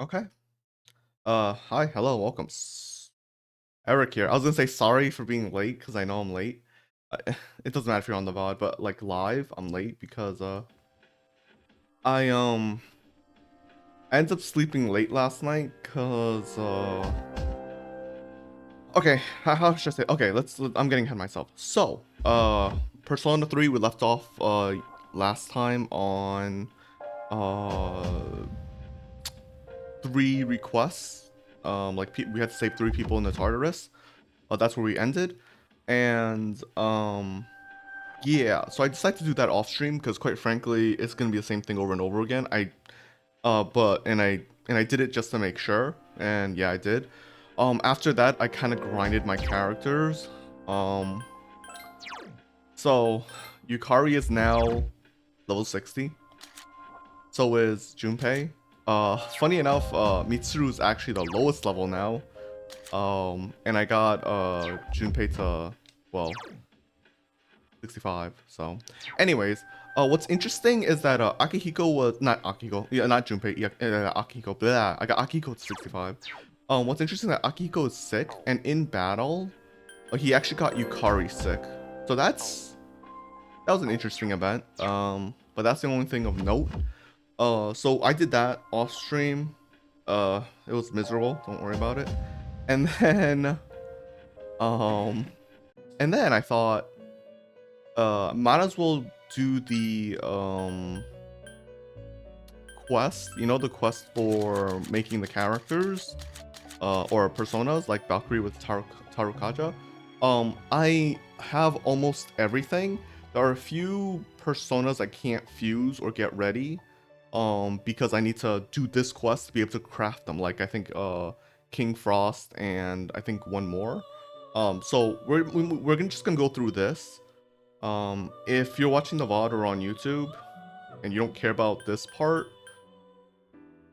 Okay. Hi, hello, welcome. Eric here. I was gonna say sorry for being late because I know I'm late. It doesn't matter if you're on the VOD, but like live, I'm late because I I ended up sleeping late last night because okay, how should I say? Okay, I'm getting ahead of myself. So, Persona 3 we left off last time on uh 3 requests. Like we had to save 3 people in the Tartarus. That's where we ended. And yeah, so I decided to do that off stream because quite frankly, it's gonna be the same thing over and over again. I did it just to make sure, and yeah, I did. After that, I kind of grinded my characters. Um, so Yukari is now level 60. So is Junpei. Funny enough, Mitsuru is actually the lowest level now. And I got Junpei to, well, 65. So, anyways, what's interesting is that Akihiko was not Akihiko, yeah, not Junpei, yeah, Akihiko. Blah, I got Akihiko to 65. What's interesting is that Akihiko is sick, and in battle, he actually got Yukari sick. So that was an interesting event. But that's the only thing of note. So I did that off stream. It was miserable. Don't worry about it. And then, um, and then I thought, might as well do the quest, the quest for making the characters or personas like Valkyrie with Tarukaja. I have almost everything. There are a few personas I can't fuse or get ready because I need to do this quest to be able to craft them, like I think King Frost and I think one more. So we're just gonna go through this. If you're watching the VOD or on YouTube and you don't care about this part,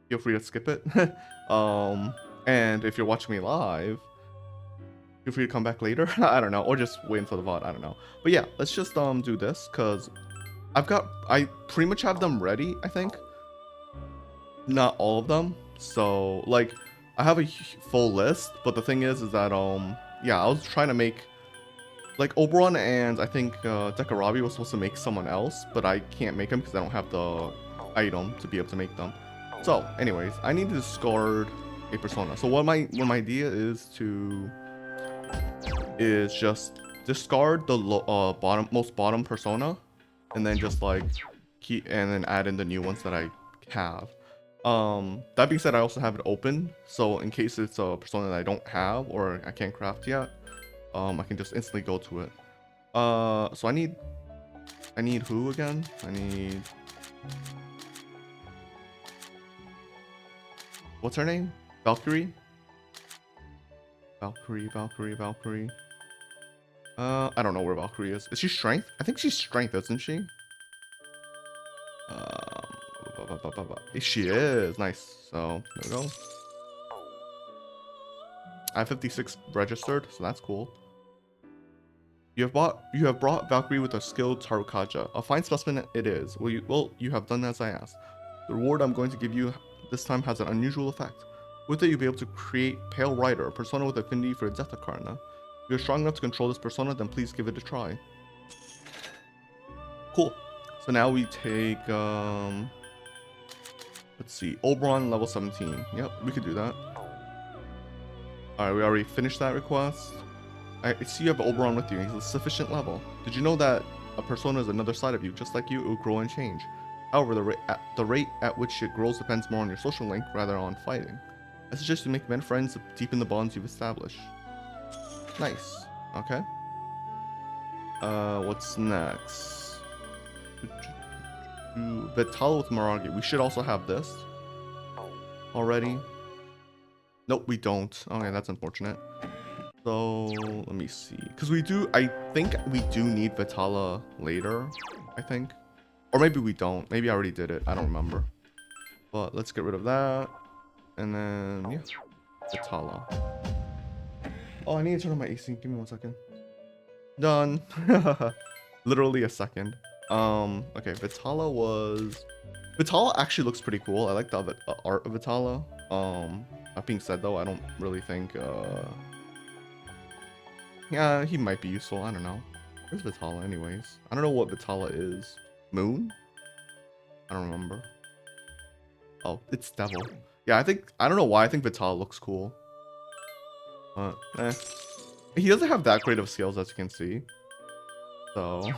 feel free to skip it. um, and if you're watching me live, feel free to come back later. I don't know, or just wait until the VOD. I don't know. But yeah, let's just do this because I pretty much have them ready. I think not all of them. So like I have a full list, but the thing is that yeah, I was trying to make like Oberon and I think Dekarabi was supposed to make someone else, but I can't make them because I don't have the item to be able to make them. So, anyways, I need to discard a persona. So what my idea is just discard the most bottom persona, and then just like keep and then add in the new ones that I have. That being said, I also have it open, so in case it's a persona that I don't have or I can't craft yet, I can just instantly go to it. So I need who again? I need, what's her name? Valkyrie? Valkyrie. I don't know where Valkyrie is. Is she strength? I think she's strength, isn't she? She is. Nice. So there we go. I have 56 registered, so that's cool. You have brought Valkyrie with a skilled Tarukaja. A fine specimen it is. Well, you have done as I asked. The reward I'm going to give you this time has an unusual effect. With it, you'll be able to create Pale Rider, a persona with affinity for Zetakarna. If you're strong enough to control this persona, then please give it a try. Cool. So now we take, let's see, Oberon level 17. Yep, we could do that. Alright, we already finished that request. I see you have Oberon with you. He's a sufficient level. Did you know that a persona is another side of you? Just like you, it will grow and change. However, the rate at which it grows depends more on your social link rather than on fighting. I suggest you make many friends to deepen the bonds you've established. Nice. Okay. What's next? Vitala with Maragi. We should also have this already. Nope, we don't. Okay, that's unfortunate. So let me see, because I think we do need Vitala later, I think, or maybe we don't. Maybe I already did it. I don't remember. But let's get rid of that, and then yeah, Vitala. Oh, I need to turn on my AC. Give me 1 second. Done. Literally a second. Okay, Vitala actually looks pretty cool. I like the art of Vitala. That being said, though, I don't really think. Yeah, he might be useful. I don't know. Where's Vitala, anyways? I don't know what Vitala is. Moon? I don't remember. Oh, it's Devil. Yeah, I don't know why I think Vitala looks cool. But, eh. He doesn't have that great of skills, as you can see. So,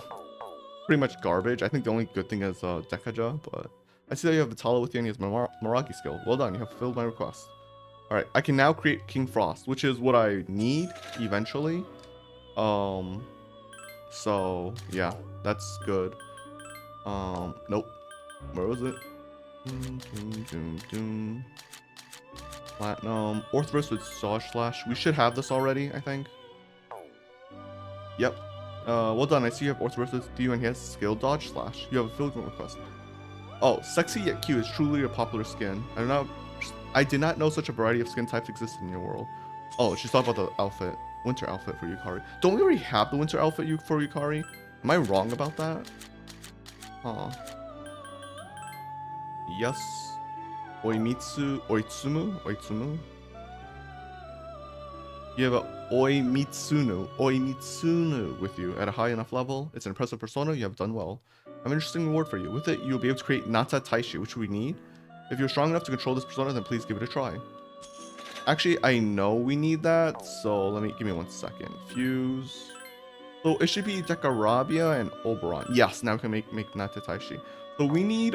pretty much garbage. I think the only good thing is Dekaja, but I see that you have Vitala with you and he has Meragi skill. Well done, you have fulfilled my request. Alright, I can now create King Frost, which is what I need eventually. So yeah, that's good. Nope. Where was it? Platinum. Orthoverse with Dodge Slash. We should have this already, I think. Yep. Well done. I see you have Orthoverse with you and he has skill Dodge Slash. You have a fulfillment request. Oh, sexy yet cute is truly a popular skin. I did not know such a variety of skin types existed in your world. Oh, she's talking about the outfit. Winter outfit for Yukari. Don't we already have the winter outfit for Yukari? Am I wrong about that? Huh. Yes. Oitsumu? You have a Oimitsunu with you at a high enough level. It's an impressive persona. You have done well. I have an interesting reward for you. With it, you'll be able to create Nata Taishi, which we need. If you're strong enough to control this persona, then please give it a try. Actually, I know we need that, so give me 1 second. Fuse. So it should be Dekarabia and Oberon. Yes, now we can make Nata Taishi. So we need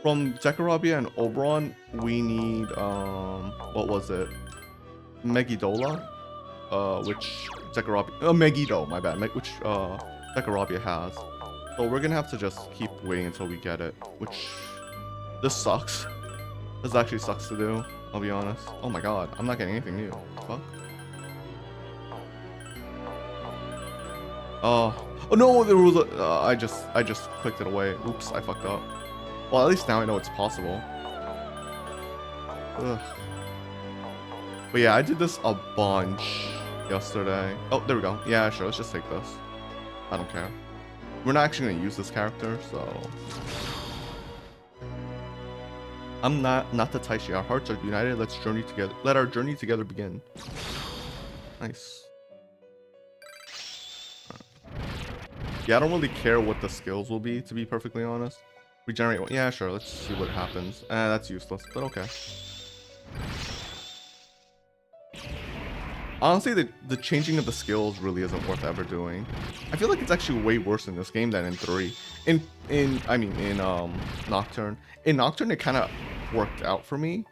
from Dekarabia and Oberon, we need what was it? Megidola, which Dekarabia, Megiddo, my bad, which Dekarabia has. So we're gonna have to just keep waiting until we get it, which this sucks. This actually sucks to do, I'll be honest. Oh my god, I'm not getting anything new. Fuck. Oh no, there was a I just clicked it away. Oops, I fucked up. Well, at least now I know it's possible. Ugh. But yeah, I did this a bunch yesterday. Oh, there we go. Yeah, sure, let's just take this. I don't care. We're not actually gonna use this character, so I'm not the Taishi. Our hearts are united. Let's journey together. Let our journey together begin. Nice. Yeah, I don't really care what the skills will be, to be perfectly honest. Regenerate one. Yeah, sure. Let's see what happens. That's useless, but okay. Honestly, the changing of the skills really isn't worth ever doing. I feel like it's actually way worse in this game than in 3. In Nocturne. In Nocturne, it kind of worked out for me,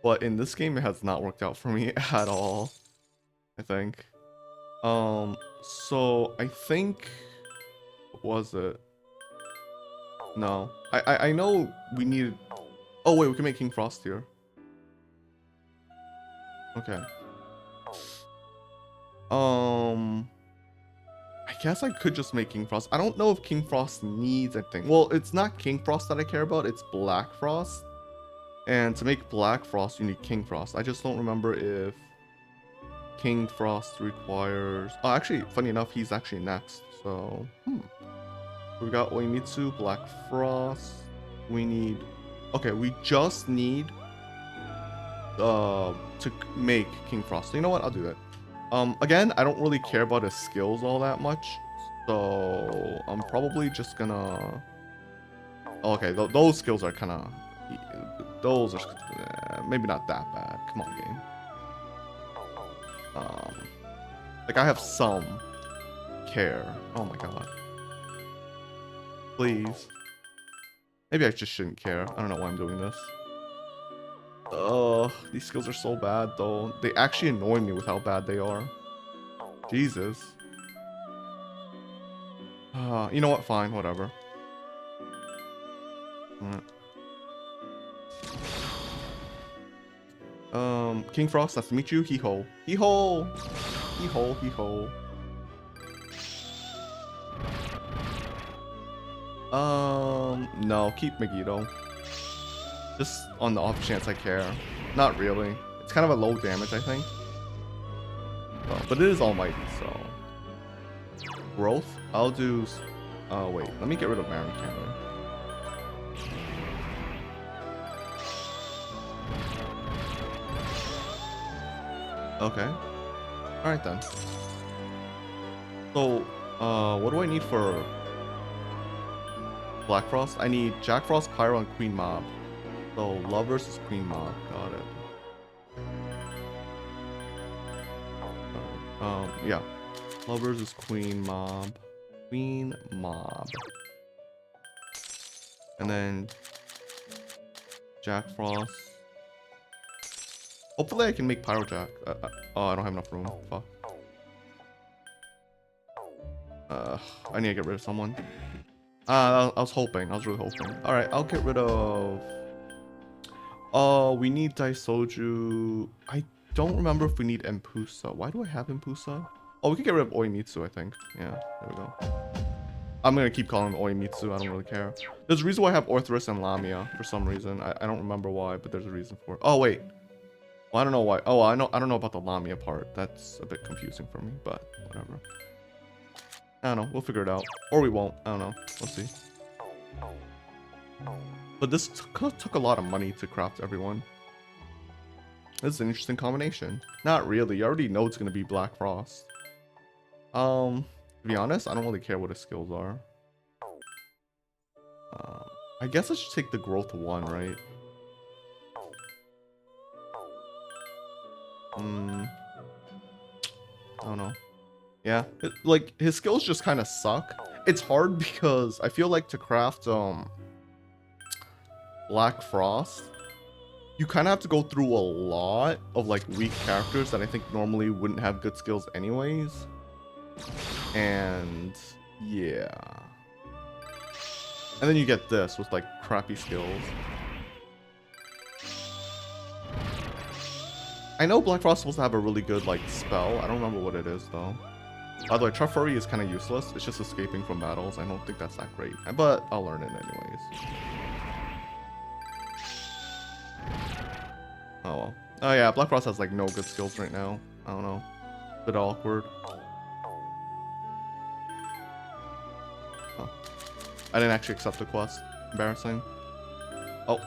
but in this game, it has not worked out for me at all. I think. So I think. What was it? No, I know we needed. Oh wait, we can make King Frost here. Okay. I guess I could just make King Frost. I don't know if King Frost needs anything. Well, it's not King Frost that I care about, it's Black Frost. And to make Black Frost, you need King Frost. I just don't remember if King Frost requires... Oh, actually, funny enough, he's actually next. So, we got Oimitsu, Black Frost. We need... Okay, we just need to make King Frost. So you know what? I'll do it. Again, I don't really care about his skills all that much, so I'm probably just gonna... Okay, those skills are kind of... Those are maybe not that bad. Come on, game. Like, I have some care. Oh my god. Please. Maybe I just shouldn't care. I don't know why I'm doing this. Ugh, these skills are so bad though. They actually annoy me with how bad they are. Jesus. You know what? Fine, whatever. King Frost, nice to meet you. Hee-ho. Hee-ho! Hee-ho, hee-ho. No, keep Megiddo. Just on the off chance I care. Not really. It's kind of a low damage, I think. But it is almighty, so... Growth? I'll do... wait. Let me get rid of Marin Cannon. Okay. All right then. So, what do I need for Black Frost? I need Jack Frost, Pyro, and Queen Mob. So, Love versus Queen Mob. Got it. Yeah. Love versus Queen Mob. Queen Mob. And then Jack Frost. Hopefully I can make Pyro Jack. Oh, I don't have enough room. Fuck. I need to get rid of someone. I was hoping. I was really hoping. All right, I'll get rid of. Oh, we need Daisoju. I don't remember if we need Empusa. Why do I have Empusa? Oh, we can get rid of Oimitsu, I think. Yeah, there we go. I'm gonna keep calling him Oimitsu. I don't really care. There's a reason why I have Orthrus and Lamia for some reason. I don't remember why, but there's a reason for it. Oh wait. Well, I don't know why. Oh, I don't know about the Lamia part. That's a bit confusing for me, but whatever. I don't know. We'll figure it out, or we won't. I don't know. We'll see. But this took a lot of money to craft everyone. This is an interesting combination. Not really. You already know it's gonna be Black Frost. To be honest, I don't really care what his skills are. I guess I should take the growth 1, right? I don't know. Yeah, like his skills just kind of suck. It's hard because I feel like to craft Black Frost, you kind of have to go through a lot of like weak characters that I think normally wouldn't have good skills anyways. And yeah. And then you get this with like crappy skills. I know Black Frost is supposed to have a really good like spell. I don't remember what it is though. By the way, Truffury is kind of useless. It's just escaping from battles. I don't think that's that great, but I'll learn it anyways. Oh well. Oh yeah, Black Frost has like no good skills right now. I don't know. Bit awkward. Oh. I didn't actually accept the quest. Embarrassing. Oh.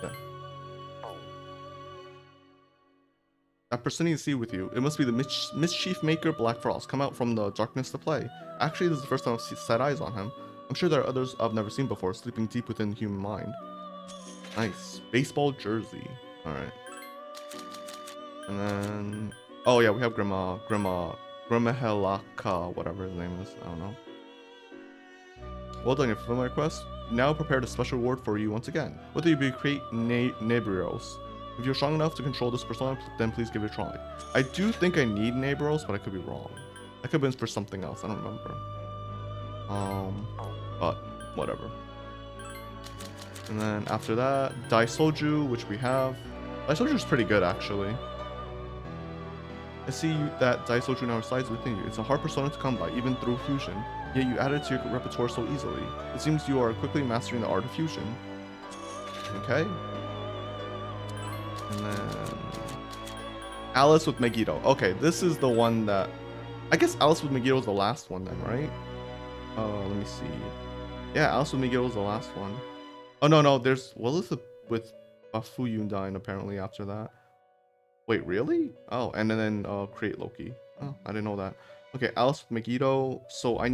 Yeah. That person needs to see with you. It must be the mischief maker Black Frost. Come out from the darkness to play. Actually, this is the first time I've set eyes on him. I'm sure there are others I've never seen before, sleeping deep within the human mind. Nice. Baseball jersey. Alright. And then... Oh yeah, we have Grimahelaka, whatever his name is. I don't know. Well done, your familiar quest. Now prepared a special reward for you once again. Whether you be create Neighboros. If you're strong enough to control this persona, then please give it a try. I do think I need Neighboros, but I could be wrong. That could have been for something else. I don't remember. But whatever. And then after that, Daisoju, which we have. Daisoju is pretty good, actually. I see that Daisoju now resides within you. It's a hard persona to come by, even through fusion. Yet you add it to your repertoire so easily. It seems you are quickly mastering the art of fusion. Okay. And then Alice with Megiddo. Okay, this is the one that I guess Alice with Megiddo is the last one then, right? Let me see. Yeah, Alice with Megiddo is the last one. Oh no, there's Lilith with Bafuyundain apparently after that. Wait, really? Oh, and then create Loki. Oh, I didn't know that. Okay, Alice with Megiddo. So I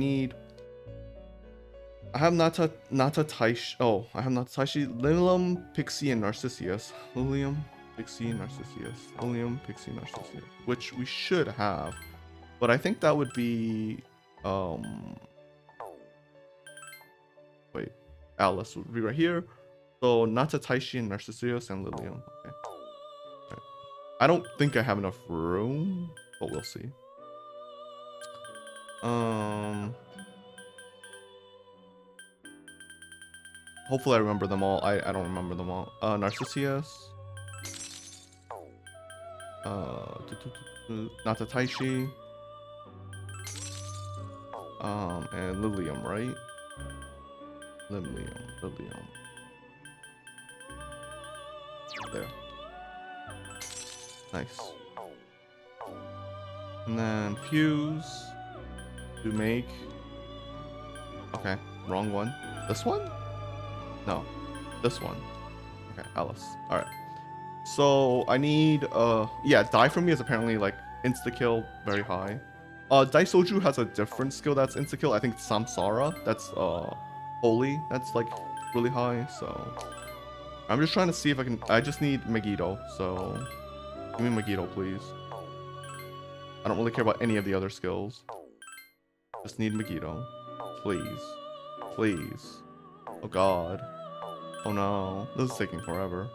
have Nata Taishi. Oh, I have Nata Taishi, Lilium, Pixie, and Narcissus. Lilium, Pixie, Narcissus. Lilium, Pixie, Narcissus. Which we should have. But I think that would be wait. Alice would be right here. So Nata Taishi and Narcissus and Lilium. Okay. Right. I don't think I have enough room, but we'll see. Hopefully I remember them all. I don't remember them all. Narcissus. Nata Taishi. And Lilium, right? Lilium. There. Nice. And then fuse to make. Okay, wrong one. This one? No, this one. Okay, Alice. All right. So I need yeah, Die for me is apparently like insta kill very high. Daisoju has a different skill that's insta kill. I think it's Samsara. That's holy. That's like really high. So I'm just trying to see if I can. I just need Megiddo. So give me Megiddo, please. I don't really care about any of the other skills. Just need Megiddo, please, please. Oh God. Oh no, this is taking forever.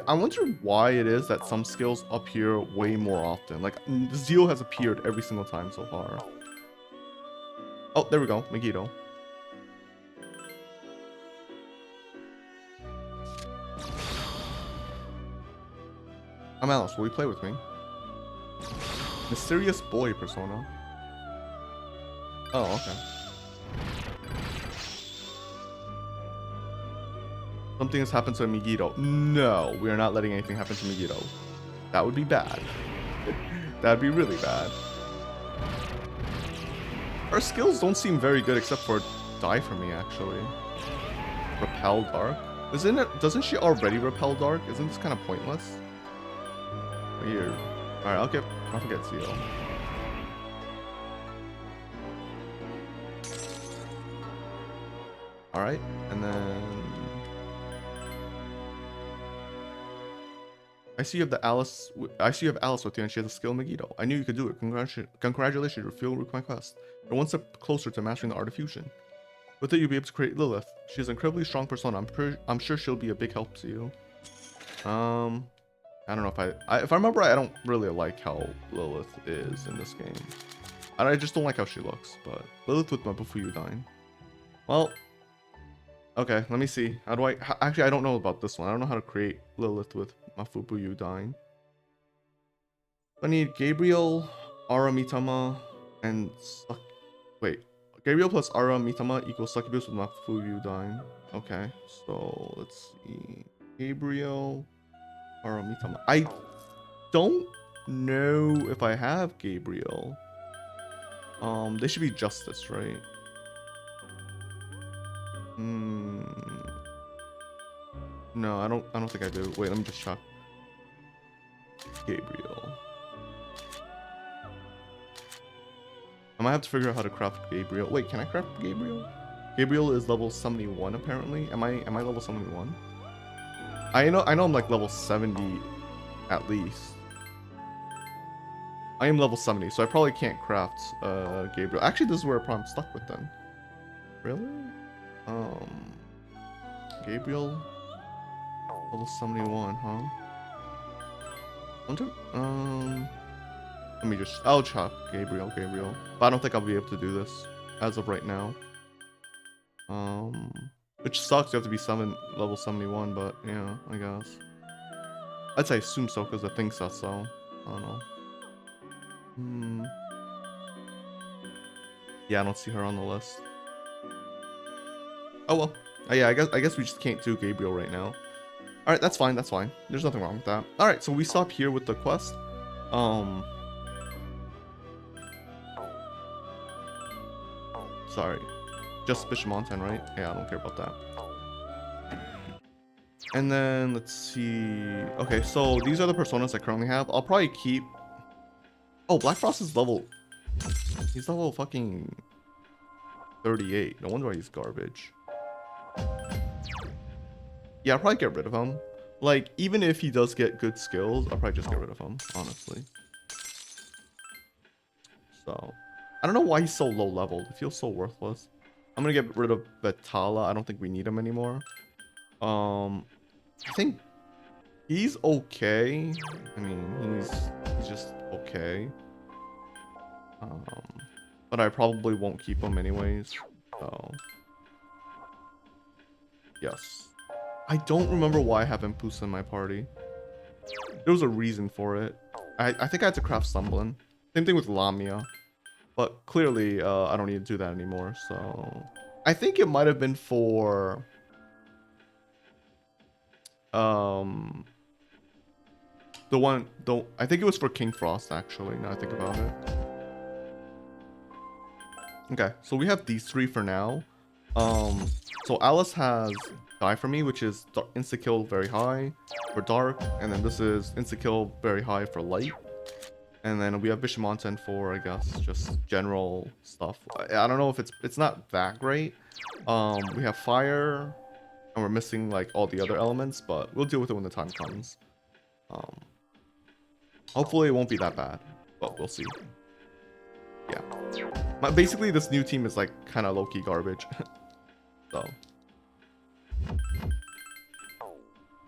I wonder why it is that some skills appear way more often. Like, Zeal has appeared every single time so far. Oh, there we go, Megiddo. I'm Alice, will you play with me? Mysterious boy persona. Oh, okay. Something has happened to Megiddo. No, we are not letting anything happen to Megiddo. That would be bad. That'd be really bad. Our skills don't seem very good except for Die for me, actually. Repel Dark? Doesn't she already repel Dark? Isn't this kind of pointless? Weird. Alright, I'll forget Zeal. Alright, and then I see you have Alice with you and she has a skill Megiddo. I knew you could do it. Congratulations, you feel my quest. You're one step closer to mastering the art of fusion. With it, you'll be able to create Lilith. She has an incredibly strong persona. I'm sure she'll be a big help to you. I don't know if I remember right, I don't really like how Lilith is in this game. I just don't like how she looks, but Lilith with Mabufuyu dying. Well, okay, let me see. Actually, I don't know about this one. I don't know how to create Lilith with Mafubuyu dying. I need Gabriel, Ara Mitama, and wait. Gabriel plus Ara Mitama equals Succubus with Mafubuyu dying. Okay, so let's see. Gabriel, Ara Mitama. I don't know if I have Gabriel. They should be Justice, right? No, I don't think I do. Wait, let me just check. Gabriel. I might have to figure out how to craft Gabriel. Wait, can I craft Gabriel? Gabriel is level 71 apparently. Am I level 71? I know I'm like level 70 at least. I am level 70, so I probably can't craft Gabriel. Actually, this is where I'm stuck with then. Really? Gabriel level 71, huh? I'll chop Gabriel. But I don't think I'll be able to do this as of right now. Which sucks, you have to be level 71, but yeah, I guess. I'd say assume so because the thing says so. I don't know. Yeah, I don't see her on the list. Oh well. Yeah, I guess we just can't do Gabriel right now. Alright, that's fine, There's nothing wrong with that. Alright, so we stop here with the quest. Sorry. Just Bishop Mountain, right? Yeah, I don't care about that. And then, let's see... Okay, so these are the personas I currently have. I'll probably keep... Oh, Black Frost is level... He's level fucking... 38. No wonder why he's garbage. Yeah, I'll probably get rid of him. Like, even if he does get good skills, I'll probably just get rid of him, honestly. So, I don't know why he's so low leveled. It feels so worthless. I'm gonna get rid of Betala. I don't think we need him anymore. I think he's okay. I mean, he's just okay. But I probably won't keep him anyways. So, yes. I don't remember why I have Impusa in my party. There was a reason for it. I think I had to craft Sunblin. Same thing with Lamia. But clearly, I don't need to do that anymore, so... I think it might have been for... I think it was for King Frost, actually, now I think about it. Okay, so we have these three for now. So Alice has die for me, which is insta-kill very high for dark, and then this is insta-kill very high for light. And then we have Bishamonten for, I guess, just general stuff. I don't know if it's not that great. We have fire, and we're missing like all the other elements, but we'll deal with it when the time comes. Hopefully it won't be that bad, but we'll see. Yeah. Basically, this new team is like kind of low-key garbage. So.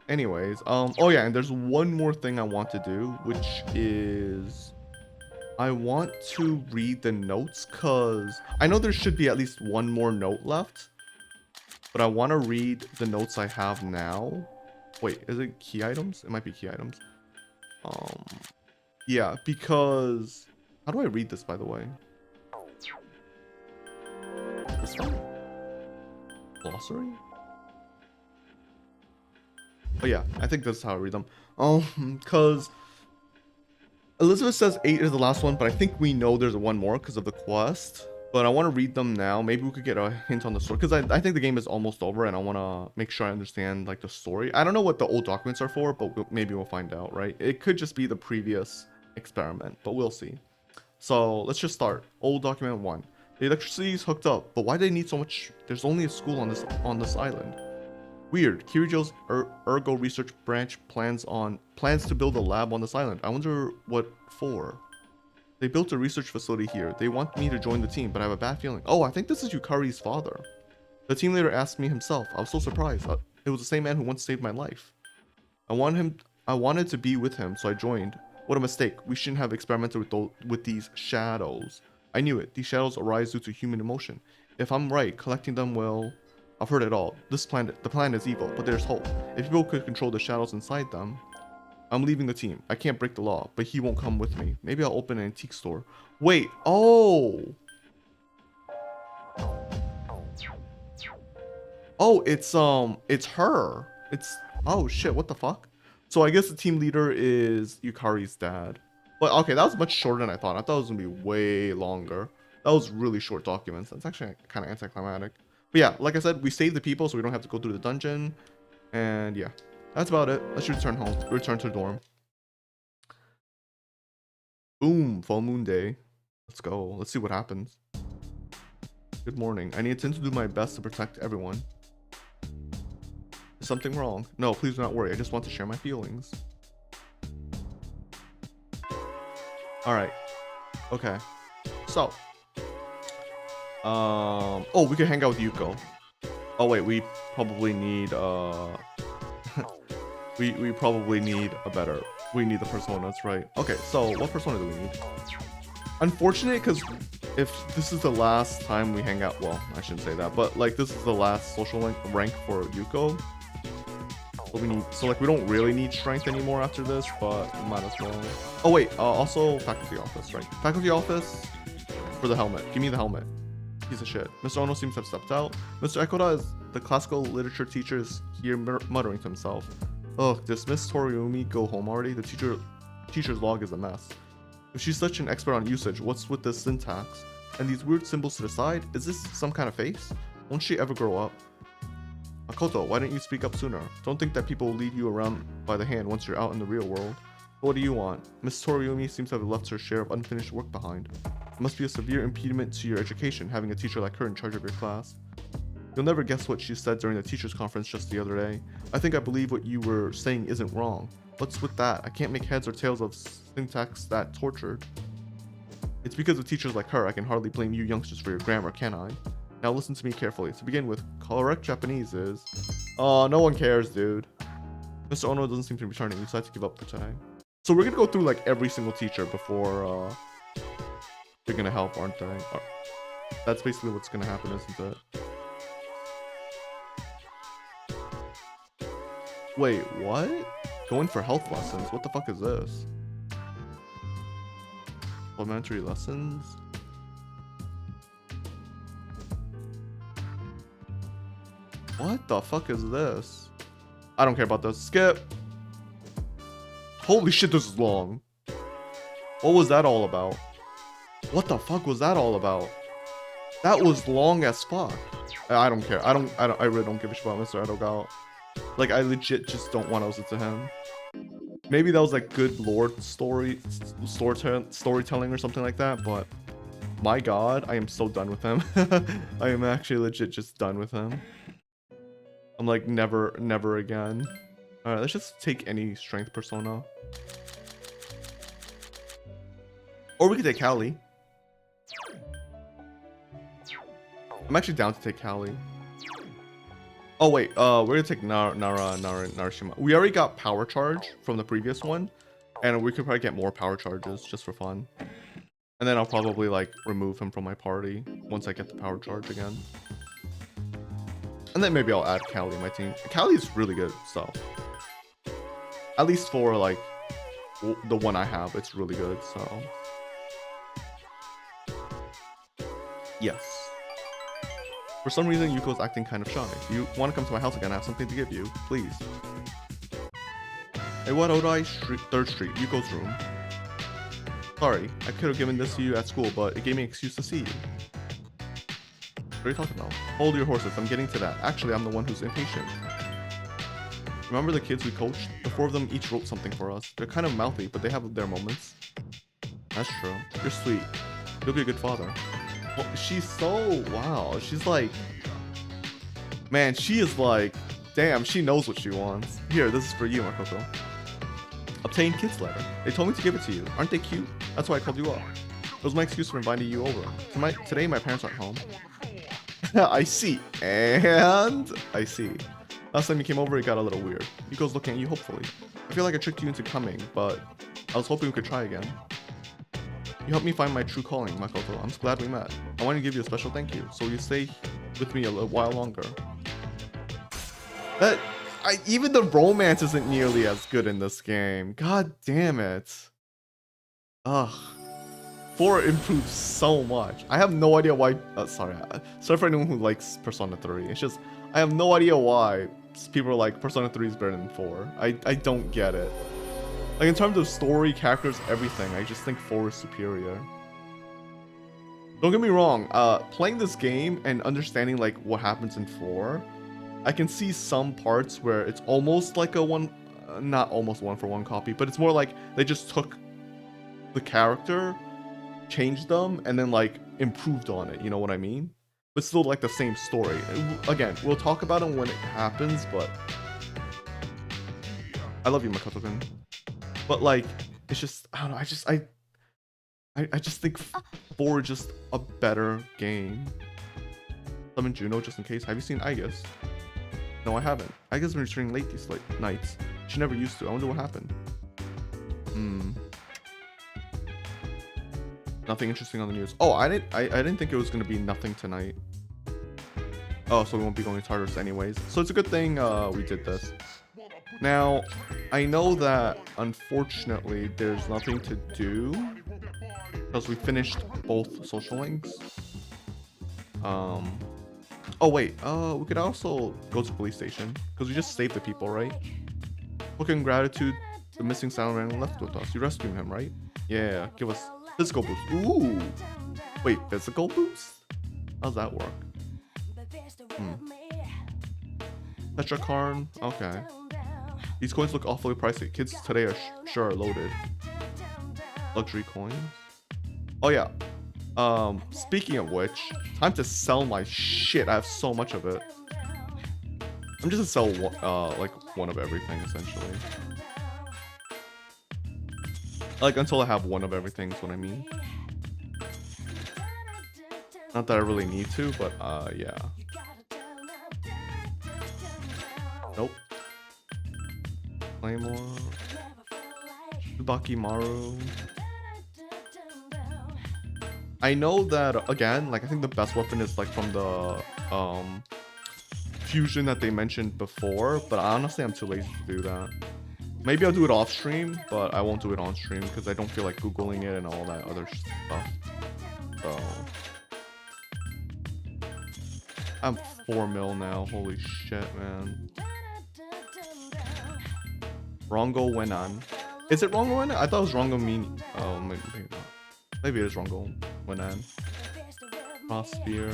Anyways, oh yeah, and there's one more thing I want to do, which is I want to read the notes, because I know there should be at least one more note left, but I want to read the notes I have now. Wait, is it key items? It might be key items. Yeah, because how do I read this, by the way? This one? Glossary? Oh yeah, I think that's how I read them. Because Elizabeth says 8 is the last one, but I think we know there's one more because of the quest. But I want to read them now. Maybe we could get a hint on the story, because I think the game is almost over, and I want to make sure I understand like the story. I don't know what the old documents are for, but maybe we'll find out, right? It could just be the previous experiment, but we'll see. So let's just start. Old document 1. The electricity is hooked up, but why do they need so much? There's only a school on this island. Weird. Kirijo's Ergo research branch plans to build a lab on this island. I wonder what for. They built a research facility here. They want me to join the team, but I have a bad feeling. Oh, I think this is Yukari's father. The team leader asked me himself. I was so surprised. It was the same man who once saved my life. I wanted to be with him, so I joined. What a mistake. We shouldn't have experimented with these shadows. I knew it. These shadows arise due to human emotion. If I'm right, collecting them will... I've heard it all. The plan is evil, but there's hope. If people could control the shadows inside them... I'm leaving the team. I can't break the law, but he won't come with me. Maybe I'll open an antique store. Wait, oh! Oh, it's her. Oh shit, what the fuck? So I guess the team leader is Yukari's dad. But okay, that was much shorter than I thought. I thought it was gonna be way longer. That was really short documents. That's actually kind of anticlimactic. But yeah, like I said, we saved the people so we don't have to go through the dungeon. And yeah, that's about it. Let's return home. Return to the dorm. Boom, full moon day. Let's go. Let's see what happens. Good morning. I intend to do my best to protect everyone. Is something wrong? No, please do not worry. I just want to share my feelings. Alright. Okay. So. Oh, we can hang out with Yuko. Oh wait, we probably need we probably need we need the personas, right? Okay, so what persona do we need? Unfortunate, because if this is the last time we hang out, well, I shouldn't say that, but like this is the last social rank for Yuko. So like we don't really need strength anymore after this, but might as well. Oh wait, also faculty office, right? Faculty office for the helmet. Give me the helmet. Piece of shit. Mr. Ono seems to have stepped out. Mr. Ekoda is the classical literature teacher is here muttering to himself. Ugh, dismiss Toriumi, go home already. The teacher's log is a mess. If she's such an expert on usage, what's with the syntax? And these weird symbols to the side? Is this some kind of face? Won't she ever grow up? Makoto, why didn't you speak up sooner? Don't think that people will lead you around by the hand once you're out in the real world. What do you want? Miss Toriumi seems to have left her share of unfinished work behind. It must be a severe impediment to your education, having a teacher like her in charge of your class. You'll never guess what she said during the teacher's conference just the other day. I think I believe what you were saying isn't wrong. What's with that? I can't make heads or tails of syntax that tortured. It's because of teachers like her. I can hardly blame you youngsters for your grammar, can I? Now listen to me carefully. To begin with, correct Japanese is... Oh, no one cares, dude. Mr. Ono doesn't seem to be returning. We decided to give up for today. So we're gonna go through like every single teacher before they're gonna help, aren't they? That's basically what's gonna happen, isn't it? Wait, what? Going for health lessons? What the fuck is this? Elementary lessons? What the fuck is this? I don't care about this. Skip! Holy shit, this is long. What was that all about? What the fuck was that all about? That was long as fuck. I don't care. I really don't give a shit about Mr. Edogal. Like, I legit just don't want to listen to him. Maybe that was like good storytelling or something like that, but my god, I am so done with him. I am actually legit just done with him. I'm like, never again. Alright, let's just take any strength persona. Or we could take Callie. I'm actually down to take Callie. Oh wait, we're gonna take Narashima. We already got power charge from the previous one, and we could probably get more power charges just for fun. And then I'll probably like remove him from my party once I get the power charge again. And then maybe I'll add Callie to my team. Callie is really good, so at least for like the one I have, it's really good. So yes. For some reason, Yuko's acting kind of shy. If you want to come to my house again, I have something to give you. Please. Hey, what Odai Street, 3rd Street, Yuko's room. Sorry, I could have given this to you at school, but it gave me an excuse to see you. What are you talking about? Hold your horses, I'm getting to that. Actually, I'm the one who's impatient. Remember the kids we coached? The 4 of them each wrote something for us. They're kind of mouthy, but they have their moments. That's true. You're sweet. You'll be a good father. Well, she's so... wow. She's like... man, she is like... damn, she knows what she wants. Here, this is for you, Makoto. Obtain kids letter. They told me to give it to you. Aren't they cute? That's why I called you up. It was my excuse for inviting you over. Today, my parents aren't home. I see. And... I see. Last time you came over, it got a little weird. Yuko's looking at you hopefully. I feel like I tricked you into coming, but... I was hoping we could try again. You helped me find my true calling, Makoto. I'm just glad we met. I want to give you a special thank you, so you stay with me a little while longer. Even the romance isn't nearly as good in this game. God damn it. Ugh. 4 improved so much. I have no idea why. Sorry for anyone who likes Persona 3. It's just, I have no idea why people are like Persona 3 is better than 4. I don't get it. Like, in terms of story, characters, everything, I just think 4 is superior. Don't get me wrong, playing this game and understanding like what happens in 4, I can see some parts where it's almost like a not almost one-for-one copy, but it's more like they just took the character, changed them, and then like improved on it, you know what I mean? But still like the same story. Again, we'll talk about it when it happens, but... I love you, Makoto-kun. But like, it's just, I don't know, I just think 4 is just a better game. Summon Juno just in case. Have you seen Aigis? No, I haven't. Aigis has been returning late these nights. She never used to. I wonder what happened. Nothing interesting on the news. Oh, I didn't think it was gonna be nothing tonight. Oh, so we won't be going to Tartarus anyways. So it's a good thing we did this. Now, I know that unfortunately there's nothing to do because we finished both social links. Oh wait, we could also go to the police station because we just saved the people, right? Look, in gratitude, the missing Salaman left with us. You rescued him, right? Yeah, give us physical boost. Ooh, wait, physical boost? How's that work? Petrakarn, okay. These coins look awfully pricey. Kids today are sure loaded. Luxury coins. Oh yeah. Speaking of which, time to sell my shit. I have so much of it. I'm just gonna sell like one of everything essentially. Like until I have one of everything is what I mean. Not that I really need to, but yeah. Nope. Claymore. Bakimaru. I know that again, like I think the best weapon is like from the fusion that they mentioned before, but honestly I'm too lazy to do that. Maybe I'll do it off stream, but I won't do it on stream because I don't feel like googling it and all that other stuff. So I'm 4 mil now. Holy shit, man. Rongo Wenan. Is it Rongo Wenan? I thought it was Rongo Mini. Oh, maybe not. Maybe it is Rongo Wenan. Cross spear.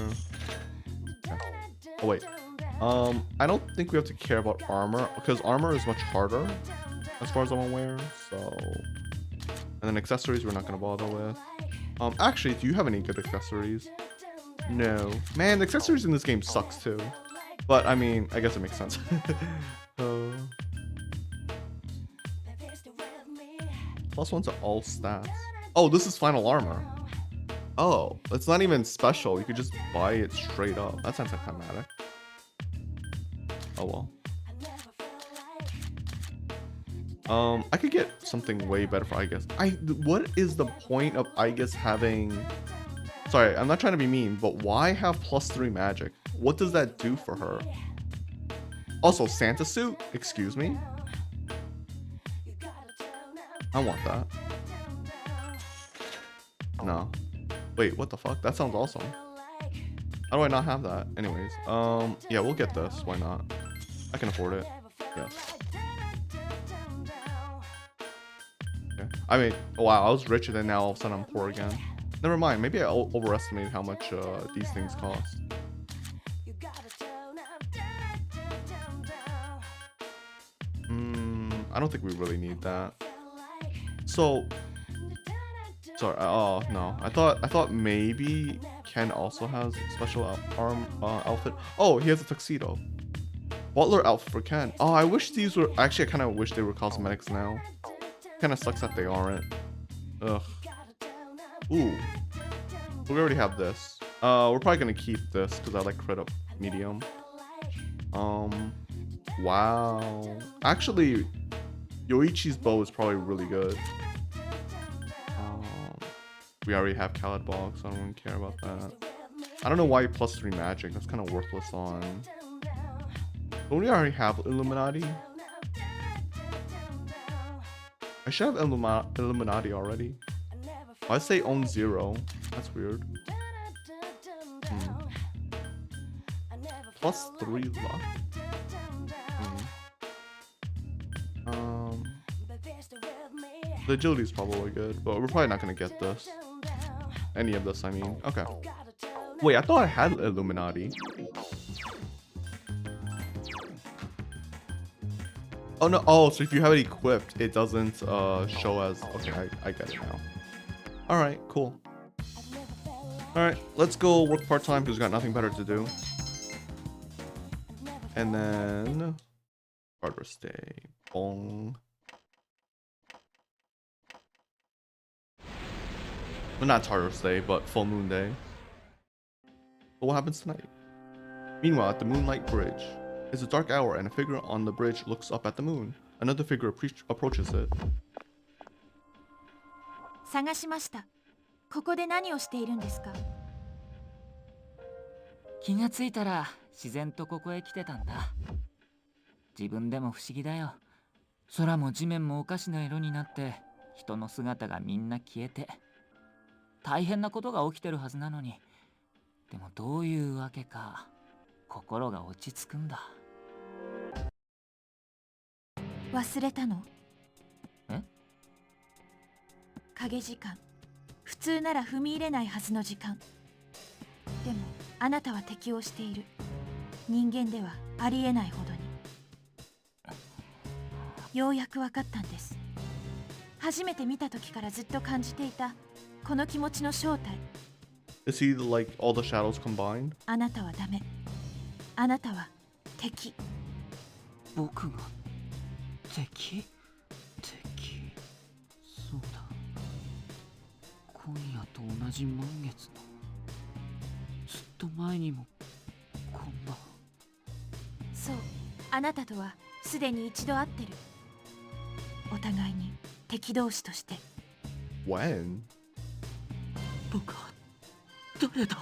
Okay. Oh wait. I don't think we have to care about armor because armor is much harder as far as I'm aware. So, and then accessories we're not gonna bother with. Actually, do you have any good accessories? No. Man, the accessories in this game sucks too. But I mean, I guess it makes sense. uh, +1 to all stats. Oh, this is final armor. Oh, it's not even special. You could just buy it straight up. That's anticlimactic. Oh well. I could get something way better for Aigis. What is the point of Aigis having... Sorry, I'm not trying to be mean, but why have +3 magic? What does that do for her? Also, Santa suit? Excuse me? I want that. No. Wait, what the fuck? That sounds awesome. How do I not have that? Anyways, yeah, we'll get this. Why not? I can afford it. Yes. Okay. I mean, oh, wow, I was rich and then now all of a sudden I'm poor again. Never mind. Maybe I overestimated how much these things cost. I don't think we really need that. So, sorry. Oh no, I thought maybe Ken also has special outfit. Oh, he has a tuxedo. Butler outfit for Ken. Oh, I wish these were actually. I kind of wish they were cosmetics now. Kind of sucks that they aren't. Ugh. Ooh. We already have this. We're probably gonna keep this because I like crit up medium. Wow. Actually, Yoichi's bow is probably really good. We already have Khaled Bog, so I don't really care about that. I don't know why +3 magic. That's kind of worthless on. Don't we already have Illuminati? I should have Illuminati already. Why say own 0? That's weird. +3 luck. The agility is probably good, but we're probably not gonna get this. Any of this, I mean. Okay. Wait, I thought I had Illuminati. Oh no. Oh, so if you have it equipped, it doesn't show as. Okay, I get it now. All right, cool. All right, let's go work part-time because we got nothing better to do. And then Barbarous Day. Bong. Well, not Tartarus Day, but Full Moon Day. But what happens tonight? Meanwhile, at the Moonlight Bridge, it's a dark hour and a figure on the bridge looks up at the moon. Another figure approaches it. 探しました。ここで何をしているんですか？気がついたら自然とここへ来てたんだ。自分でも不思議だよ。空も地面もおかしな色になって人の姿がみんな消えて大変なことが起きてるはずなのに、でもどういうわけか心が落ち着くんだ。忘れたの？え？影時間。普通なら踏み入れないはずの時間。でもあなたは適応している。人間ではありえないほどに。ようやく分かったんです。初めて見た時からずっと感じていたこの気持ちの正体。Is he like all the shadows combined? あなたはダメ。あなたは敵。僕が敵？敵。そうだ。今夜と同じ満月の。ずっと前にもこんな。そう、あなたとはすでに一度会ってる。お互いに敵同士として。When? 僕は誰だ？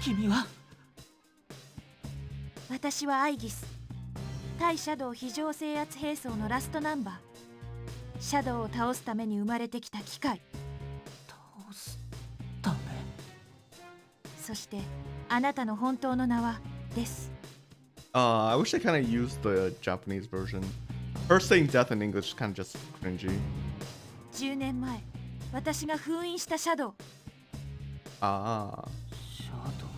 君は？私はアイギス。対シャドウ非常制圧兵装のラストナンバー。シャドウを倒すために生まれてきた機械。倒すため？そしてあなたの本当の名はです。I wish they kind of used the Japanese version. Her saying death in English is kind of just cringy. 10年前、私が封印したシャドウ。Ah. シャドウ。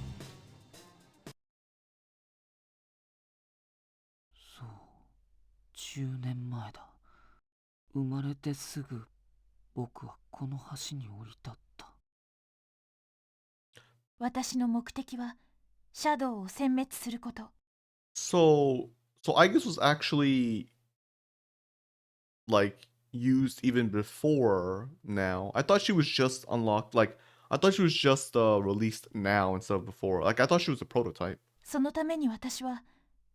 10年前だ。生まれてすぐ僕はこの橋に降り立った。私の目的はシャドウを殲滅すること。 So Aegis was actually like used even before now. I thought she was just unlocked. Like I thought she was just released now instead of before. Like I thought she was a prototype. そのために私は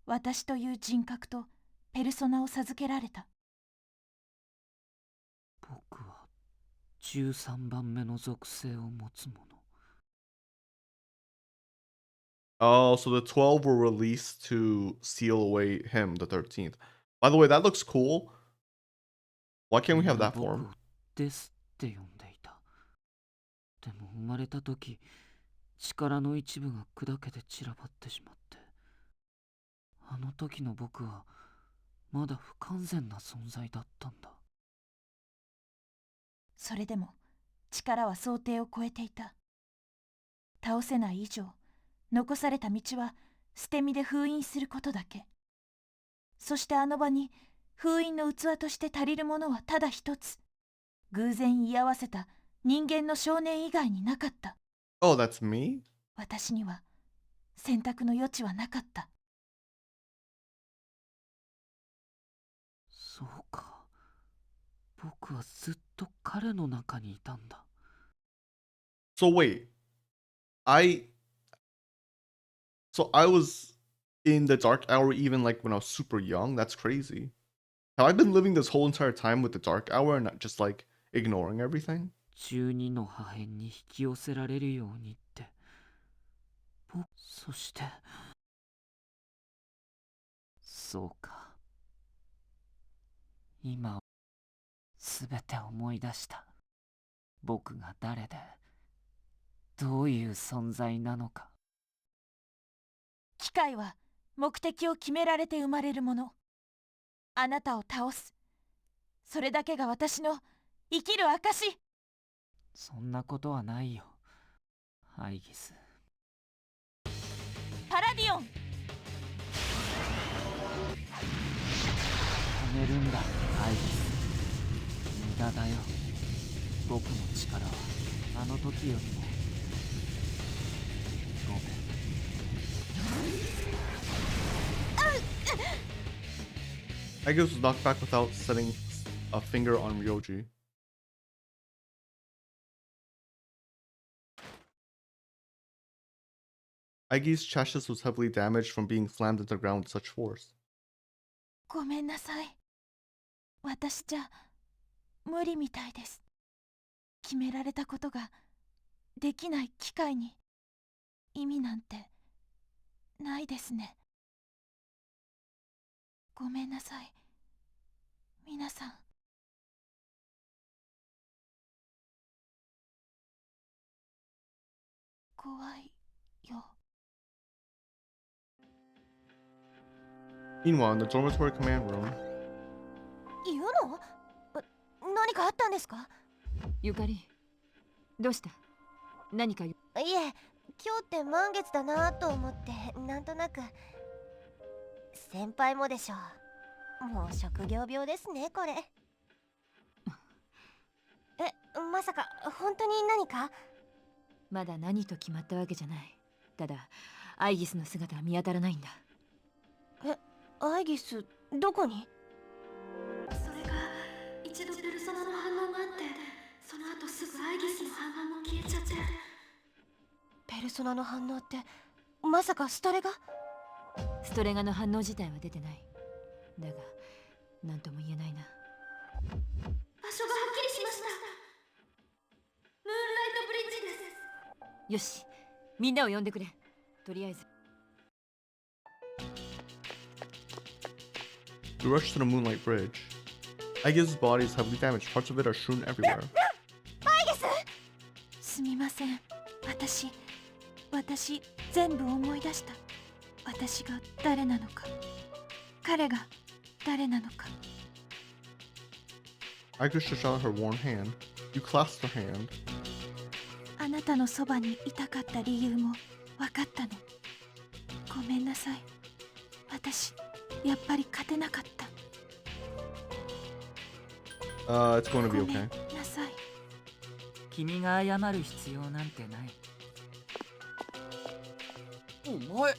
私という人格とペルソナを授けられた。僕は13番目の属性を持つ者。Oh, so the 12 were released to seal away him, the 13th. By the way, that looks cool. Why can't we have that 僕 form? をデスって呼んでいた。でも生まれた時、力の一部が砕けて散らばってしまって、あの時の僕はまだ不完全な存在だったんだ。それでも力は想定を超えていた。倒せない以上、残された道は捨て身で封印することだけ。そしてあの場に封印の器として足りるものはただ一つ。偶然居合わせた人間の少年以外になかった。Oh, that's me? 私には選択の余地はなかった。そうか。僕はずっと彼の中にいたんだ。So wait. I So I was in the dark hour even like when I was super young. That's crazy. Have I been living this whole entire time with the dark hour and not just like ignoring everything? 12の破片に引き寄せられるようにって。そして。そうか。今、すべて思い出した。僕が誰で、どういう存在なのか。機械は目的を決められて生まれるもの。あなたを倒す。それだけが私の生きる証。そんなことはないよ、アイギス。パラディオン。止めるんだ、アイギス。無駄だよ。僕の力はあの時よりも。ごめん。Aegis was knocked back without setting a finger on Ryoji. Aegis' chassis was heavily damaged from being slammed into the ground with such force. ごめんなさい。私じゃ無理みたいです。決められたことができない機械に意味なんてないですね。ごめんなさい。皆さん。怖いよ。Meanwhile, in the dormitory command room, 言うの？何かあったんですか？ゆかり、どうした？何か？いえ、今日って満月だなと思ってなんとなく。先輩もでしょ。もう職業病ですねこれ。まさか本当に何か？まだ何と決まったわけじゃない。ただアイギスの姿が見当たらないんだ。アイギスどこに？それが一度ペルソナの反応があって、その後すぐアイギスの反応も消えちゃって。ペルソナの反応ってまさかストレガ？ストレガの反応自体は出てない。だが何とも言えないな。場所がはっきりしました。ムーンライトブリッジです。よし、みんなを呼んでくれ。とりあえず。we rush to the Moonlight Bridge. Aegis' body is heavily damaged. Parts of it are strewn everywhere. すみません。私全部思い出した。私が誰なのか、彼が誰なのか。Aegis stretched out her worn hand. You clasped her hand. あなたのそばにいたかった理由も分かったの。ごめんなさい。私やっぱり勝てなかった。It's going to be ごめん okay. なさい。君が謝る必要なんてない。お前、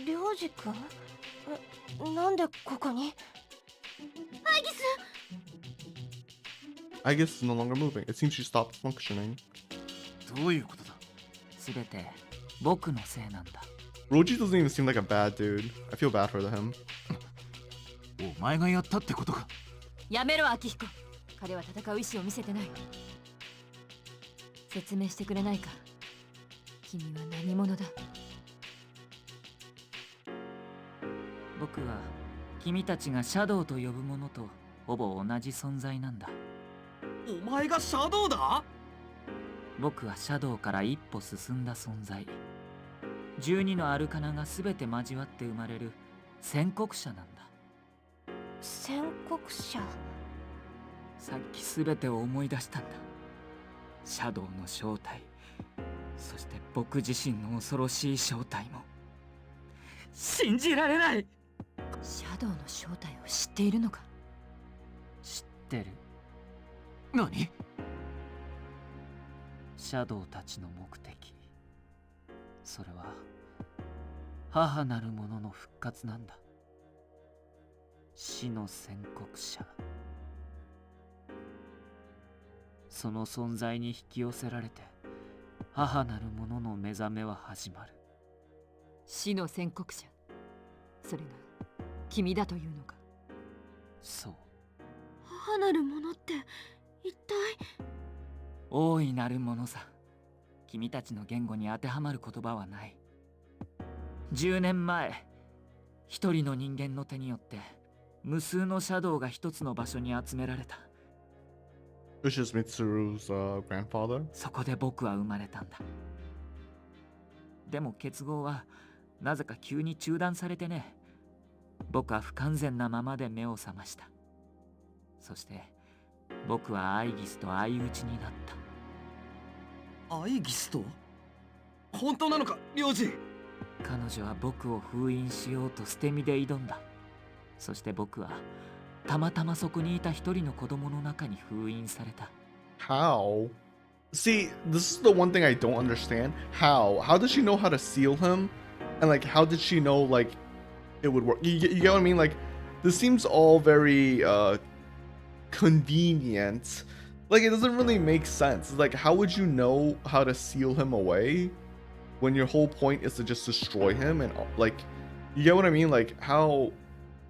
りょうじくんなんでここに？ I guess it's no longer moving. It seems she stopped functioning. どういうことだ？すべて僕のせいなんだ。 Roji doesn't even seem like a bad dude. I feel bad for him. お前がやったってことか？やめろ、秋彦。彼は戦う意志を見せてない。説明してくれないか。君は何者だ？僕は君たちがシャドウと呼ぶものとほぼ同じ存在なんだ。お前がシャドウだ？僕はシャドウから一歩進んだ存在。12のアルカナが全て交わって生まれる宣告者なんだ。宣告者。さっき全てを思い出したんだ。シャドウの正体、そして僕自身の恐ろしい正体も。信じられない。シャドウの正体を知っているのか？知ってる。何？シャドウたちの目的、それは母なる者の復活なんだ。死の宣告者。その存在に引き寄せられて母なる者の目覚めは始まる。死の宣告者。それが君だというのか？そう、母なるものって一体？大いなるものさ。君たちの言語に当てはまる言葉はない。10年前、一人の人間の手によって無数のシャドウが一つの場所に集められた。Which is Mitsuru's grandfather. そこで僕は生まれたんだ。でも結合はなぜか急に中断されてね。僕は不完全なままで目を覚ました。そして僕はアイギスと相打ちになった。アイギスと？本当なのか、リョウジ？彼女は僕を封印しようと捨て身で挑んだ。そして僕はたまたまそこにいた一人の子供の中に封印された。 How? See, this is the one thing I don't understand. How? How did she know how to seal him? And like, how did she know like it would work? You get what I mean? Like, this seems all very convenient. Like, it doesn't really make sense. Like, how would you know how to seal him away when your whole point is to just destroy him? And like, you get what I mean? Like, how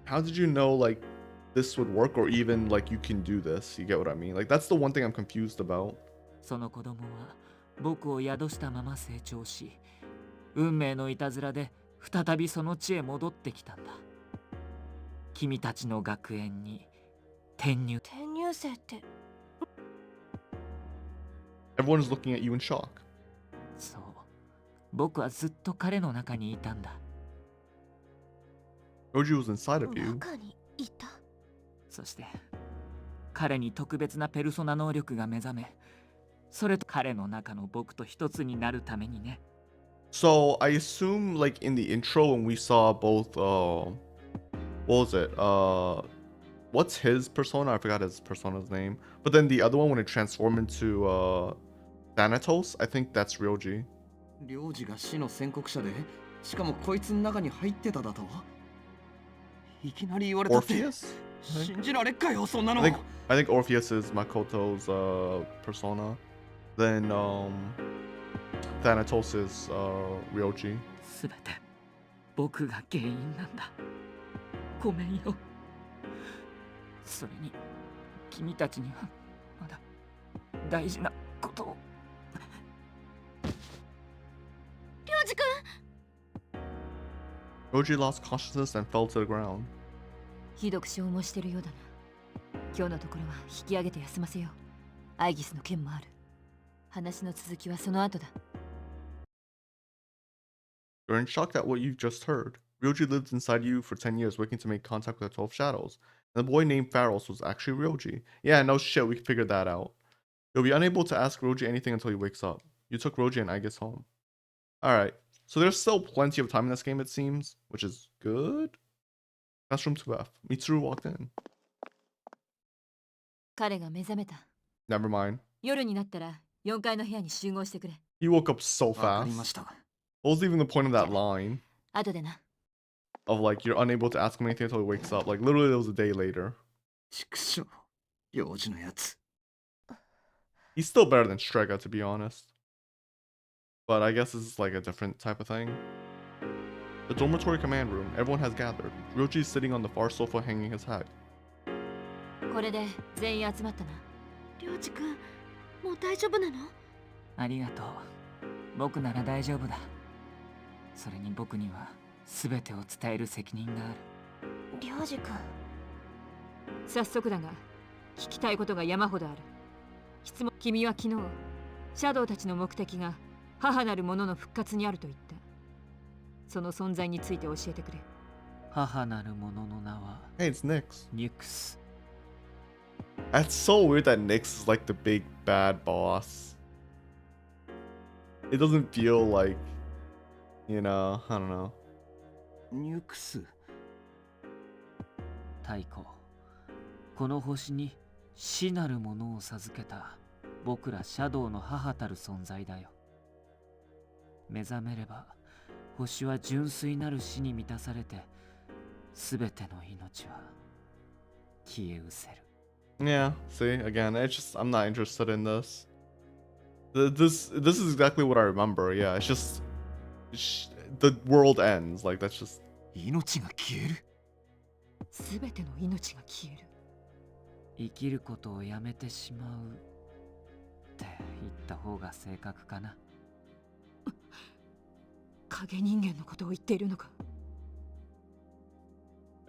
did you know like this would work, or even like you can do this? You get what I mean? Like, that's the one thing I'm confused about. その子供は僕を宿したまま成長し、運命のいたずらで再びその地へ戻ってきたんだ。君たちの学園に転入。転入生って？ Everyone is looking at you in shock. そう、僕はずっと彼の中にいたんだ。 Roji was inside of you. 中にいた？そして彼に特別なペルソナ能力が目覚め、それと彼の中の僕と一つになるためにね。 So I assume like in the intro when we saw both what was it? What's his persona? I forgot his persona's name. But then the other one when it transformed into Thanatos, I think that's Ryoji. リョウジが死の宣告者で、しかもこいつの中に入ってただと？いきなり言われたって。 Orpheus? 信じられっかよ、そんなの。 I think Orpheus is Makoto's persona. Then Thanatos is Ryoji. すべて僕が原因なんだ。ごめんよ。それに君たちにはまだ大事なことを。りょうじくん！ Ryoji lost consciousness and fell to the ground. ひどく消耗してるようだな。今日のところは引き上げて休ませよう。アイギスの件もある。話の続きはその後だ。You're in shock at what you've just heard. Ryoji lived inside you for 10 years, working to make contact with the 12 shadows. And the boy named Pharos was actually Ryoji. Yeah, no shit, we figured that out. You'll be unable to ask Ryoji anything until he wakes up. You took Ryoji and Aegis home. Alright, so there's still plenty of time in this game, it seems, which is good. That's room 2F. Mitsuru walked in. 彼が目覚めた。 Never mind. 夜になったら4階の部屋に集合してくれ。 He woke up so わかり fast. ました。 What was even the point of that line 後でな。 of like you're unable to ask him anything until he wakes up? Like literally, it was a day later. 畜生、幼児のやつ。 He's still better than Strega, to be honest. But I guess this is like a different type of thing. The dormitory command room. Everyone has gathered. Ryoji is sitting on the far sofa, hanging his head. これで全員集まったな。りょうじくん、もう大丈夫なの？ありがとう。僕なら大丈夫だ。それに僕には全てを伝える責任がある。りょうじくん。早速だが、聞きたいことが山ほどある。質問。君は昨日、シャドウたちの目的が母なる者の復活にあると言った。その存在について教えてくれ。母なる者の名は Hey, it's Nyx. ニュクス。 That's so weird that Nyx is like the big bad boss. It doesn't feel like, you know, I don't know. ニュクス。太古、この星に死なるものを授けた僕らシャドウの母たる存在だよ。目覚めれば星は純粋なる死に満たされて、すべての命は消え失せる。 Yeah, see, again, it's just I'm not interested in this. This is exactly what I remember. Yeah, it's just the world ends. Like that's just 命が消える。すべての命が消える。生きることをやめてしまうって言った方が正確かな。影人間のことを言っているのか。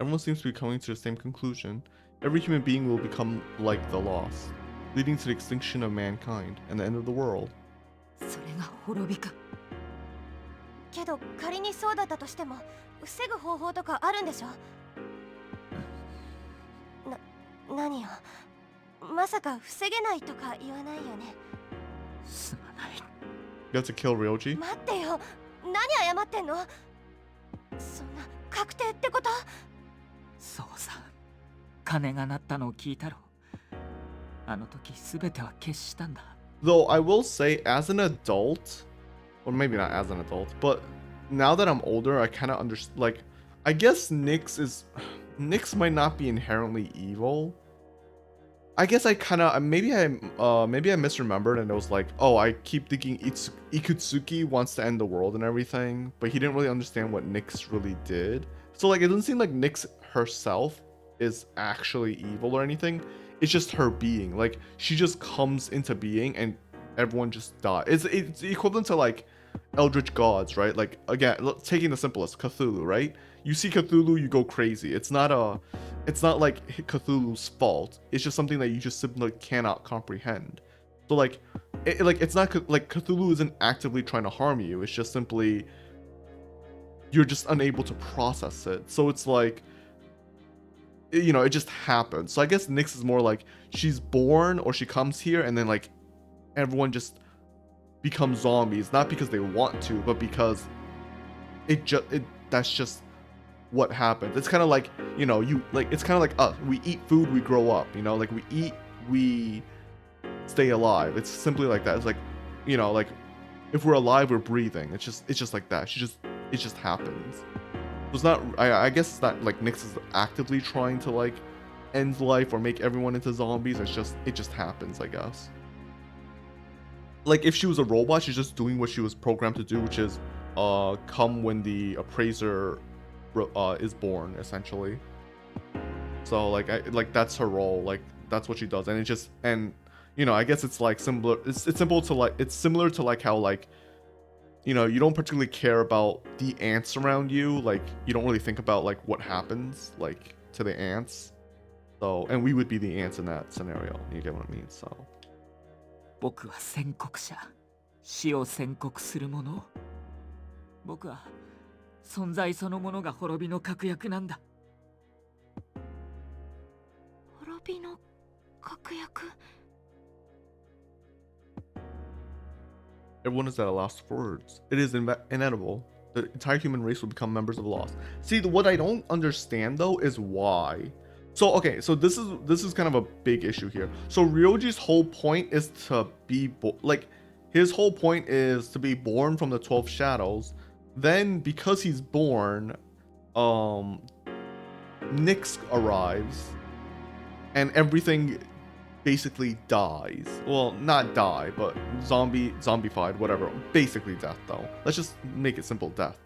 everyone seems to be coming to the same conclusion. Every human being will become like the lost, leading to the extinction of mankind and the end of the world. それが滅びか。けど仮にそうだったとしても防ぐ方法とかあるんでしょ？何よ、まさか防げないとか言わないよね？すまない。 You have to kill Ryoji? 待ってよ、何謝ってんの？そんな確定ってこと？そうさ。鐘が鳴ったのを聞いたろ。あの時すべては決したんだ。 Though I will say, as an adult, or maybe not as an adult, but now that I'm older, I kind of understand. Like, I guess Nyx might not be inherently evil. I guess I kind of maybe I misremembered and it was like, oh, I keep thinking Ikutsuki wants to end the world and everything, but he didn't really understand what Nyx really did. So like, it doesn't seem like Nyx herself is actually evil or anything. It's just her being. Like she just comes into being and everyone just dies. It's equivalent to like eldritch gods, right? Like again, taking the simplest, Cthulhu, right? You see Cthulhu, you go crazy. It's not like Cthulhu's fault. It's just something that you just simply cannot comprehend. So like it's not like Cthulhu isn't actively trying to harm you. It's just simply you're just unable to process it. So it's like, you know, it just happens. So I guess Nyx is more like she's born or she comes here and then like everyone just becomes zombies, not because they want to, but because that's just what happens. It's kind of like, you know, it's kind of like us. We eat food, we grow up, you know, like we eat, we stay alive. It's simply like that. It's like, you know, like if we're alive, we're breathing. It's just like that. It just happens. It's not, I guess it's not like Nyx is actively trying to like end life or make everyone into zombies. It just happens, I guess. Like if she was a robot, she's just doing what she was programmed to do, which is come when the appraiser is born, essentially. So like that's her role. Like that's what she does, and you know, I guess it's like similar. It's similar to like how like, you know, you don't particularly care about the ants around you. Like you don't really think about like what happens like to the ants. So, and we would be the ants in that scenario. You get what I mean? So. 僕は宣告者、死を宣告する者。僕は存在そのものが滅びの確約なんだ。滅びの確約。Everyone is at a loss for words. It is inevitable. The entire human race will become members of the Lost. See, what I don't understand though is why. So okay, so this is kind of a big issue here. So Ryoji's whole point is to be like his whole point is to be born from the 12 shadows. Then because he's born, Nyx arrives and everything basically dies. Well, not die, but zombified, whatever. Basically death though. Let's just make it simple, death.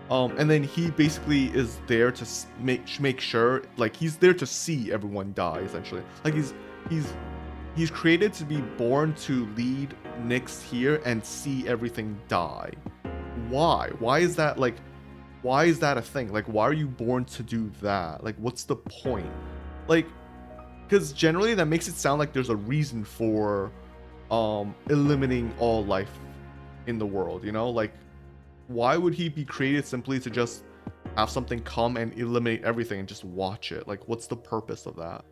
And then he basically is there to make sure, like he's there to see everyone die essentially. Like he's created to be born to lead Nyx here and see everything die. Why? Why is that like? Why is that a thing? Like, why are you born to do that? Like, what's the point? Like, because generally that makes it sound like there's a reason for eliminating all life in the world, you know? Like, why would he be created simply to just have something come and eliminate everything and just watch it? Like, what's the purpose of that?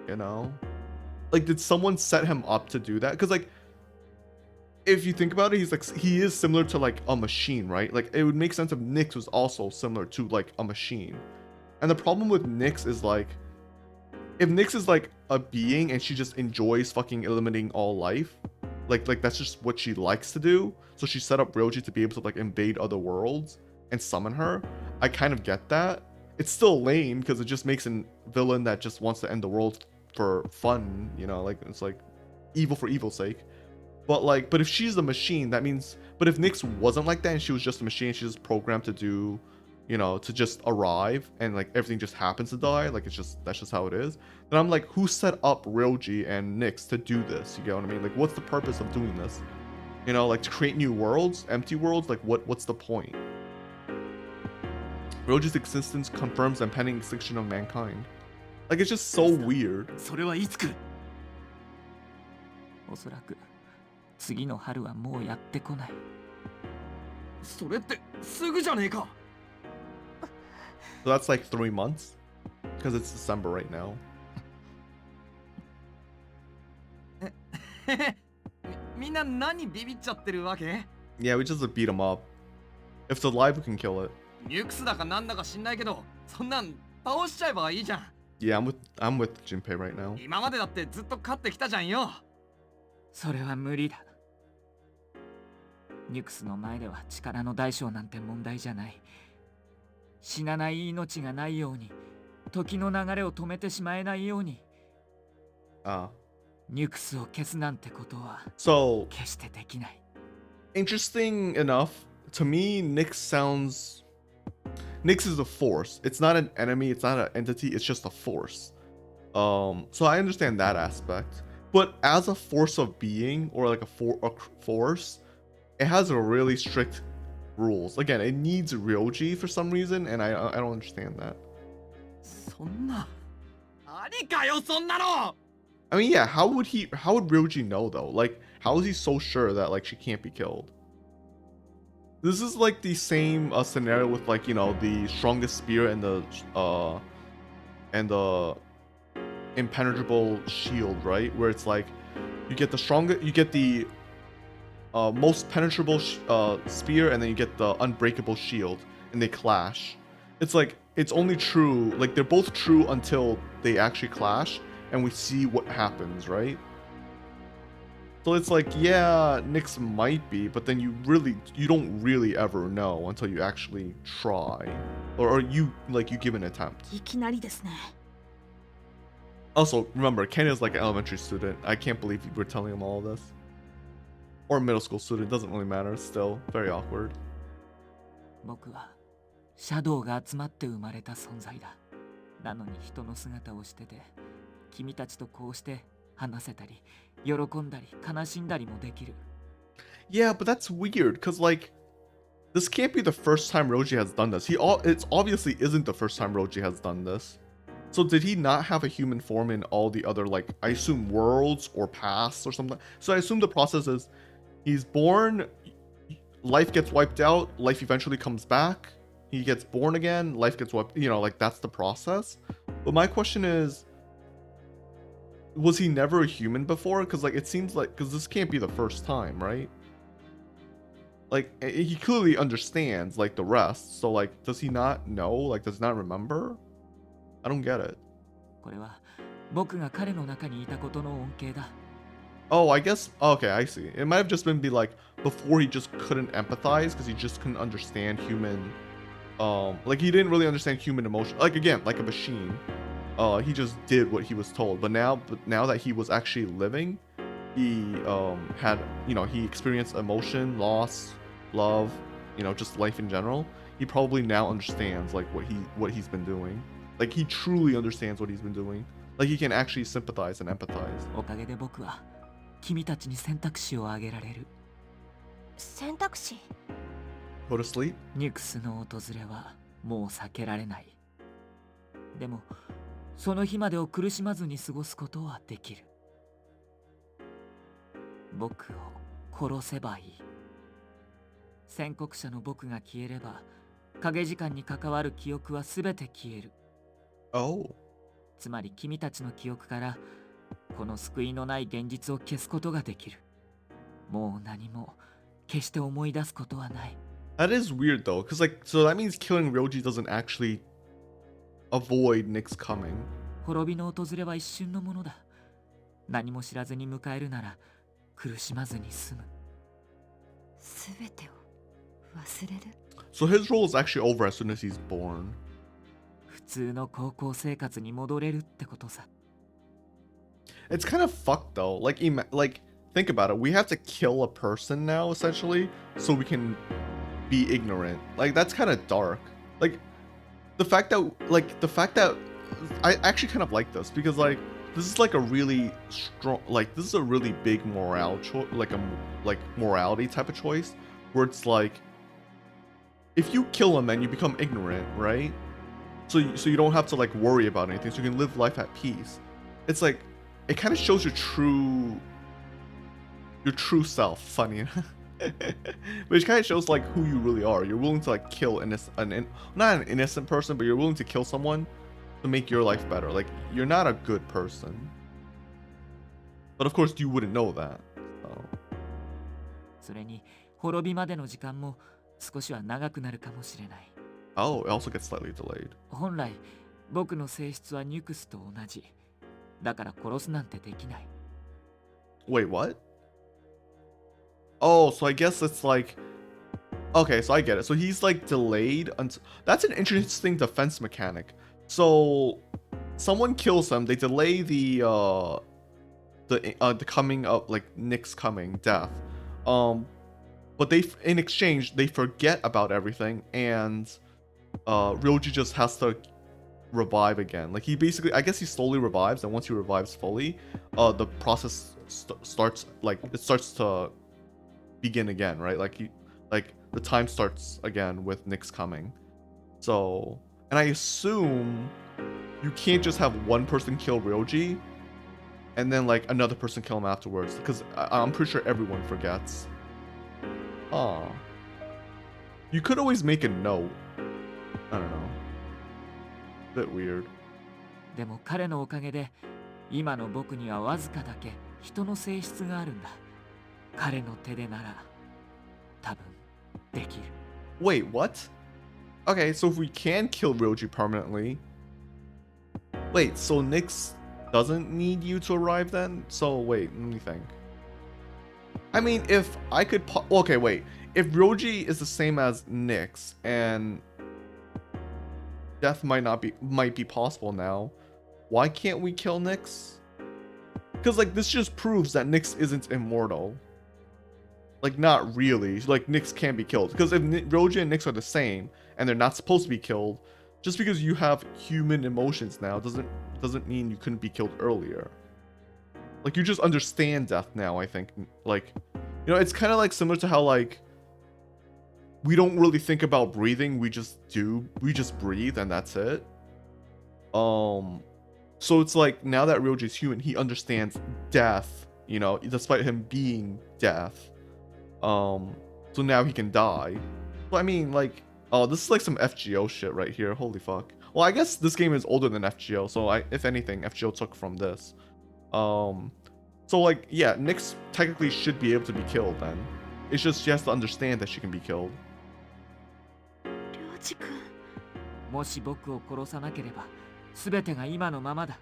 You know? Like, did someone set him up to do that? Because, like, if you think about it, he is similar to like a machine, right? Like, it would make sense if Nyx was also similar to like a machine. And the problem with Nyx is like, if Nyx is like a being and she just enjoys fucking eliminating all life, like that's just what she likes to do. So she set up Ryoji to be able to like invade other worlds and summon her. I kind of get that. It's still lame because it just makes a villain that just wants to end the world for fun, you know, like it's like evil for evil's sake. But if she's a machine, that means, but if Nyx wasn't like that and she was just a machine, she's just programmed to do, you know, to just arrive and like everything just happens to die, like that's just how it is, then I'm like, who set up Ryoji and Nyx to do this? You get what I mean? Like, what's the purpose of doing this? You know, like to create new worlds, empty worlds, like what's the point? Ryoji's existence confirms the impending extinction of mankind. Like, it's just so weird. それはいつ来る？おそらく次の春はもうやってこない。それってすぐじゃねえか。So that's like 3 months? Because it's December right now. みんな何ビビっちゃってるわけ？ Yeah, we just beat him up. If it's alive, we can kill it. ニュクスだかなんだか知んないけど、そんなん倒しちゃえばいいじゃん。Yeah, I'm with Junpei right now. 今までだってずっと勝ってきたじゃんよ。それは無理だ。ニュクスの前では力の大小なんて問題じゃない。死なない命がないように、時の流れを止めてしまえないように。ニュクスを消すなんてことは So 決してできない。interesting enough, to me, Nyx is a force. It's not an enemy, it's not an entity, it's just a force. So I understand that aspect. But as a force of being, or like a force, it has a really strict rules. Again, it needs Ryoji for some reason, and I don't understand that. そんな。何かよ、そんなの。 I mean, yeah, how would Ryoji know though? Like, how is he so sure that like she can't be killed? This is like the same scenario with like, you know, the strongest spear and the impenetrable shield, right? Where it's like you get the most penetrable spear, and then you get the unbreakable shield, and they clash. It's like, it's only true, like they're both true until they actually clash and we see what happens, right? So it's like, yeah, Nyx might be, but then you don't really ever know until you actually try, or you give an attempt. いきなりですね。 Also, remember, Ken is like an elementary student. I can't believe we're telling him all of this. Or a middle school student, doesn't really matter. Still very awkward. 僕はシャドウが集まって生まれた存在だ。なのに人の姿をしてて、君たちとこうして話せたり、喜んだり、悲しんだりもできる。Yeah, but that's weird, because like, this can't be the first time Ryoji has done this. It obviously isn't the first time Ryoji has done this. So did he not have a human form in all the other, like, I assume worlds or pasts or something? So I assume the process is, he's born, life gets wiped out, life eventually comes back, he gets born again, life gets wiped, you know, like that's the process. But my question is, was he never a human before? Because like, it seems like, because this can't be the first time, right? Like, he clearly understands like the rest, so like, does he not know? Like, does he not remember? I don't get it. これは僕が彼の中にいたことの恩恵だ。 Oh, I guess. Okay, I see. It might have just been be like before he just couldn't empathize because he just couldn't understand human. Like he didn't really understand human emotion. Like again, like a machine. He just did what he was told. But now that he was actually living, he had, you know, he experienced emotion, loss, love, you know, just life in general. He probably now understands like what he's been doing. Like he truly understands what he's been doing. Like he can actually sympathize and empathize. おかげで僕は君たちに選択肢をあげられる。選択肢？ Go to sleep. ニクスの訪れはもう避けられない。でもその日までを苦しまずに過ごすことはできる。僕を殺せばいい。宣告者の僕が消えれば影時間に関わる記憶は全て消える。 Oh. つまり君たちの記憶からこの救いのない現実を消すことができる。もう何も決して思い出すことはない。 That is weird though, because like, so that means killing Ryoji doesn't actually avoid Nick's coming. 滅びの訪れは一瞬のものだ。何も知らずに迎えるなら苦しまずに済む。すべてを忘れる。 So his role is actually over as soon as he's born. 普通の高校生活に戻れるってことさ。 It's kind of fucked though. Like, like think about it. We have to kill a person now essentially, so we can be ignorant. Like that's kind of dark. Like the fact that I actually kind of like this because like this is like a really strong, like this is a really big morale choice, like morality type of choice where it's like if you kill him, then you become ignorant, right? So you don't have to like worry about anything, so you can live life at peace. It's like it kind of shows your true self. Funny enough. But it kind of shows like who you really are. You're willing to like kill not an innocent person, but you're willing to kill someone to make your life better. Like you're not a good person, but of course you wouldn't know that. So. それに滅びまでの時間も少しは長くなるかもしれない。 Oh, it also gets slightly delayed. 本来僕の性質はニュクスと同じ。だから殺すなんてできない。 Wait, what? Oh, so I guess it's like, okay, so I get it. So he's like delayed until that's an interesting defense mechanic. So someone kills him, they delay the coming of like Nick's coming death. But they in exchange they forget about everything and Ryoji just has to revive again. Like he basically, I guess he slowly revives, and once he revives fully, the process starts to begin again, right? Like the time starts again with Nick's coming. So, and I assume you can't just have one person kill Ryoji and then like another person kill him afterwards, because I'm pretty sure everyone forgets. You could always make a note. I don't know. Bit weird. でも彼のおかげで今の僕にはわずかだけ人の性質があるんだ。彼の手でなら多分できる。 Wait, what? Okay, so if we can kill Ryoji permanently, wait, so Nyx doesn't need you to arrive then? So wait, let me think. I mean, if I could okay, wait. If Ryoji is the same as Nyx and death might be possible now, why can't we kill Nyx? Because like this just proves that Nyx isn't immortal. Like not really. Like Nyx can be killed. Because if Ryoji and Nyx are the same and they're not supposed to be killed, just because you have human emotions now doesn't mean you couldn't be killed earlier. Like you just understand death now, I think. Like, you know, it's kind of like similar to how like we don't really think about breathing, we just breathe and that's it. So it's like now that Ryoji's human, he understands death, you know, despite him being death. So now he can die. So I mean, like, oh, this is like some FGO shit right here. Holy fuck. Well, I guess this game is older than FGO, so if anything, FGO took from this. So like, yeah, Nyx technically should be able to be killed then. It's just she has to understand that she can be killed. 涼次君。もし僕を殺さなければ全てが今のままだ。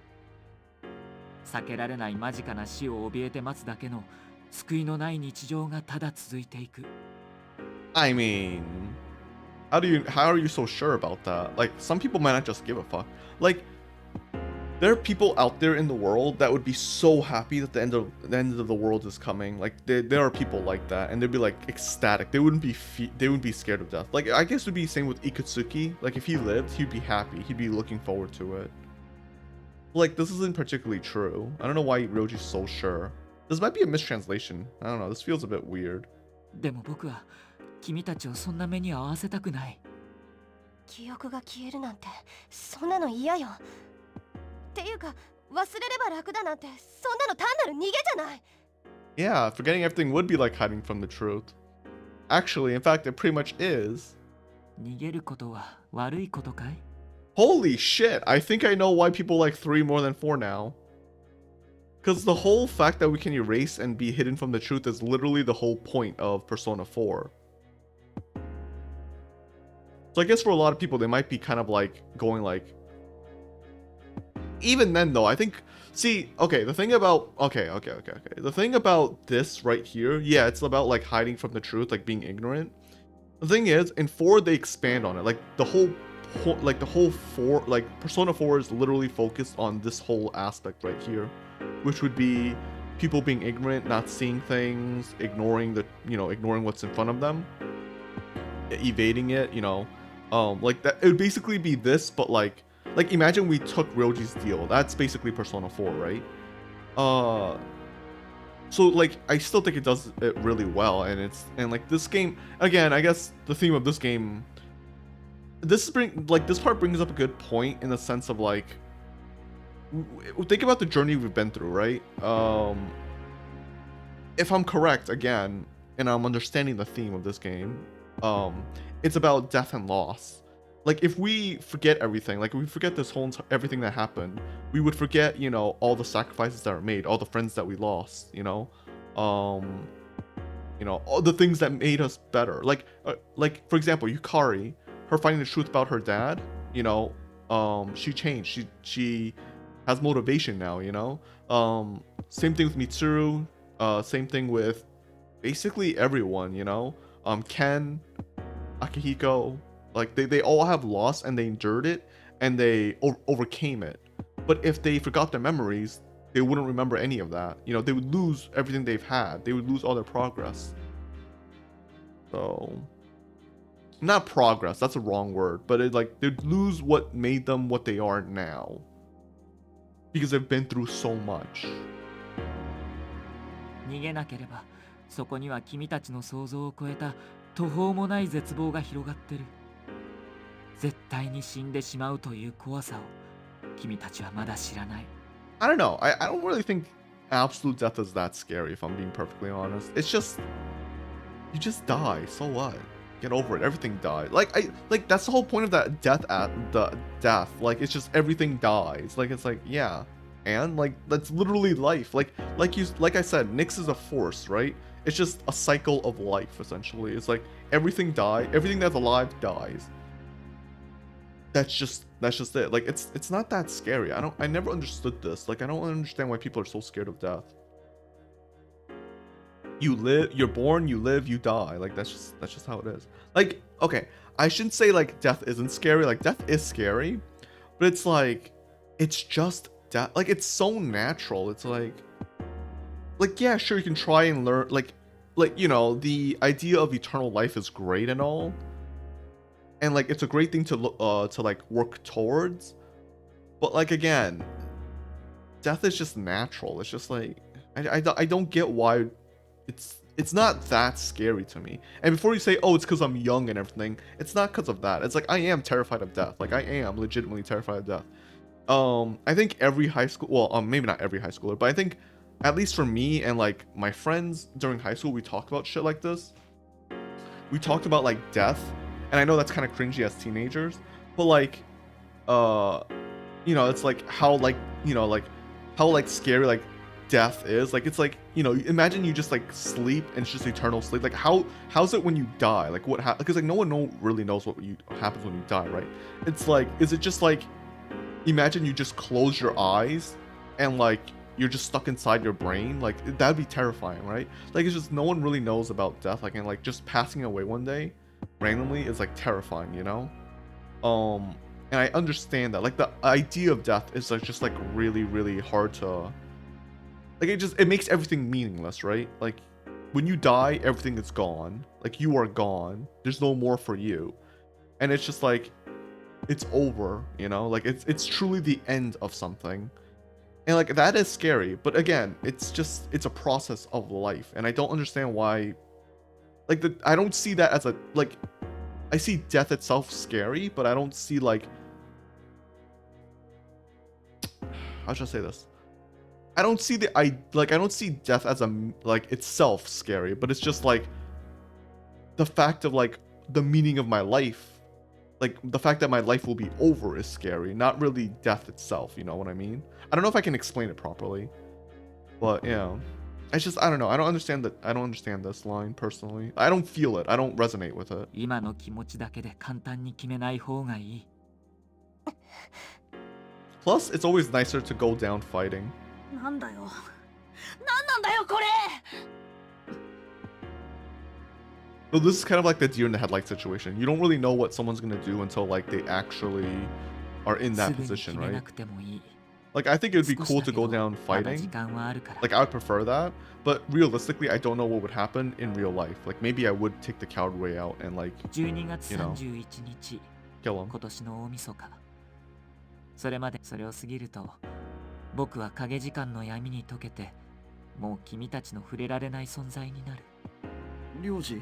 避けられない間近な死を怯えて待つだけの救いのない日常がただ続いていく。 I mean, how are you so sure about that? Like, some people might not just give a fuck. Like, there are people out there in the world that would be so happy that the end of the world is coming. Like, there are people like that, and they'd be like ecstatic. They wouldn't be scared of death. Like, I guess it would be the same with Ikutsuki. Like, if he lived, he'd be happy. He'd be looking forward to it. Like, this isn't particularly true. I don't know why Ryoji's so sure. This might be a mistranslation. I don't know. This feels a bit weird. でも僕は君たちをそんな目に遭わせたくない。記憶が消えるなんてそんなの嫌よ。っていうか忘れれば楽だなんてそんなの単なる逃げじゃない。 Yeah, forgetting everything would be like hiding from the truth. Actually, in fact, it pretty much is. 逃げることは悪いことかい？ Holy shit, I think I know why people like 3 more than 4 now. Because the whole fact that we can erase and be hidden from the truth is literally the whole point of Persona 4. So I guess for a lot of people, they might be kind of like going like... Even then though, I think... See, okay, the thing about... Okay. The thing about this right here, yeah, it's about like hiding from the truth, like being ignorant. The thing is, in 4, they expand on it. Like the whole... Persona 4 is literally focused on this whole aspect right here, which would be people being ignorant, not seeing things, ignoring what's in front of them, evading it, like that. It would basically be this, but like imagine we took Ryoji's deal. That's basically Persona 4, right? So like I still think it does it really well, and like this game again. I guess the theme of this game. This part brings up a good point in the sense of like, think about the journey we've been through, right? If I'm correct again, and I'm understanding the theme of this game, it's about death and loss. Like if we forget everything, like if we forget everything that happened, we would forget, all the sacrifices that were made, all the friends that we lost, all the things that made us better. Like for example, Yukari. Her finding the truth about her dad, she changed. She has motivation now, Same thing with Mitsuru. Same thing with basically everyone, Ken, Akihiko. Like they all have loss and they endured it and they overcame it. But if they forgot their memories, they wouldn't remember any of that. They would lose everything they've had. They would lose all their progress. So... Not progress, that's a wrong word, but they'd lose what made them what they are now. Because they've been through so much. 逃げなければそこには君たちの想像を超えた途方もない絶望が広がってる。絶対に死んでしまうという怖さを君たちはまだ知らない。 I don't know. I don't really think absolute death is that scary, if I'm being perfectly honest. It's just... You just die, so what? Get over it. Everything died. Like that's the whole point of that death. Like it's just everything dies. Like it's like yeah, and like that's literally life. Like I said, Nyx is a force, right? It's just a cycle of life essentially. It's like everything dies. Everything that's alive dies. That's just it. Like it's not that scary. I never understood this. Like I don't understand why people are so scared of death. You live, you're born, you live, you die. Like that's just how it is. Like, okay, I shouldn't say like death isn't scary. Like death is scary, but it's like it's just death. Like it's so natural. It's like yeah, sure you can try and learn like the idea of eternal life is great and all. And like it's a great thing to like work towards. But like again, death is just natural. It's just like I don't get why it's not that scary to me. And before you say, oh, it's because I'm young and everything, it's not because of that. It's like I am terrified of death. Like I am legitimately terrified of death. I think every high school, well, maybe not every high schooler, but I think at least for me and like my friends during high school, we talked about shit like this. We talked about like death, and I know that's kind of cringy as teenagers, but like, it's like how scary like death is. Like it's like, imagine you just like sleep and it's just eternal sleep. Like how's it when you die? Like what happens? Because like no one really knows what happens when you die, right? It's like, is it just like, imagine you just close your eyes and like you're just stuck inside your brain, like that'd be terrifying, right? Like it's just no one really knows about death, like, and like just passing away one day randomly is like terrifying, you know? And I understand that, like the idea of death is like just like really, really hard to, like it makes everything meaningless, right? Like when you die, everything is gone. Like you are gone. There's no more for you. And it's just like, it's over, you know? Like it's truly the end of something. And like that is scary. But again, it's a process of life. And I don't understand why, like I don't see that as a, like, I see death itself scary, but I don't see like, how should I say this? I don't see I don't see death as a, like, itself scary, but it's just like the fact of like the meaning of my life, like the fact that my life will be over is scary, not really death itself, you know what I mean? I don't know if I can explain it properly, but yeah, it's just, I don't know, I don't understand this line personally. I don't feel it, I don't resonate with it. 今の気持ちだけで簡単に決めない方がいい。 Plus, it's always nicer to go down fighting. なんだよ。なんなんだよこれ。 So this is kind of like the deer in the headlight situation. You don't really know what someone's gonna do until like they actually are in that すぐに position, 決めな right? くてもいい。 Like I think it would be 少し cool だ to け go ど down まだ時 fighting. 間はあるから。 Like I would prefer that, but realistically, I don't know what would happen in real life. Like maybe I would take the coward way out and like 12月 you know 31日、 kill him. 今年の大晦日。それまでそれを過ぎると、僕は影時間の闇に溶けて、もう君たちの触れられない存在になる。領事、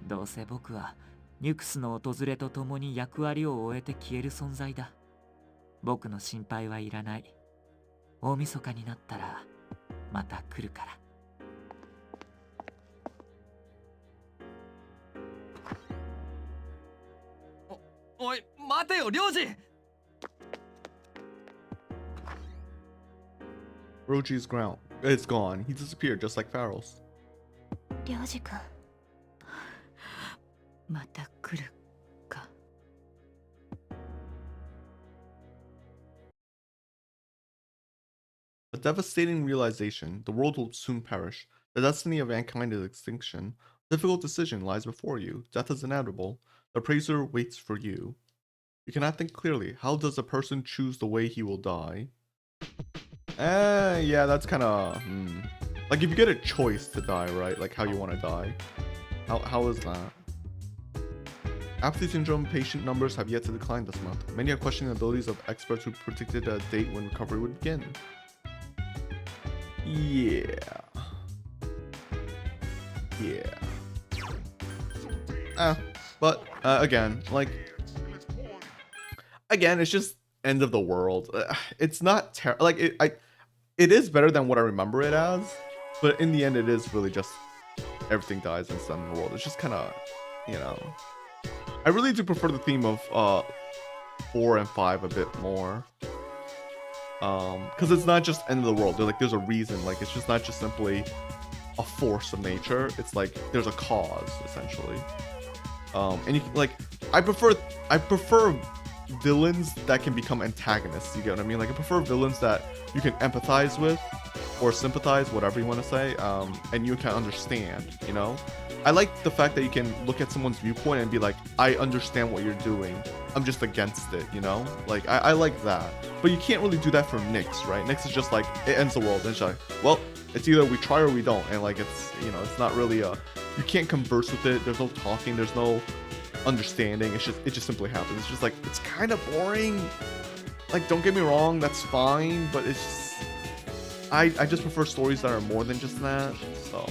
どうせ僕はニュクスの訪れとともに役割を終えて消える存在だ。僕の心配はいらない。大晦日になったらまた来るから。おい、待てよ、領事。 Roji's ground. It's gone. He disappeared just like Pharaoh's. りょうじくん、また来るか。 A devastating realization. The world will soon perish. The destiny of mankind is extinction. A difficult decision lies before you. Death is inevitable. The praiser waits for you. You cannot think clearly. How does a person choose the way he will die? Yeah, that's kind of... Like, if you get a choice to die, right? Like, how you want to die. How is that? Apathy syndrome patient numbers have yet to decline this month. Many are questioning the abilities of experts who predicted a date when recovery would begin. Yeah. But again, like, again, it's just end of the world. It's not like it is better than what I remember it as, but in the end, it is really just everything dies and it's done in the world. It's just kind of, you know, I really do prefer the theme of 4 and 5 a bit more. Because it's not just end of the world. There's a reason. Like, it's just not just simply a force of nature. It's like there's a cause essentially. And you can, like, I prefer villains that can become antagonists. You get what I mean? Like, I prefer villains that you can empathize with or sympathize, whatever you want to say, and you can understand. You know, I like the fact that you can look at someone's viewpoint and be like, I understand what you're doing. I'm just against it, you know? Like, I like that. But you can't really do that for Nyx, right? Nyx is just like, it ends the world. And it's like, well, it's either we try or we don't. And like, it's, you know, it's not really you can't converse with it. There's no talking. There's no understanding. It just simply happens. It's just like, it's kind of boring. Like, don't get me wrong, that's fine. But it's just, I just prefer stories that are more than just that. So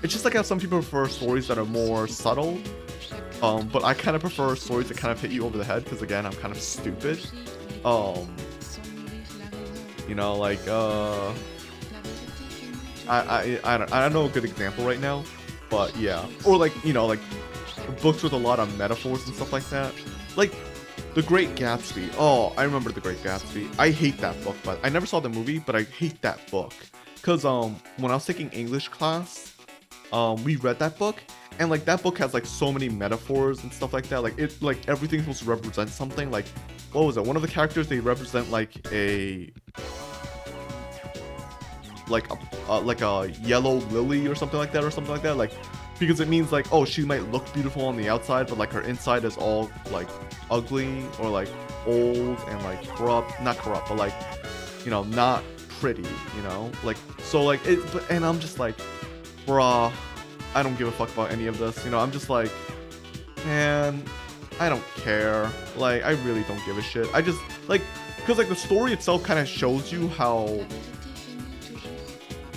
it's just like how some people prefer stories that are more subtle. But I kind of prefer stories that kind of hit you over the head because, again, I'm kind of stupid. You know, like I don't know a good example right now, but yeah, or like, you know, like books with a lot of metaphors and stuff like that, like The Great Gatsby. Oh, I remember The Great Gatsby. I hate that book, but I never saw the movie, but I hate that book because when I was taking English class, we read that book. And like that book has like so many metaphors and stuff like that. Like it, like everything's supposed to represent something. Like, what was it? One of the characters, they represent like a like a yellow lily or something like that, like because it means like, oh, she might look beautiful on the outside, but like her inside is all like ugly or like old and like corrupt, not corrupt, but like, you know, not pretty, you know, like, so like it, and I'm just like, bruh, I don't give a fuck about any of this, you know. I'm just like, man, I don't care, like, I really don't give a shit. I just like, because like the story itself kind of shows you how,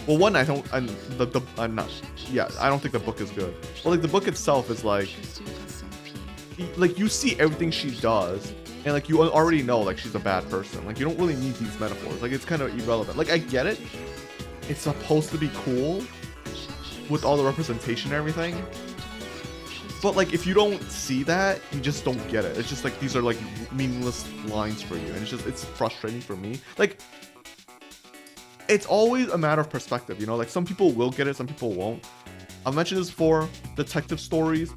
well, one, I don't, I'm not, yeah, I don't think the book is good, but like the book itself is like you see everything she does, and like you already know like she's a bad person. Like you don't really need these metaphors. Like it's kind of irrelevant. Like I get it, it's supposed to be cool with all the representation and everything, but like if you don't see that, you just don't get it. It's just like these are like meaningless lines for you, and it's frustrating for me. Like it's always a matter of perspective, you know. Like some people will get it, some people won't. I've mentioned this before. Detective stories.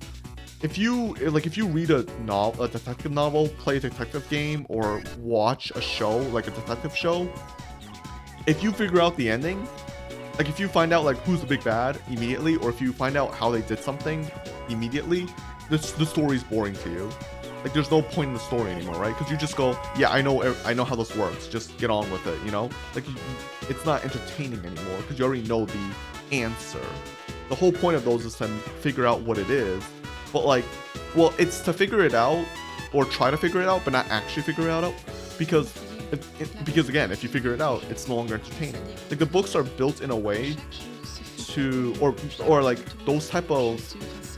If you read a detective novel, play a detective game, or watch a show like a detective show, if you figure out the ending, like if you find out like who's the big bad immediately, or if you find out how they did something immediately, the story's boring to you. Like there's no point in the story anymore, right? Because you just go, yeah, I know how this works. Just get on with it, you know? Like it's not entertaining anymore because you already know the answer. The whole point of those is to figure out what it is. But like, well, it's to figure it out or try to figure it out, but not actually figure it out because again, if you figure it out, it's no longer entertaining. Like the books are built in a way to, or like those type of,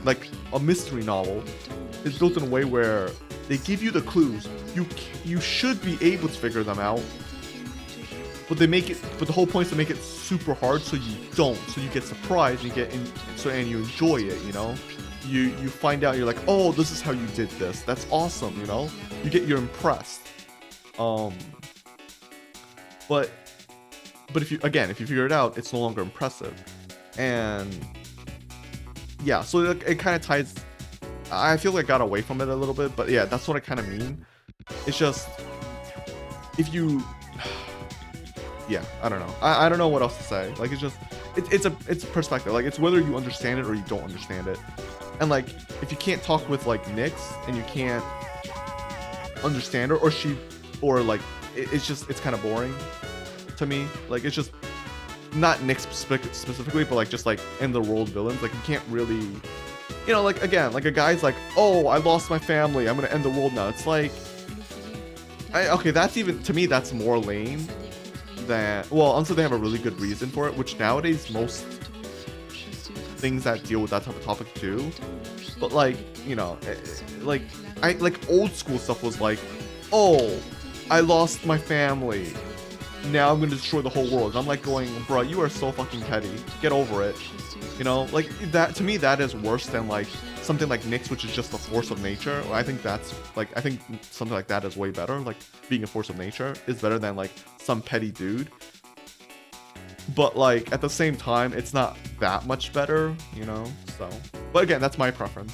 like a mystery novel is built in a way where they give you the clues. You should be able to figure them out, but the whole point is to make it super hard so you don't. So you get surprised, and you enjoy it, you know? You find out, you're like, oh, this is how you did this. That's awesome, you know? You're impressed. But if you figure it out, it's no longer impressive. And yeah, so it kind of ties. I feel like I got away from it a little bit, but yeah, that's what I kind of mean. It's just, if you, yeah, I don't know. I don't know what else to say. Like it's just, it's a perspective. Like it's whether you understand it or you don't understand it. And like, if you can't talk with like Nyx and you can't understand her, or like, it's kind of boring to me. Like it's just not Nyx specifically, but like just like in the world villains. Like you can't really, you know, like again, like a guy's like, oh, I lost my family, I'm gonna end the world now. It's like, okay, that's even, to me, that's more lame than, well, until they have a really good reason for it, which nowadays most things that deal with that type of topic do. But like, you know, like old school stuff was like, oh, I lost my family, now I'm gonna destroy the whole world. And I'm like going, bro, you are so fucking petty, get over it. You know, like that, to me, that is worse than like something like Nyx, which is just a force of nature. I think something like that is way better. Like being a force of nature is better than like some petty dude. But like at the same time, it's not that much better, you know. So, but again, that's my preference.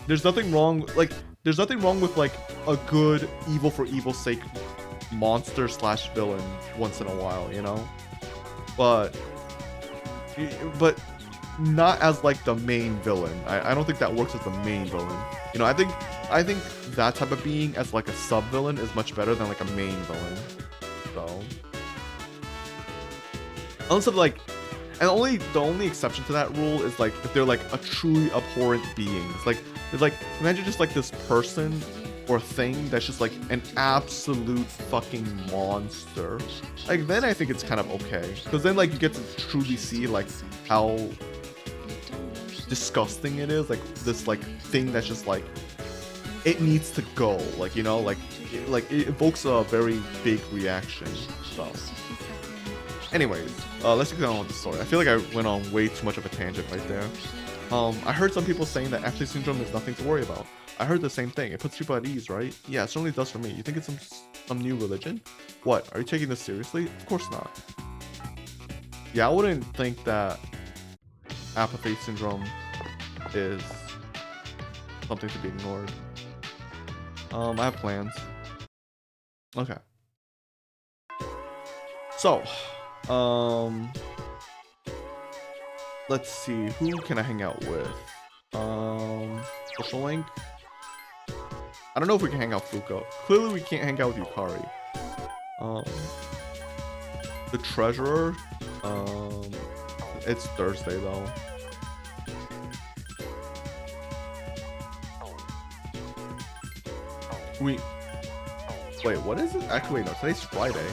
There's nothing wrong with like a good evil for evil's sake monster / villain once in a while, you know. But not as like the main villain. I don't think that works as the main villain. You know, I think that type of being as like a sub villain is much better than like a main villain. So, unless of like, and the only exception to that rule is like if they're like a truly abhorrent being. It's like imagine just like this person or thing that's just like an absolute fucking monster. Like then I think it's kind of okay, because then like you get to truly see like how disgusting it is, like this like thing that's just like it needs to go, like, you know, like it evokes a very big reaction. So anyways, let's get on with the story. I feel like I went on way too much of a tangent right there. I heard some people saying that Apathy Syndrome is nothing to worry about. I heard the same thing. It puts people at ease, right? Yeah, it certainly does for me. You think it's some new religion? What, are you taking this seriously? Of course not. Yeah, I wouldn't think that Apathy Syndrome is something to be ignored. I have plans. Okay. So, let's see, who can I hang out with? Social link. I don't know if we can hang out with Fuko. Clearly we can't hang out with Yukari. The treasurer. It's Thursday though. Wait, what is it? Actually, wait, no, today's Friday.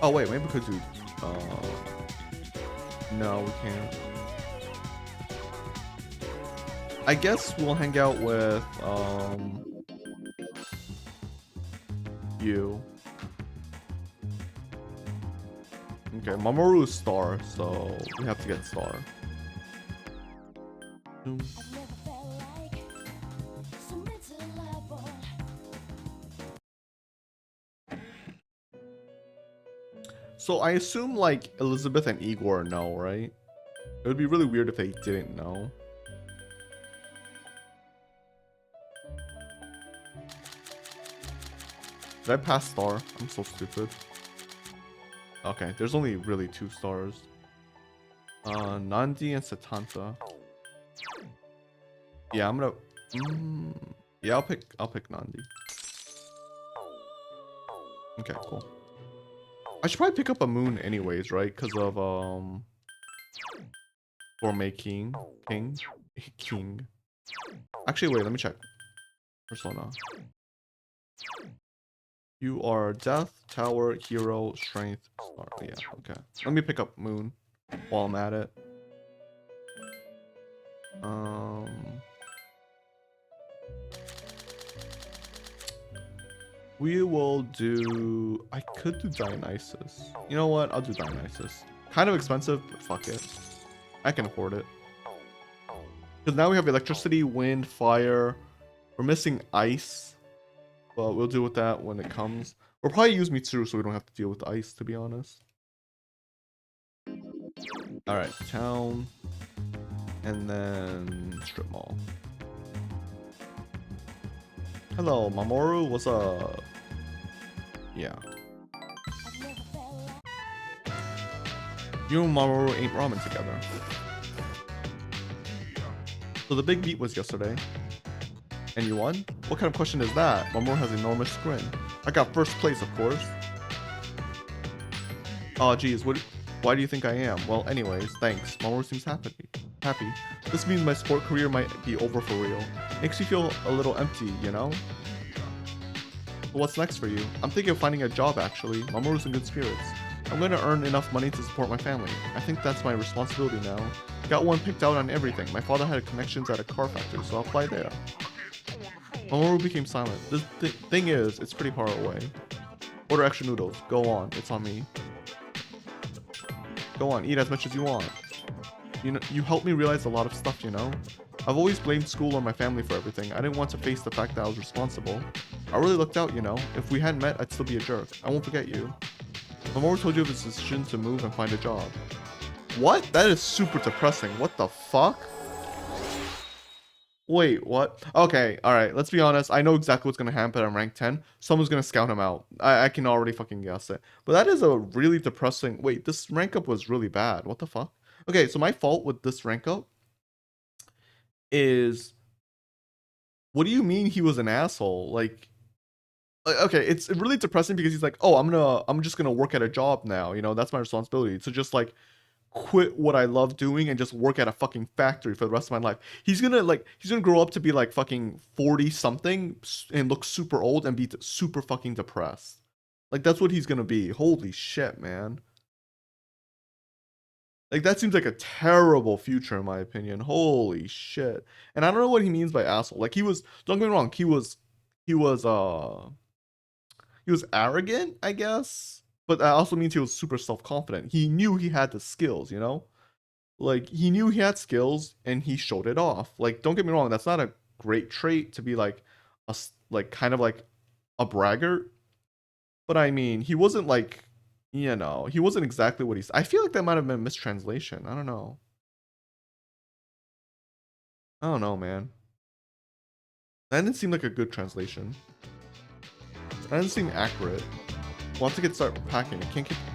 Oh wait, maybe we could do. No, we can't. I guess we'll hang out with you. Okay, Mamoru is Star, so we have to get Star. So I assume like Elizabeth and Igor know, right? It would be really weird if they didn't know. Did I pass Star? I'm so stupid. Okay, there's only really 2 stars. Nandi and Satanta. Yeah, I'm gonna. Yeah, I'll pick Nandi. Okay, cool. I should probably pick up a moon anyways, right? Because of for making king. Actually, wait, let me check. Persona. You are Death, Tower, Hero, Strength, Star. Yeah, okay. Let me pick up Moon while I'm at it. We will do... I could do Dionysus. You know what? I'll do Dionysus. Kind of expensive, but fuck it. I can afford it. Because now we have electricity, wind, fire. We're missing ice. But we'll deal with that when it comes. We'll probably use Mitsuru so we don't have to deal with the ice, to be honest. Alright, town. And then strip mall. Hello, Mamoru, what's up? Yeah. You and Mamoru ate ramen together. So the big meet was yesterday. And you won? What kind of question is that? Mamoru has an enormous grin. I got first place, of course. Oh, geez, why do you think I am? Well, anyways, thanks. Mamoru seems happy. This means my sport career might be over for real. Makes you feel a little empty, you know? So what's next for you? I'm thinking of finding a job, actually. Mamoru's in good spirits. I'm going to earn enough money to support my family. I think that's my responsibility now. Got one picked out on everything. My father had connections at a car factory, so I'll apply there. Mamoru became silent. The thing is, it's pretty far away. Order extra noodles. Go on. It's on me. Go on. Eat as much as you want. You know, you helped me realize a lot of stuff, you know? I've always blamed school or my family for everything. I didn't want to face the fact that I was responsible. I really looked out, you know? If we hadn't met, I'd still be a jerk. I won't forget you. Mamoru told you of his decision to move and find a job. What? That is super depressing. What the fuck? Wait, what? Okay, alright, let's be honest. I know exactly what's gonna happen at rank 10. Someone's gonna scout him out. I can already fucking guess it. But that is a really depressing... Wait, this rank up was really bad. What the fuck? Okay, so my fault with this rank up is... What do you mean he was an asshole? Like... Okay, it's really depressing because he's like, oh, I'm just gonna work at a job now, you know? That's my responsibility. To just like... quit what I love doing and just work at a fucking factory for the rest of my life. He's gonna grow up to be like fucking 40 something and look super old and be super fucking depressed. Like that's what he's gonna be. Holy shit, man. Like that seems like a terrible future in my opinion. Holy shit. And I don't know what he means by asshole. Like he was, don't get me wrong, he was arrogant, I guess. But that also means he was super self-confident. He knew he had the skills, you know? Like, he knew he had skills, and he showed it off. Like, don't get me wrong, that's not a great trait to be, like, kind of like a braggart. But, I mean, he wasn't, like, you know, he wasn't exactly what I feel like that might have been a mistranslation. I don't know. I don't know, man. That didn't seem like a good translation. That didn't seem accurate. Want to start packing.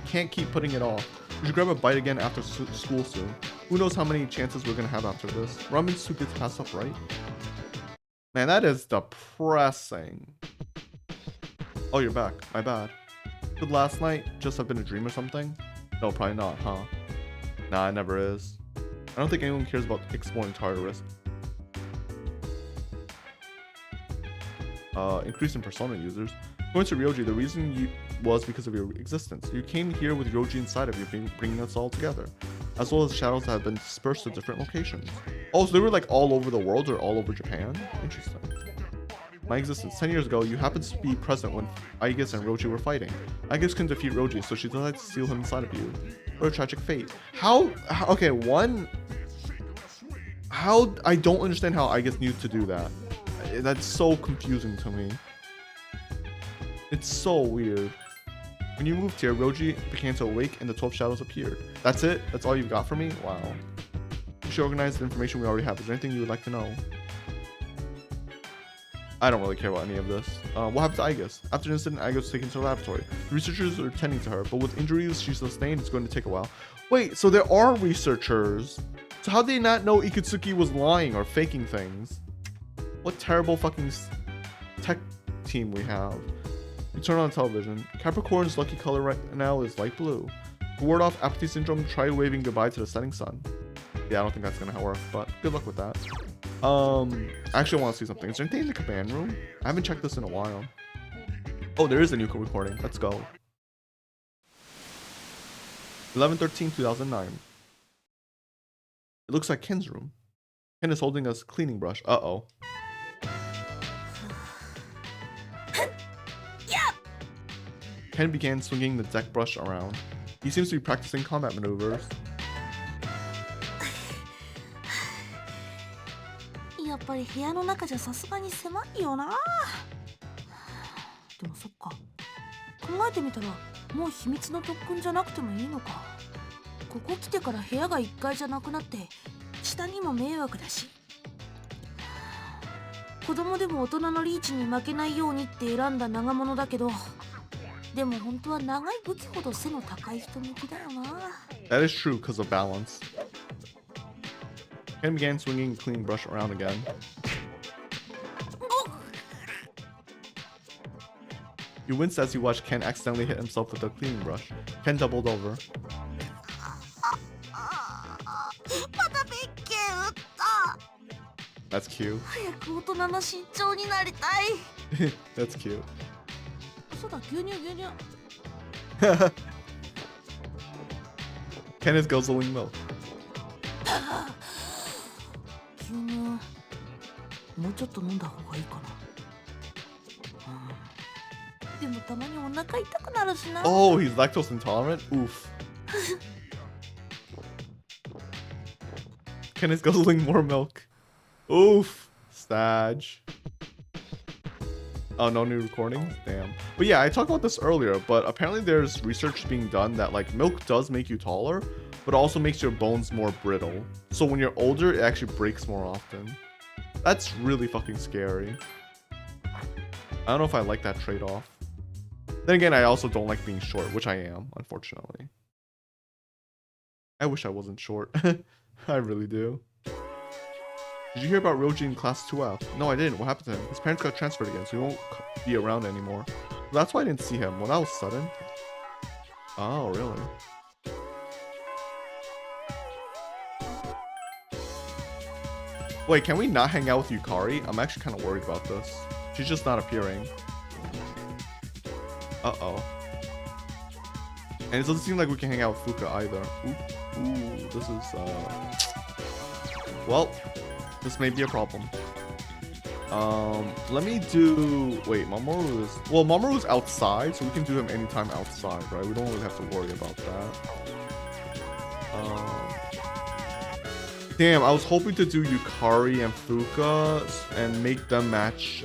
Can't keep putting it off. We should grab a bite again after school soon. Who knows how many chances we're gonna have after this? Ramen soup gets passed up, right? Man, that is depressing. Oh, you're back. My bad. Could last night just have been a dream or something? No, probably not, huh? Nah, it never is. I don't think anyone cares about exploring target risk. Increase in Persona users. Going to Ryoji, the reason you was because of your existence. You came here with Ryoji inside of you, bringing us all together, as well as shadows that have been dispersed to different locations. Oh, so they were like all over the world or all over Japan? Interesting. My existence. 10 years ago, you happened to be present when Aigis and Ryoji were fighting. Aigis couldn't defeat Ryoji, so she decided to steal him inside of you. What a tragic fate. How okay, how I don't understand how Aigis knew to do that. That's so confusing to me. It's so weird. When you moved here, Ryoji began to awake and the 12 shadows appeared. That's it? That's all you've got for me? Wow. You should organize the information we already have. Is there anything you would like to know? I don't really care about any of this. What happened to Aigis? After the incident, Aigis was taken to the laboratory. The researchers are tending to her, but with injuries she sustained, it's going to take a while. Wait, so there are researchers? So how did they not know Ikutsuki was lying or faking things? What terrible fucking tech team we have. You turn on television. Capricorn's lucky color right now is light blue. To ward off apathy syndrome, try waving goodbye to the setting sun. Yeah, I don't think that's gonna work, but good luck with that. I actually want to see something. Is there anything in the command room? I haven't checked this in a while. Oh, there is a new recording. Let's go. 11/13/2009. It looks like Ken's room. Ken is holding a cleaning brush. Uh-oh. Ken began swinging the deck brush around. He seems to be practicing combat maneuvers. やっぱり部屋の中じゃさすがに狭いよな。でもそっか。考えてみたらもう秘密の特訓じゃなくてもいいのか。ここ来てから部屋が1階じゃなくなって下にも迷惑だし。子供でも大人のリーチに負けないようにって選んだ長物だけど。でも本当は長い武器ほど背の高い人向きだよな。That is true because of balance. Ken began swinging the cleaning brush around again. You winced as you watched Ken accidentally hit himself with the cleaning brush. Ken doubled over. また別件打った。 That's cute. 早く大人の身長になりたい。That's cute. そうだ、牛乳牛乳。Ken is guzzling milk. 牛乳もうちょっと飲んだ方がいいかな。でもたまにお腹痛くなるしな。Oh, he's lactose intolerant? Oof. Ken is guzzling more milk. Oof. Stage. Oh, no new recordings? Damn. But yeah, I talked about this earlier, but apparently there's research being done that like milk does make you taller, but also makes your bones more brittle. So when you're older, it actually breaks more often. That's really fucking scary. I don't know if I like that trade-off. Then again, I also don't like being short, which I am, unfortunately. I wish I wasn't short. I really do. Did you hear about Ryoji in class 2F? No, I didn't. What happened to him? His parents got transferred again, so he won't be around anymore. That's why I didn't see him. Well, that was sudden. Oh, really? Wait, can we not hang out with Yukari? I'm actually kind of worried about this. She's just not appearing. Uh-oh. And it doesn't seem like we can hang out with Fuka either. Ooh, this is, well, this may be a problem. Let me do... Wait, Mamoru is... Well, Mamoru's outside, so we can do him anytime outside, right? We don't really have to worry about that. Damn, I was hoping to do Yukari and Fuka and make them match,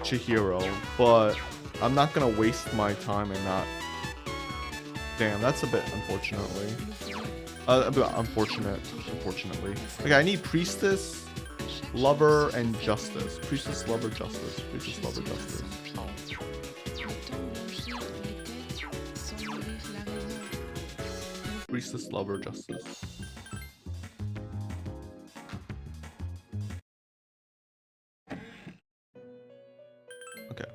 Chihiro, but I'm not gonna waste my time and not... Damn, that's a bit unfortunately. Unfortunately. Okay, I need Priestess, Lover, and Justice. Priestess, Lover, Justice. Priestess, Lover, Justice. Priestess, Lover, Justice. Okay.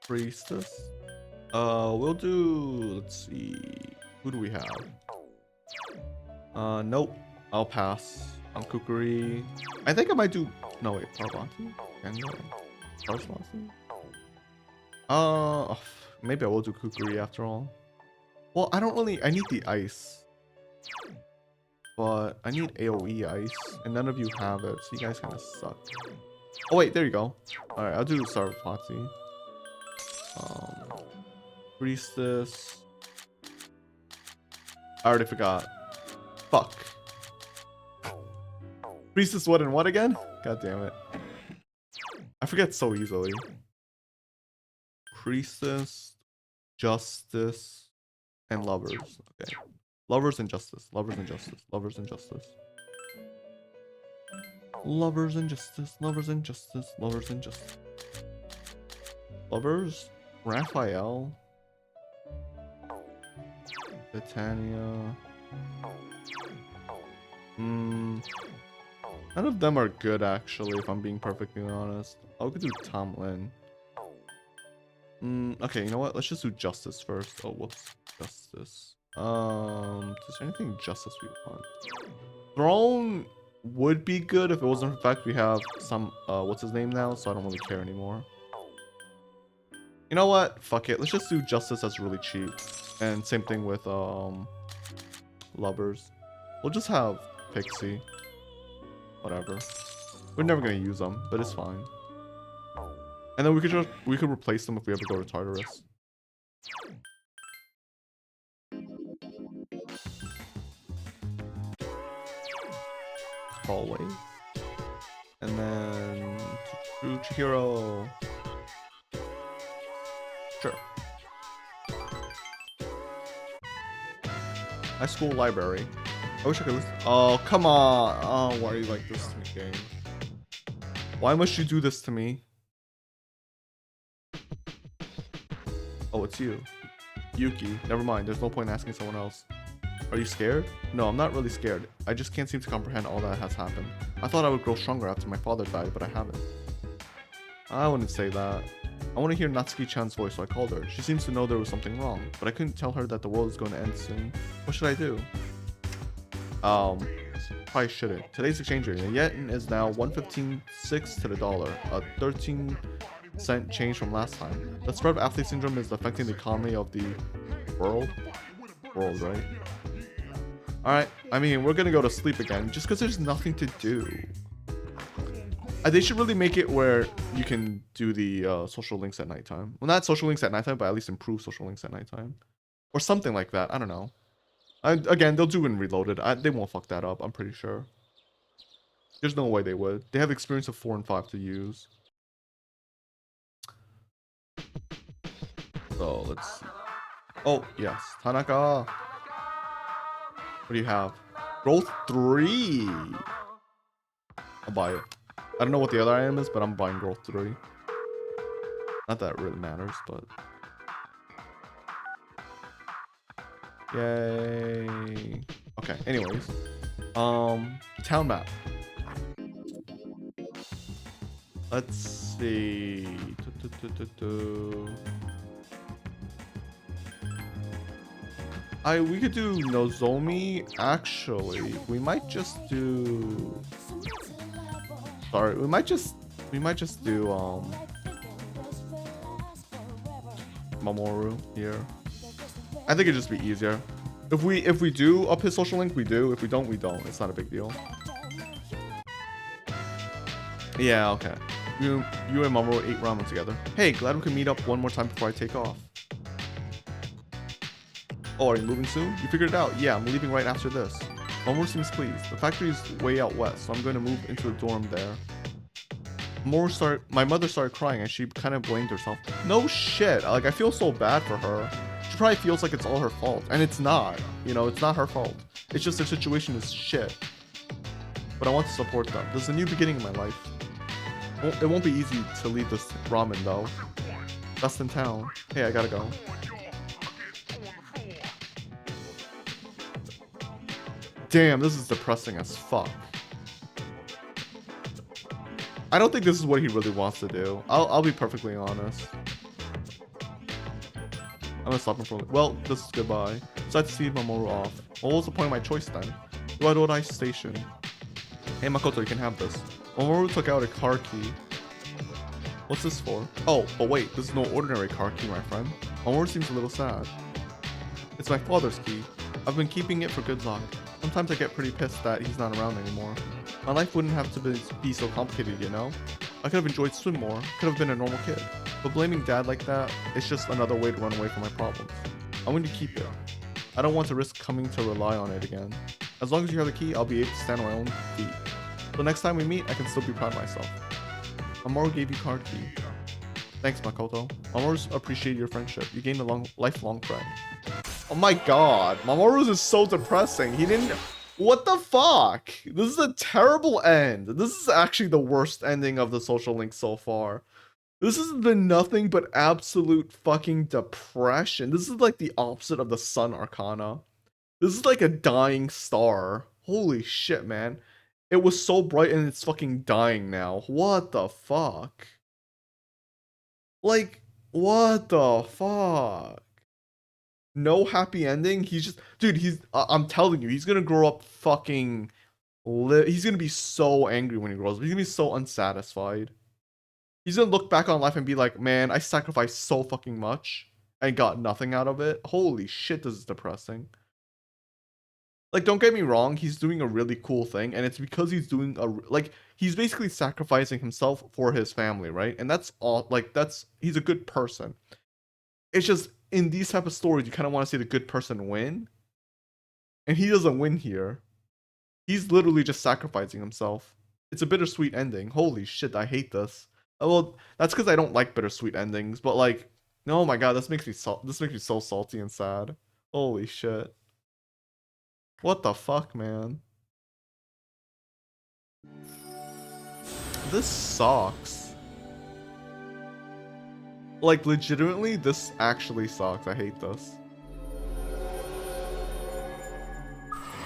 Priestess. We'll do. Let's see. Who do we have? Nope. I'll pass on Kukuri. I think I might do. No wait, Parvati. Saraswati. Maybe I will do Kukuri after all. Well, I don't really. I need the ice, but I need AOE ice, and none of you have it, so you guys kind of suck. Oh wait, there you go. All right, I'll do Saraswati. Priestess. I already forgot. Fuck. Priestess, what and what again? God damn it. I forget so easily. Priestess, Justice, and Lovers. Okay. Lovers and Justice. Lovers and Justice. Lovers and Justice. Lovers and Justice. Lovers and Justice. Lovers and Justice. Lovers. Raphael. Titania. None of them are good, actually, if I'm being perfectly honest. I could do Tomlin. Okay, you know what? Let's just do Justice first. Oh, whoops. Justice. Is there anything Justice we want? Throne would be good if it wasn't for the fact we have some, what's his name now, so I don't really care anymore. You know what? Fuck it. Let's just do Justice as really cheap. And same thing with, Lovers. We'll just have Pixie. Whatever. We're never gonna use them, but it's fine. And then we could replace them if we ever go to Tartarus. Hallway. And then Chihiro. Sure. High school library. I wish I could listen. Oh, come on. Oh, why are you like this to me, game? Why must you do this to me? Oh, it's you. Yuki. Never mind. There's no point in asking someone else. Are you scared? No, I'm not really scared. I just can't seem to comprehend all that has happened. I thought I would grow stronger after my father died, but I haven't. I wouldn't say that. I want to hear Natsuki-chan's voice, so I called her. She seems to know there was something wrong, but I couldn't tell her that the world is going to end soon. What should I do? Probably shouldn't. Today's exchange rate. A yen is now 115.6 to the dollar, a 13-cent change from last time. The spread of athlete syndrome is affecting the economy of the world. World, right? Alright, I mean, we're gonna go to sleep again, just because there's nothing to do. They should really make it where you can do the social links at nighttime. Well, not social links at nighttime, but at least improve social links at nighttime. Or something like that, I don't know. Again, they'll do it in Reloaded. They won't fuck that up, I'm pretty sure. There's no way they would. They have experience of 4 and 5 to use. So, let's see. Oh, yes. Tanaka. What do you have? Growth 3. I'll buy it. I don't know what the other item is, but I'm buying Growth 3. Not that it really matters, but... Yay. Okay, anyways. Town map. Let's see. We could do Nozomi. Actually, we might just do... Sorry, we might just do Mamoru here. I think it'd just be easier. If we do up his social link, we do. If we don't, we don't. It's not a big deal. Yeah, okay. You and Mamoru ate ramen together. Hey, glad we can meet up one more time before I take off. Oh, are you moving soon? You figured it out. Yeah, I'm leaving right after this. Mamoru seems pleased. The factory is way out west, so I'm going to move into a dorm there. My mother started crying and she kind of blamed herself. No shit. Like, I feel so bad for her. She probably feels like it's all her fault. And it's not. You know, it's not her fault. It's just their situation is shit. But I want to support them. There's a new beginning in my life. It won't be easy to leave this ramen, though. Best in town. Hey, I gotta go. Damn, this is depressing as fuck. I don't think this is what he really wants to do. I'll be perfectly honest. I'm gonna stop him for. Well, this is goodbye. Decided to see Mamoru off. What was the point of my choice then? Do I do an ice station? Hey Makoto, you can have this. Mamoru took out a car key. What's this for? Oh, but wait, this is no ordinary car key, my friend. Mamoru seems a little sad. It's my father's key. I've been keeping it for good luck. Sometimes I get pretty pissed that he's not around anymore. My life wouldn't have to be so complicated, you know? I could have enjoyed swim more, could have been a normal kid. But blaming dad like that, it's just another way to run away from my problems. I'm going to keep it. I don't want to risk coming to rely on it again. As long as you have the key, I'll be able to stand on my own feet. So next time we meet, I can still be proud of myself. Mamoru gave you card key. Thanks, Makoto. Mamoru's appreciated your friendship. You gained a lifelong friend. Oh my god, Mamoru's is so depressing. He didn't... What the fuck? This is a terrible end. This is actually the worst ending of the Social Link so far. This has been nothing but absolute fucking depression. This is like the opposite of the Sun Arcana. This is like a dying star. Holy shit, man. It was so bright and it's fucking dying now. What the fuck? Like, what the fuck? No happy ending. He's just, dude, I'm telling you, he's gonna grow up fucking he's gonna be so angry when he grows up. He's gonna be so unsatisfied. He's gonna look back on life and be like, man, I sacrificed so fucking much and got nothing out of it. Holy shit, this is depressing. Like, don't get me wrong, he's doing a really cool thing, and it's because he's doing he's basically sacrificing himself for his family, right? And that's all, he's a good person. It's just, in these type of stories, you kind of want to see the good person win. And he doesn't win here. He's literally just sacrificing himself. It's a bittersweet ending. Holy shit, I hate this. Well, that's because I don't like bittersweet endings, but like, oh my god, this makes me so salty and sad. Holy shit. What the fuck, man? This sucks. Like, legitimately, this actually sucks. I hate this.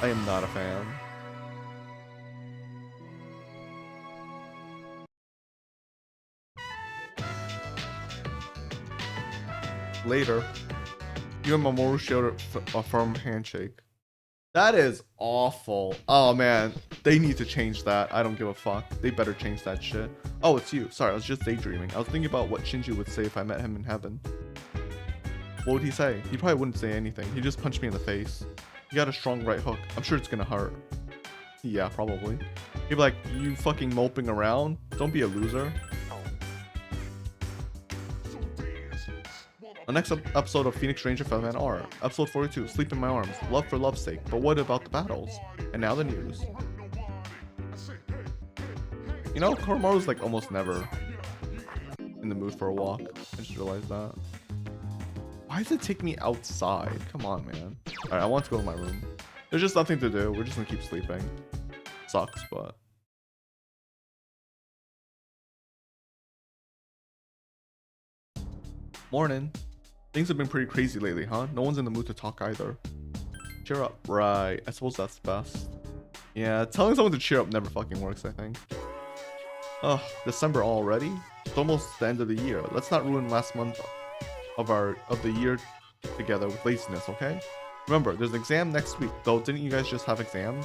I am not a fan. Later, you and Mamoru shared a firm handshake. That is awful. Oh man, they need to change that. I don't give a fuck. They better change that shit. Oh, it's you. Sorry, I was just daydreaming. I was thinking about what Shinji would say if I met him in heaven. What would he say? He probably wouldn't say anything. He'd just punch me in the face. He got a strong right hook. I'm sure it's gonna hurt. Yeah, probably. He'd be like, you fucking moping around? Don't be a loser. The next episode of Phoenix Ranger Featherman R. Episode 42, Sleep in My Arms. Love for love's sake. But what about the battles? And now the news. You know, Koromaru's like almost never in the mood for a walk. I just realized that. Why does it take me outside? Come on, man. Alright, I want to go to my room. There's just nothing to do. We're just gonna keep sleeping. Sucks, but... Morning. Things have been pretty crazy lately, huh? No one's in the mood to talk either. Cheer up. Right. I suppose that's best. Yeah, telling someone to cheer up never fucking works, I think. Ugh, December already? It's almost the end of the year. Let's not ruin last month of the year together with laziness, okay? Remember, there's an exam next week, though didn't you guys just have exams?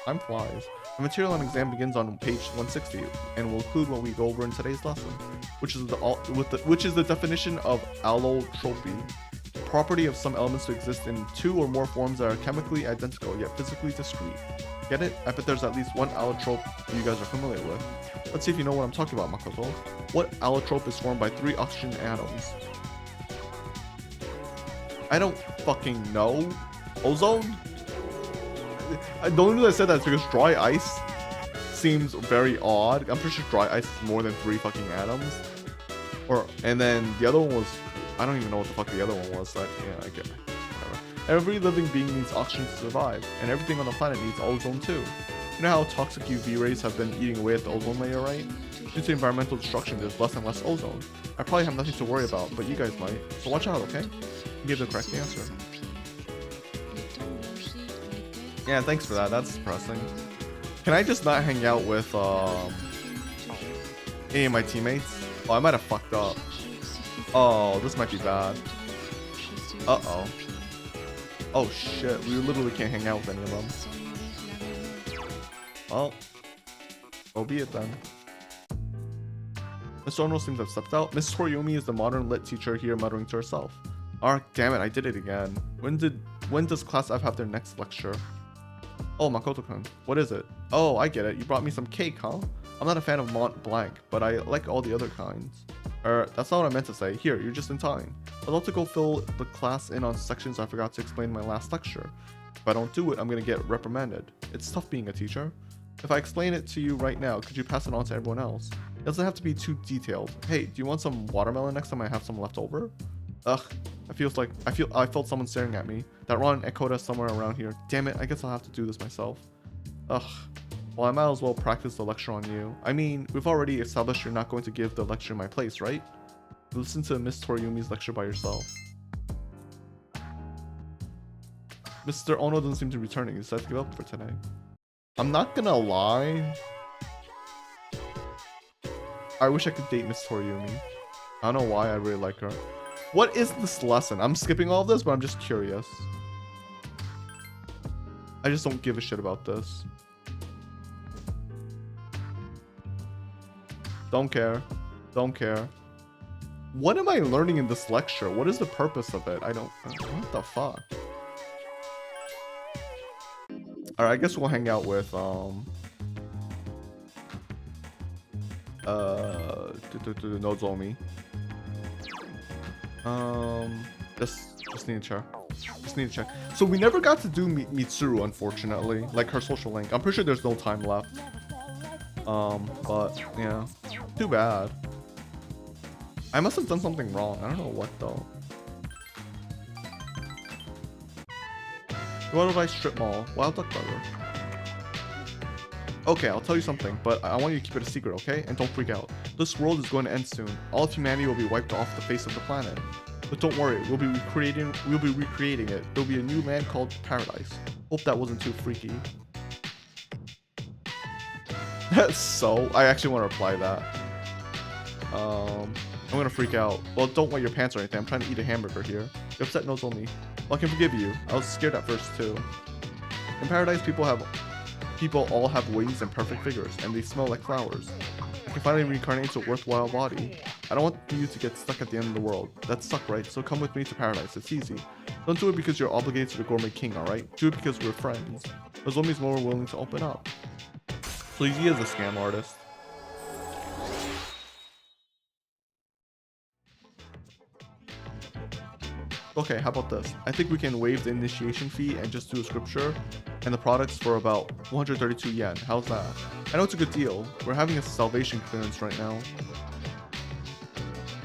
Time flies. The material on exam begins on page 160 and will include what we go over in today's lesson, which is the definition of allotropy, the property of some elements to exist in two or more forms that are chemically identical yet physically discrete. Get it? I bet there's at least one allotrope you guys are familiar with. Let's see if you know what I'm talking about, Makoto. What allotrope is formed by 3 oxygen atoms? I don't fucking know. Ozone? The only reason I said that is because dry ice seems very odd. I'm pretty sure dry ice is more than 3 fucking atoms. And then the other one was, I don't even know what the fuck the other one was. Yeah, I get it. Whatever. Every living being needs oxygen to survive, and everything on the planet needs ozone too. You know how toxic UV rays have been eating away at the ozone layer, right? Due to environmental destruction, there's less and less ozone. I probably have nothing to worry about, but you guys might. So watch out, okay? You gave the correct answer. Yeah, thanks for that. That's depressing. Can I just not hang out with any of my teammates? Oh, I might have fucked up. Oh, this might be bad. Uh-oh. Oh shit, we literally can't hang out with any of them. Well, so be it then. Mr. Ono seems to have stepped out. Miss Toriumi is the modern lit teacher here, muttering to herself. Ark, damn it, I did it again. When does class F have their next lecture? Oh, Makoto-kun, what is it? Oh, I get it. You brought me some cake, huh? I'm not a fan of Mont Blanc, but I like all the other kinds. That's not what I meant to say. Here, you're just in time. I'd love to go fill the class in on sections I forgot to explain in my last lecture. If I don't do it, I'm gonna get reprimanded. It's tough being a teacher. If I explain it to you right now, could you pass it on to everyone else? It doesn't have to be too detailed. Hey, do you want some watermelon next time I have some left over? Ugh, I felt someone staring at me. That Ron echoed us somewhere around here. Damn it, I guess I'll have to do this myself. Ugh. Well, I might as well practice the lecture on you. I mean, we've already established you're not going to give the lecture in my place, right? Listen to Miss Toriumi's lecture by yourself. Mr. Ono doesn't seem to be returning. He decided to give up for today. I'm not gonna lie. I wish I could date Miss Toriumi. I don't know why I really like her. What is this lesson? I'm skipping all of this, but I'm just curious. I just don't give a shit about this. Don't care. Don't care. What am I learning in this lecture? What is the purpose of it? I don't... What the fuck? Alright, I guess we'll hang out with, Nozomi. Just need to check. Just need to check. So we never got to do Mitsuru, unfortunately. Like her social link. I'm pretty sure there's no time left. But yeah, too bad. I must have done something wrong. I don't know what though. Wild Strip Mall. Wild Duck Burger. Okay, I'll tell you something, but I want you to keep it a secret, okay? And don't freak out. This world is going to end soon. All of humanity will be wiped off the face of the planet. But don't worry, we'll be recreating it. There'll be a new land called Paradise. Hope that wasn't too freaky. So, I actually want to reply that. I'm gonna freak out. Well, don't wet your pants or anything. I'm trying to eat a hamburger here. The upset Nozomi. Well, I can forgive you. I was scared at first too. In Paradise, people all have wings and perfect figures, and they smell like flowers. I can finally reincarnate into a worthwhile body. I don't want you to get stuck at the end of the world. That suck, right? So come with me to Paradise. It's easy. Don't do it because you're obligated to the Gourmet King, alright? Do it because we're friends. Nozomi's more willing to open up. So he is a scam artist. Okay, how about this? I think we can waive the initiation fee and just do a scripture and the products for about 132 yen. How's that? I know it's a good deal. We're having a salvation clearance right now.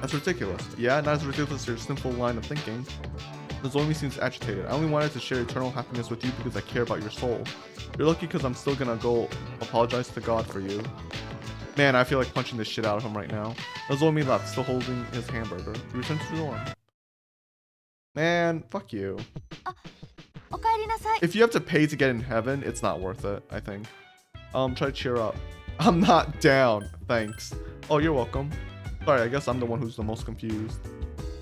That's ridiculous. Yeah, not as ridiculous as your simple line of thinking. Nozomi seems agitated. I only wanted to share eternal happiness with you because I care about your soul. You're lucky because I'm still gonna go apologize to God for you. Man, I feel like punching the shit out of him right now. Nozomi left, still holding his hamburger. He returned to the dorm. Man, fuck you. If you have to pay to get in heaven, it's not worth it, I think. Try to cheer up. I'm not down. Thanks. Oh, you're welcome. Sorry, I guess I'm the one who's the most confused.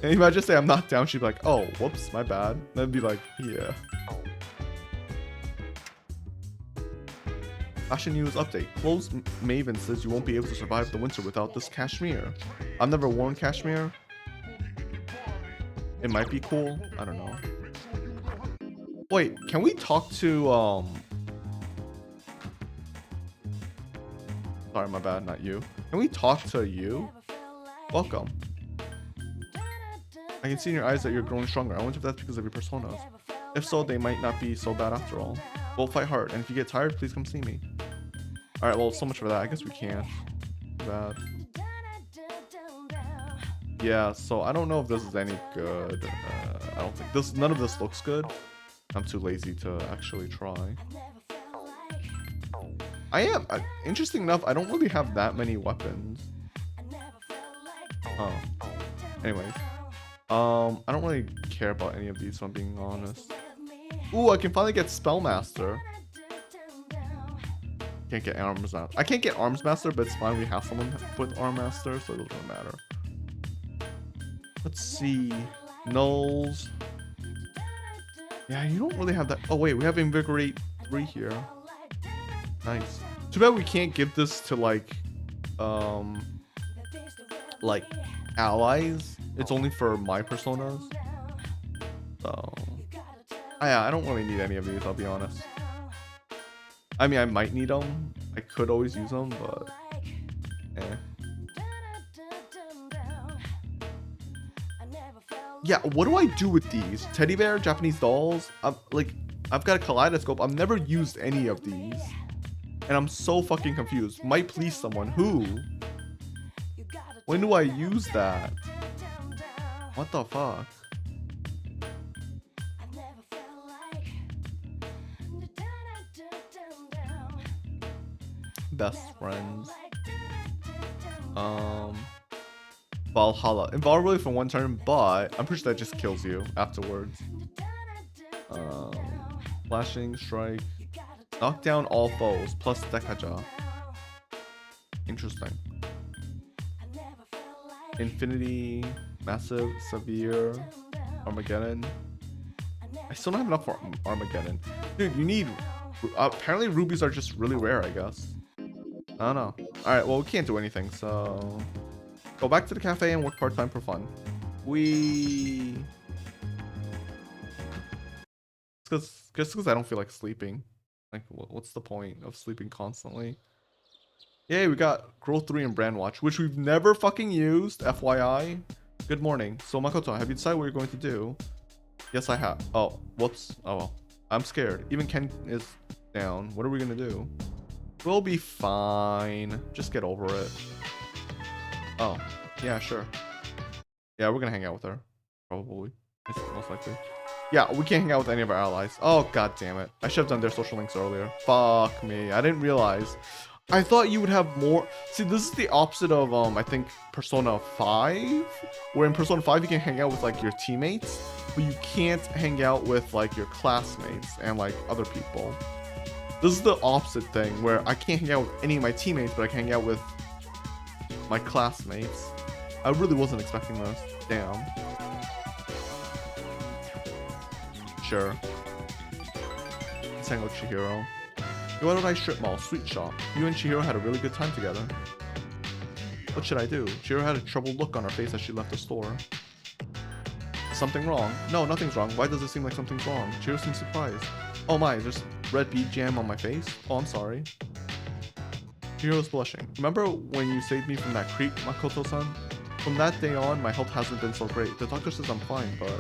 And if I just say I'm not down, she'd be like, oh, whoops, my bad. Then be like, yeah. Fashion news update. Clothes Maven says you won't be able to survive the winter without this cashmere. I've never worn cashmere. It might be cool. I don't know. Wait, can we talk to Sorry, my bad, not you. Can we talk to you? Welcome. I can see in your eyes that you're growing stronger. I wonder if that's because of your personas. If so, they might not be so bad after all. We'll fight hard, and if you get tired, please come see me. Alright, well, so much for that. I guess we can't. Bad. Yeah, so I don't know if this is any good. I don't think this. None of this looks good. I'm too lazy to actually try. I am. Interesting enough, I don't really have that many weapons. Oh. Anyways. I don't really care about any of these, if I'm being honest. Ooh, I can finally get Spellmaster. Can't get arms master. I can't get arms master, but it's fine. We have someone with arm master, so it doesn't matter. Let's see. Nulls. Yeah, you don't really have that. Oh wait, we have invigorate 3 here. Nice. Too bad we can't give this to like allies. It's only for my personas. So yeah, I don't really need any of these, I'll be honest. I mean, I might need them. I could always use them, but eh. Yeah, what do I do with these? Teddy bear, Japanese dolls? I've got a kaleidoscope. I've never used any of these. And I'm so fucking confused. Might please someone. Who? When do I use that? What the fuck? Best friends. Valhalla. Invulnerability for 1 turn, but I'm pretty sure that just kills you afterwards. Flashing, strike. Knock down all foes, plus Dekaja. Interesting. Infinity, Massive, Severe, Armageddon. I still don't have enough for Armageddon. Dude, you need... apparently rubies are just really rare, I guess. I don't know. Alright, well, we can't do anything, so... Go back to the cafe and work part-time for fun. Just because I don't feel like sleeping. Like, what's the point of sleeping constantly? Yay, we got Growth 3 and Brand Watch, which we've never fucking used, FYI. Good morning. So, Makoto, have you decided what you're going to do? Yes, I have. Oh, whoops. Oh, well. I'm scared. Even Ken is down. What are we going to do? We'll be fine. Just get over it. Oh, yeah, sure. Yeah, we're going to hang out with her. Probably. Most likely. Yeah, we can't hang out with any of our allies. Oh, god damn it. I should have done their social links earlier. Fuck me. I didn't realize. I thought you would have more. See, this is the opposite of, I think, Persona 5. Where in Persona 5, you can hang out with, like, your teammates. But you can't hang out with, like, your classmates and, like, other people. This is the opposite thing, where I can't hang out with any of my teammates, but I can hang out with my classmates. I really wasn't expecting this. Damn. Sure. Let's hang out with Chihiro. You wanted a strip mall, sweet shop. You and Chihiro had a really good time together. What should I do? Chihiro had a troubled look on her face as she left the store. Something wrong? No, nothing's wrong. Why does it seem like something's wrong? Chihiro seems surprised. Oh my, is there red bead jam on my face? Oh, I'm sorry. Chihiro's blushing. Remember when you saved me from that creep, Makoto-san? From that day on, my health hasn't been so great. The doctor says I'm fine, but...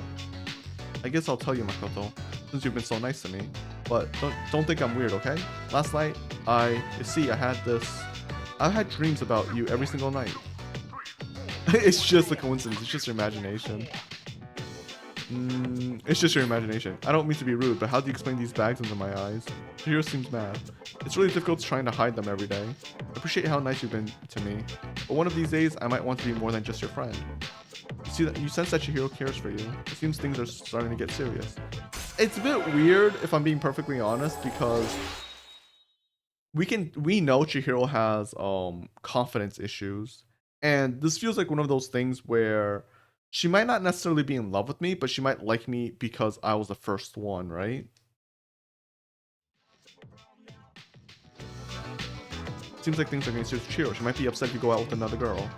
I guess I'll tell you, Makoto, since you've been so nice to me. But don't think I'm weird, okay? Last night, I had dreams about you every single night. It's just a coincidence. It's just your imagination. It's just your imagination. I don't mean to be rude, but how do you explain these bags under my eyes? Chihiro seems mad. It's really difficult trying to hide them every day. I appreciate how nice you've been to me. But one of these days, I might want to be more than just your friend. You sense that Chihiro cares for you. It seems things are starting to get serious. It's a bit weird, if I'm being perfectly honest, because we know Chihiro has confidence issues, and this feels like one of those things where she might not necessarily be in love with me, but she might like me because I was the first one, right? Seems like things are getting serious with Chihiro. She might be upset if you go out with another girl.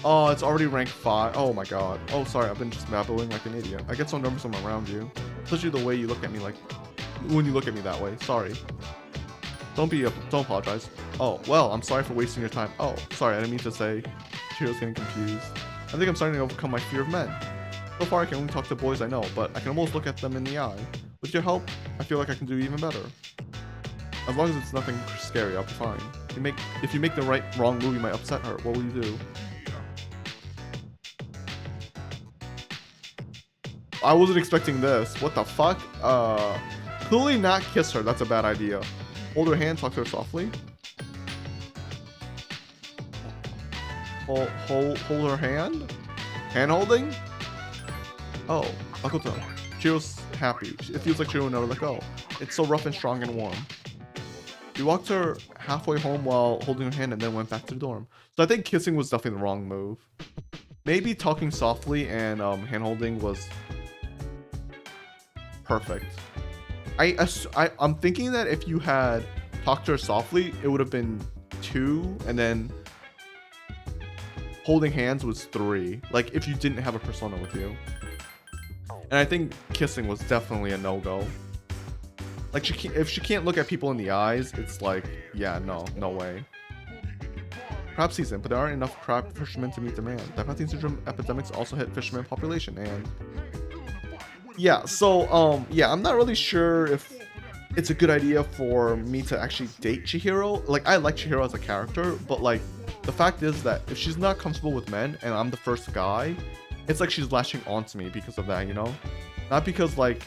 Oh, it's already rank 5. Oh my god. Oh, sorry, I've been just babbling like an idiot. I get so nervous when I'm around you. Especially the way you look at me, like, when you look at me that way. Sorry. Don't apologize. Oh, well, I'm sorry for wasting your time. Oh, sorry, I didn't mean to say. Chihiro's getting confused. I think I'm starting to overcome my fear of men. So far, I can only talk to boys I know, but I can almost look at them in the eye. With your help, I feel like I can do even better. As long as it's nothing scary, I'll be fine. If you make the wrong move, you might upset her. What will you do? I wasn't expecting this. What the fuck? Clearly not kiss her. That's a bad idea. Hold her hand, talk to her softly. Hold her hand? Hand holding? Oh, Makoto. Chihiro's happy. It feels like Chihiro will never let go. It's so rough and strong and warm. You walked her halfway home while holding her hand and then went back to the dorm. So I think kissing was definitely the wrong move. Maybe talking softly and hand holding was perfect. I'm thinking that if you had talked to her softly, it would have been 2, and then holding hands was 3. Like if you didn't have a persona with you. And I think kissing was definitely a no-go. Like if she can't look at people in the eyes, it's like, yeah, no way. Crab season, but there aren't enough crab fishermen to meet demand. Diabetes syndrome epidemics also hit fisherman population, and yeah, so yeah, I'm not really sure if it's a good idea for me to actually date Chihiro. Like I like Chihiro as a character, but like the fact is that if she's not comfortable with men and I'm the first guy, it's like she's latching onto me because of that, you know? Not because like,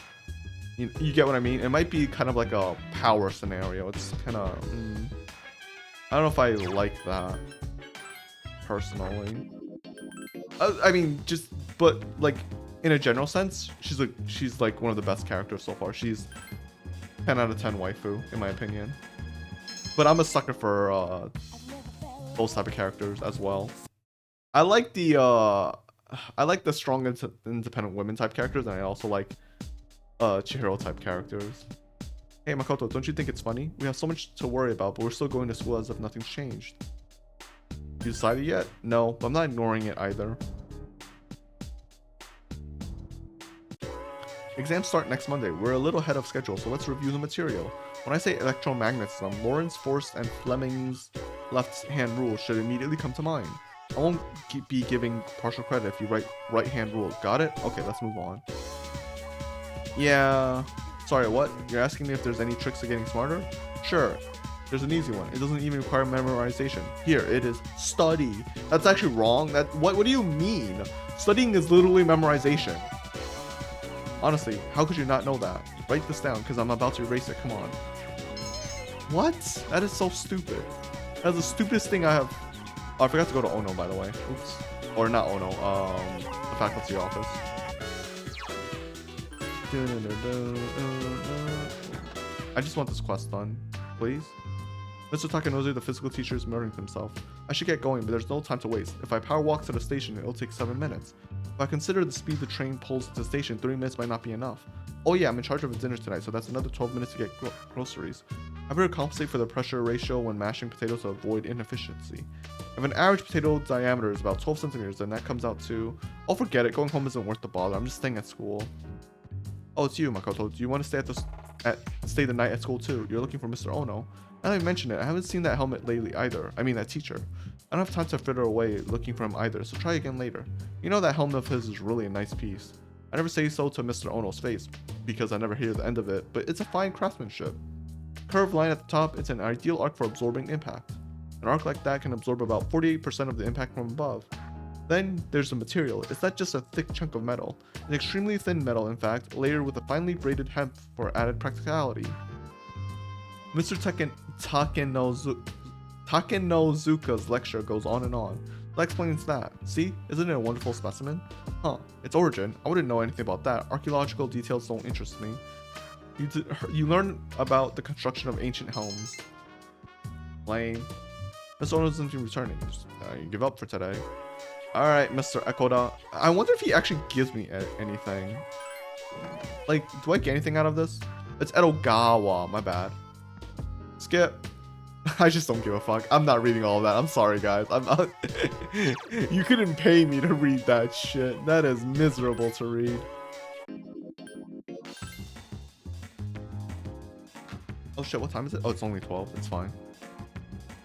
you get what I mean? It might be kind of like a power scenario. It's kind of, I don't know if I like that, personally. I mean, but like, in a general sense, she's like one of the best characters so far. She's 10 out of 10 waifu, in my opinion. But I'm a sucker for those type of characters as well. I like the strong independent women type characters, and I also like Chihiro type characters. Hey Makoto, don't you think it's funny? We have so much to worry about, but we're still going to school as if nothing's changed. You decided yet? No, but I'm not ignoring it either. Exams start next Monday. We're a little ahead of schedule, so let's review the material. When I say electromagnetism, Lorentz force and Fleming's left-hand rule should immediately come to mind. I won't be giving partial credit if you write right-hand rule. Got it? Okay, let's move on. Yeah. Sorry, what? You're asking me if there's any tricks to getting smarter? Sure. There's an easy one. It doesn't even require memorization. Here, it is study. That's actually wrong. What do you mean? Studying is literally memorization. Honestly, how could you not know that? Write this down, because I'm about to erase it. Come on. What? That is so stupid. That's the stupidest thing I have. Oh, I forgot to go to Ono, by the way. Oops. Or not Ono, the faculty office. I just want this quest done, please. Mr. Takanozu, the physical teacher, is murdering himself. I should get going, but there's no time to waste. If I power walk to the station, it'll take 7 minutes. If I consider the speed the train pulls to the station, 3 minutes might not be enough. Oh yeah, I'm in charge of a dinner tonight, so that's another 12 minutes to get groceries. I better compensate for the pressure ratio when mashing potatoes to avoid inefficiency. If an average potato diameter is about 12 centimeters, then that comes out to... Oh, forget it. Going home isn't worth the bother. I'm just staying at school. Oh, it's you, Makoto. Do you want to stay the night at school too? You're looking for Mr. Ono. Now that I mention it, I haven't seen that helmet lately either. I mean, that teacher. I don't have time to fritter away looking for him either, so try again later. You know that helmet of his is really a nice piece. I never say so to Mr. Ono's face, because I never hear the end of it, but it's a fine craftsmanship. Curved line at the top, it's an ideal arc for absorbing impact. An arc like that can absorb about 48% of the impact from above. Then there's the material. It's not just a thick chunk of metal. An extremely thin metal, in fact, layered with a finely braided hemp for added practicality. Mr. Takenozuka's lecture goes on and on. That explains that. See? Isn't it a wonderful specimen? Huh. Its origin? I wouldn't know anything about that. Archaeological details don't interest me. You learn about the construction of ancient helms. Lame. Mr. Ono isn't even returning. You give up for today. Alright, Mr. Ekoda. I wonder if he actually gives me anything. Like, do I get anything out of this? It's Edogawa, my bad. Skip. I just don't give a fuck. I'm not reading all of that. I'm sorry, guys. I'm not... You couldn't pay me to read that shit. That is miserable to read. Oh shit, what time is it? Oh, it's only 12. It's fine.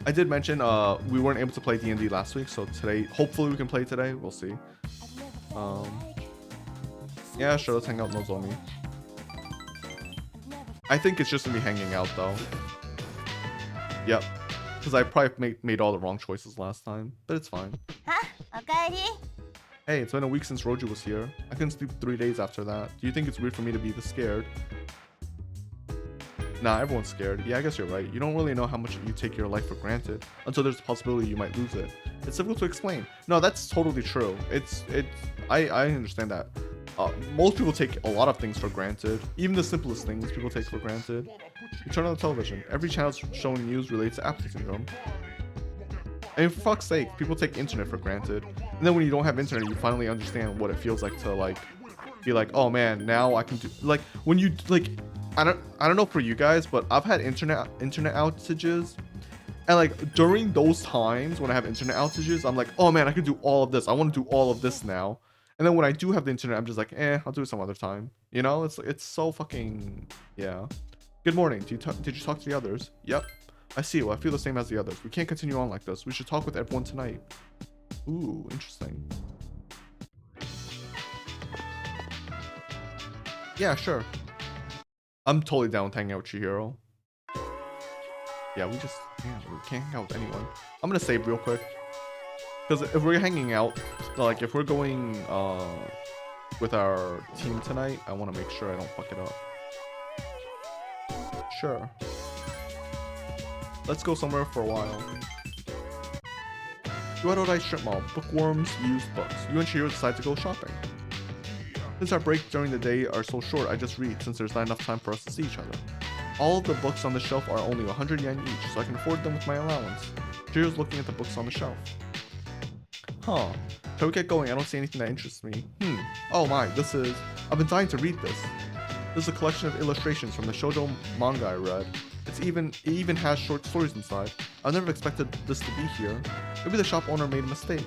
I did mention we weren't able to play D&D last week, so today, hopefully we can play today. We'll see. Yeah, sure, let's hang out Nozomi. I think it's just gonna be hanging out though. Yep, because I probably made all the wrong choices last time, but it's fine. Huh? Okaeri? Hey, it's been a week since Roju was here. I couldn't sleep 3 days after that. Do you think it's weird for me to be this scared? Nah, everyone's scared. Yeah, I guess you're right. You don't really know how much you take your life for granted until there's a possibility you might lose it. It's difficult to explain. No, that's totally true. I understand that. Most people take a lot of things for granted. Even the simplest things people take for granted. You turn on the television. Every channel showing news relates to Apathy Syndrome. And for fuck's sake, people take internet for granted. And then when you don't have internet, you finally understand what it feels like to like be like, oh man, now I can do like when you like I don't know for you guys, but I've had internet outages. And like during those times when I have internet outages, I'm like, oh man, I can do all of this. I want to do all of this now. And then when I do have the internet, I'm just like, I'll do it some other time. You know, it's so fucking yeah. Good morning. Did you talk to the others? Yep. I see. Well, I feel the same as the others. We can't continue on like this. We should talk with everyone tonight. Ooh, interesting. Yeah, sure. I'm totally down with hanging out with Chihiro. Yeah, we can't hang out with anyone. I'm gonna save real quick. Because if we're hanging out, like if we're going with our team tonight, I want to make sure I don't fuck it up. Sure. Let's go somewhere for a while. Duerodai Strip Mall. Bookworms, used books. You and Chihiro decide to go shopping. Since our break during the day are so short, I just read since there's not enough time for us to see each other. All of the books on the shelf are only 100 yen each, so I can afford them with my allowance. Chihiro's looking at the books on the shelf. Huh. Shall we get going? I don't see anything that interests me. Oh my, this is... I've been dying to read this. This is a collection of illustrations from the shoujo manga I read. It even has short stories inside. I never expected this to be here. Maybe the shop owner made a mistake.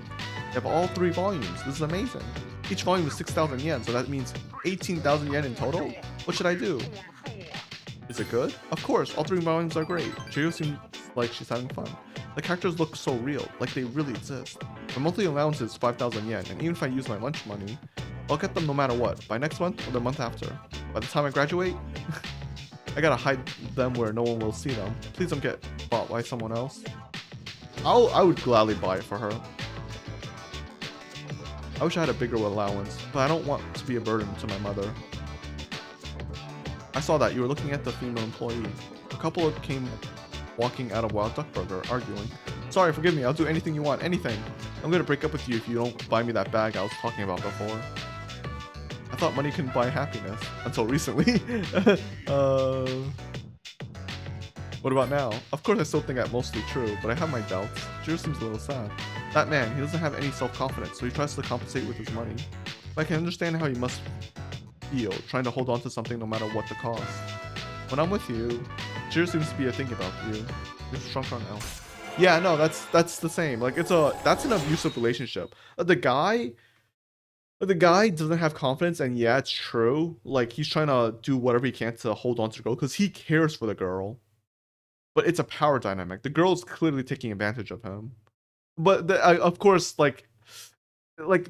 They have all 3 volumes. This is amazing. Each volume is 6,000 yen, so that means 18,000 yen in total? What should I do? Is it good? Of course, all 3 volumes are great. Chihiro seems like she's having fun. The characters look so real, like they really exist. My monthly allowance is 5,000 yen, and even if I use my lunch money, I'll get them no matter what, by next month or the month after. By the time I graduate, I gotta hide them where no one will see them. Please don't get bought by someone else. I would gladly buy it for her. I wish I had a bigger allowance, but I don't want to be a burden to my mother. I saw that you were looking at the female employee. A couple came walking out of Wild Duck Burger, arguing. Sorry, forgive me, I'll do anything you want, anything. I'm gonna break up with you if you don't buy me that bag I was talking about before. I thought money couldn't buy happiness, until recently. What about now? Of course I still think that's mostly true, but I have my doubts. Jiro seems a little sad. That man, he doesn't have any self-confidence, so he tries to compensate with his money. But I can understand how he must feel, trying to hold on to something no matter what the cost. When I'm with you, Jiro seems to be thinking about you. It's shrunk on L. Yeah, no, that's the same. Like that's an abusive relationship. The guy doesn't have confidence, and yeah, it's true. Like he's trying to do whatever he can to hold on to the girl because he cares for the girl. But it's a power dynamic. The girl is clearly taking advantage of him. But of course, like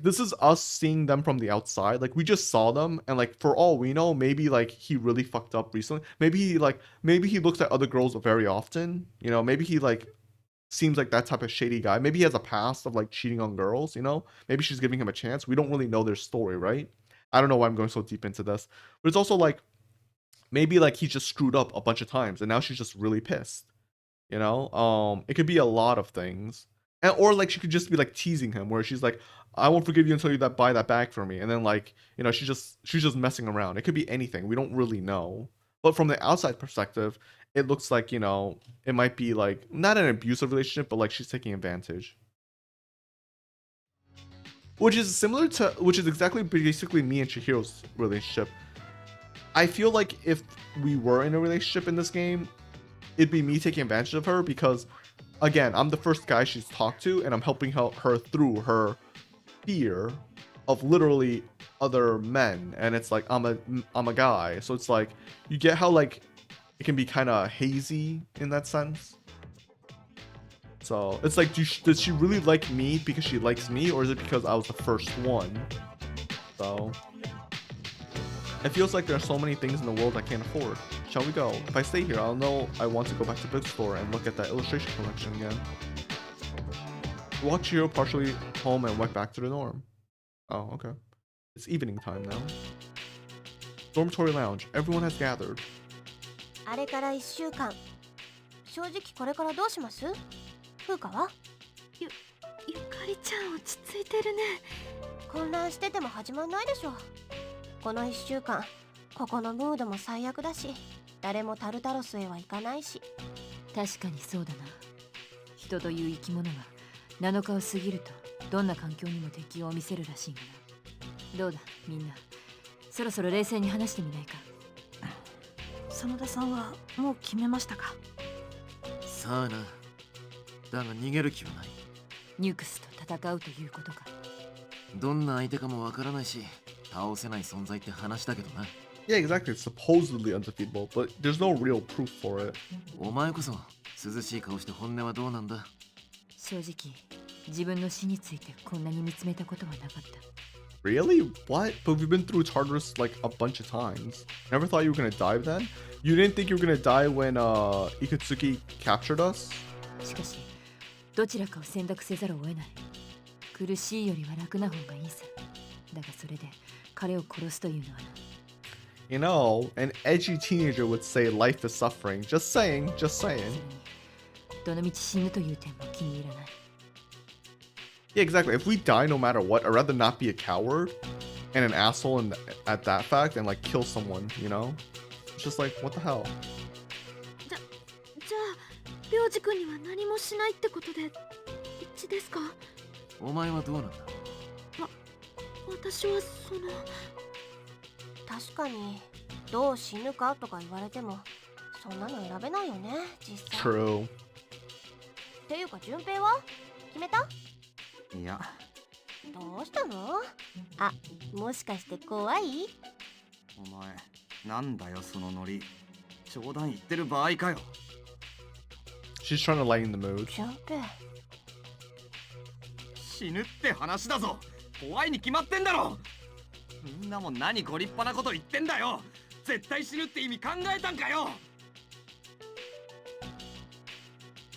this is us seeing them from the outside. Like we just saw them, and like for all we know, maybe like he really fucked up recently. Maybe he looks at other girls very often. You know, maybe he like seems like that type of shady guy. Maybe he has a past of like cheating on girls. You know, maybe she's giving him a chance. We don't really know their story, right? I don't know why I'm going so deep into this, but it's also like maybe like he just screwed up a bunch of times, and now she's just really pissed. You know, it could be a lot of things. Or like she could just be like teasing him, where she's like, "I won't forgive you until you buy that bag for me," and then like you know she's just messing around. It could be anything. We don't really know. But from the outside perspective, it looks like you know it might be like not an abusive relationship, but like she's taking advantage. Which is exactly basically me and Chihiro's relationship. I feel like if we were in a relationship in this game, it'd be me taking advantage of her because. Again, I'm the first guy she's talked to, and I'm helping her through her fear of literally other men. And it's like I'm a guy, so it's like you get how like it can be kind of hazy in that sense. So it's like, does she really like me because she likes me, or is it because I was the first one? So it feels like there are so many things in the world I can't afford. Shall we go? If I stay here, I'll know I want to go back to the bookstore and look at that illustration collection again. We walk Chihiro partially home and went back to the dorm. Oh, okay. It's evening time now. Dormitory lounge. Everyone has gathered. あれから1週間。正直これからどうします？風花は？ゆかりちゃん落ち着いてるね。混乱してても始まんないでしょ。この1週間、ここのムードも最悪だし、誰もタルタロスへは行かないし。確かにそうだな。人という生き物が7日を過ぎるとどんな環境にも適応を見せるらしいがな。どうだみんな、そろそろ冷静に話してみないか。真田さんはもう決めましたか？さあな。だが逃げる気はない。ニュクスと戦うということか。どんな相手かもわからないし、倒せない存在って話だけどな。Yeah, exactly. It's supposedly undefeatable, but there's no real proof for it. お前こそ涼しい顔して本音はどうなんだ？正直自分の死についてこんなに見つめたことはなかった。Really? What? But we've been through Tartarus like a bunch of times. Never thought you were gonna die then? You didn't think you were gonna die when Ikutsuki captured us? しかしどちらかを選択せざるを得ない。苦しいよりは楽な方がいいさ。だがそれで彼を殺すというのはな。You know, an edgy teenager would say life is suffering. Just saying, just それ saying. にどの道死ぬという点も気に入らない。Yeah, exactly. If we die no matter what, I'd rather not be a coward and an asshole at that fact and like kill someone, you know? It's just like, what the hell? じゃあ領事君には何もしないってことで一致ですか？お前はどうなんだ？私はその確かにどう死ぬかとか言われてもそんなの選べないよね実際。 True. っていうか順平は決めた？いや、どうしたの？あ、もしかして怖い？お前なんだよそのノリ。冗談言ってる場合かよ。 She's trying to lighten the mood. 順平。死ぬって話だぞ。怖いに決まってんだろ。みんなも何ご立派なこと言ってんだよ。絶対死ぬって意味考えたんかよ。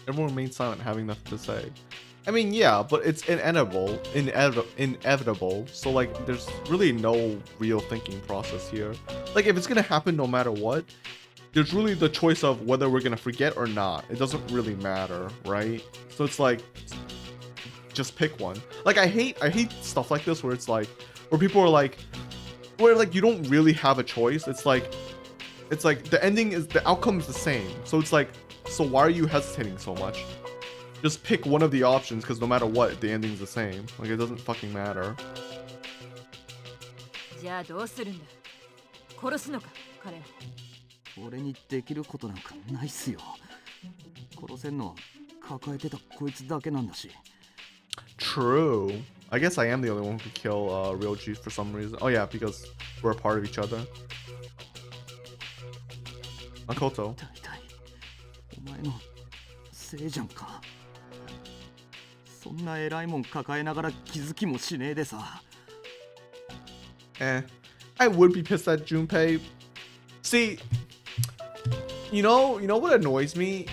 Everyone remained silent, having nothing to say. I mean, yeah, but it's inevitable. So like, there's really no real thinking process here. Like, if it's gonna happen no matter what, there's really the choice of whether we're gonna forget or not. It doesn't really matter, right? So it's like, just pick one. Like, I hate stuff like this where it's like, where people are like, where like you don't really have a choice. It's like the outcome is the same. So it's like, so why are you hesitating so much? Just pick one of the options because no matter what, the ending's the same. Like, it doesn't fucking matter. じゃあどうするんだ？殺すのか彼を。俺にできることなんかないっすよ。殺せんのは抱えてたこいつだけなんだし。 True. I guess I am the only one who could kill Ryoji for some reason. Oh yeah, because we're a part of each other. Makoto. 大体お前のせいじゃんか。そんな偉いもん抱えながら気づきもしねえでさ。I would be pissed at Junpei. See, you know what annoys me?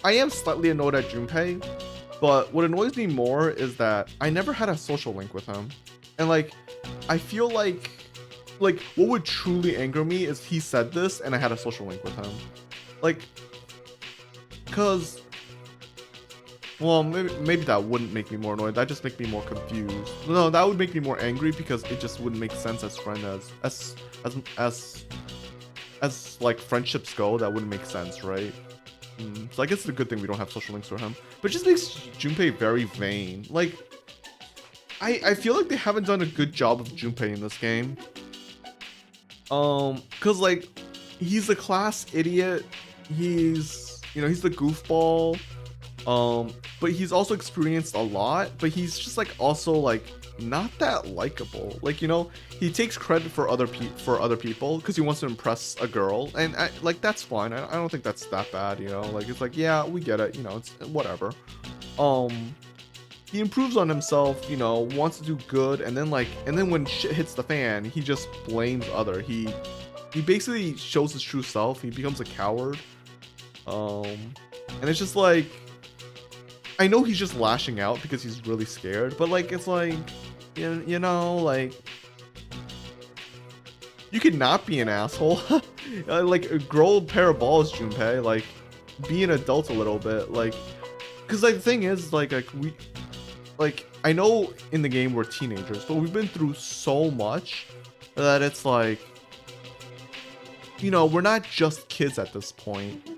I am slightly annoyed at Junpei, but what annoys me more is that I never had a social link with him. And like, I feel like what would truly anger me is he said this and I had a social link with him. Like, cause, well, maybe that wouldn't make me more annoyed. That just make me more confused. No, that would make me more angry because it just wouldn't make sense as friend as like friendships go. That wouldn't make sense, right? So I guess it's a good thing we don't have social links for him. But it just makes Junpei very vain. Like, I feel like they haven't done a good job of Junpei in this game. Cause like, he's a class idiot. He's the goofball. But he's also experienced a lot. But he's just like also like not that likable. Like, he takes credit for other people because he wants to impress a girl, and like that's fine. I don't think that's that bad. Like it's like, yeah, we get it. It's whatever. He improves on himself. Wants to do good, and then when shit hits the fan, he just blames other. He basically shows his true self. He becomes a coward. And it's just like, I know he's just lashing out because he's really scared, but like it's like, like, you could not be an asshole. Like, grow a pair of balls, Junpei. Like, be an adult a little bit. Like, because like the thing is, like I know in the game we're teenagers, but we've been through so much that it's like, you know, we're not just kids at this point.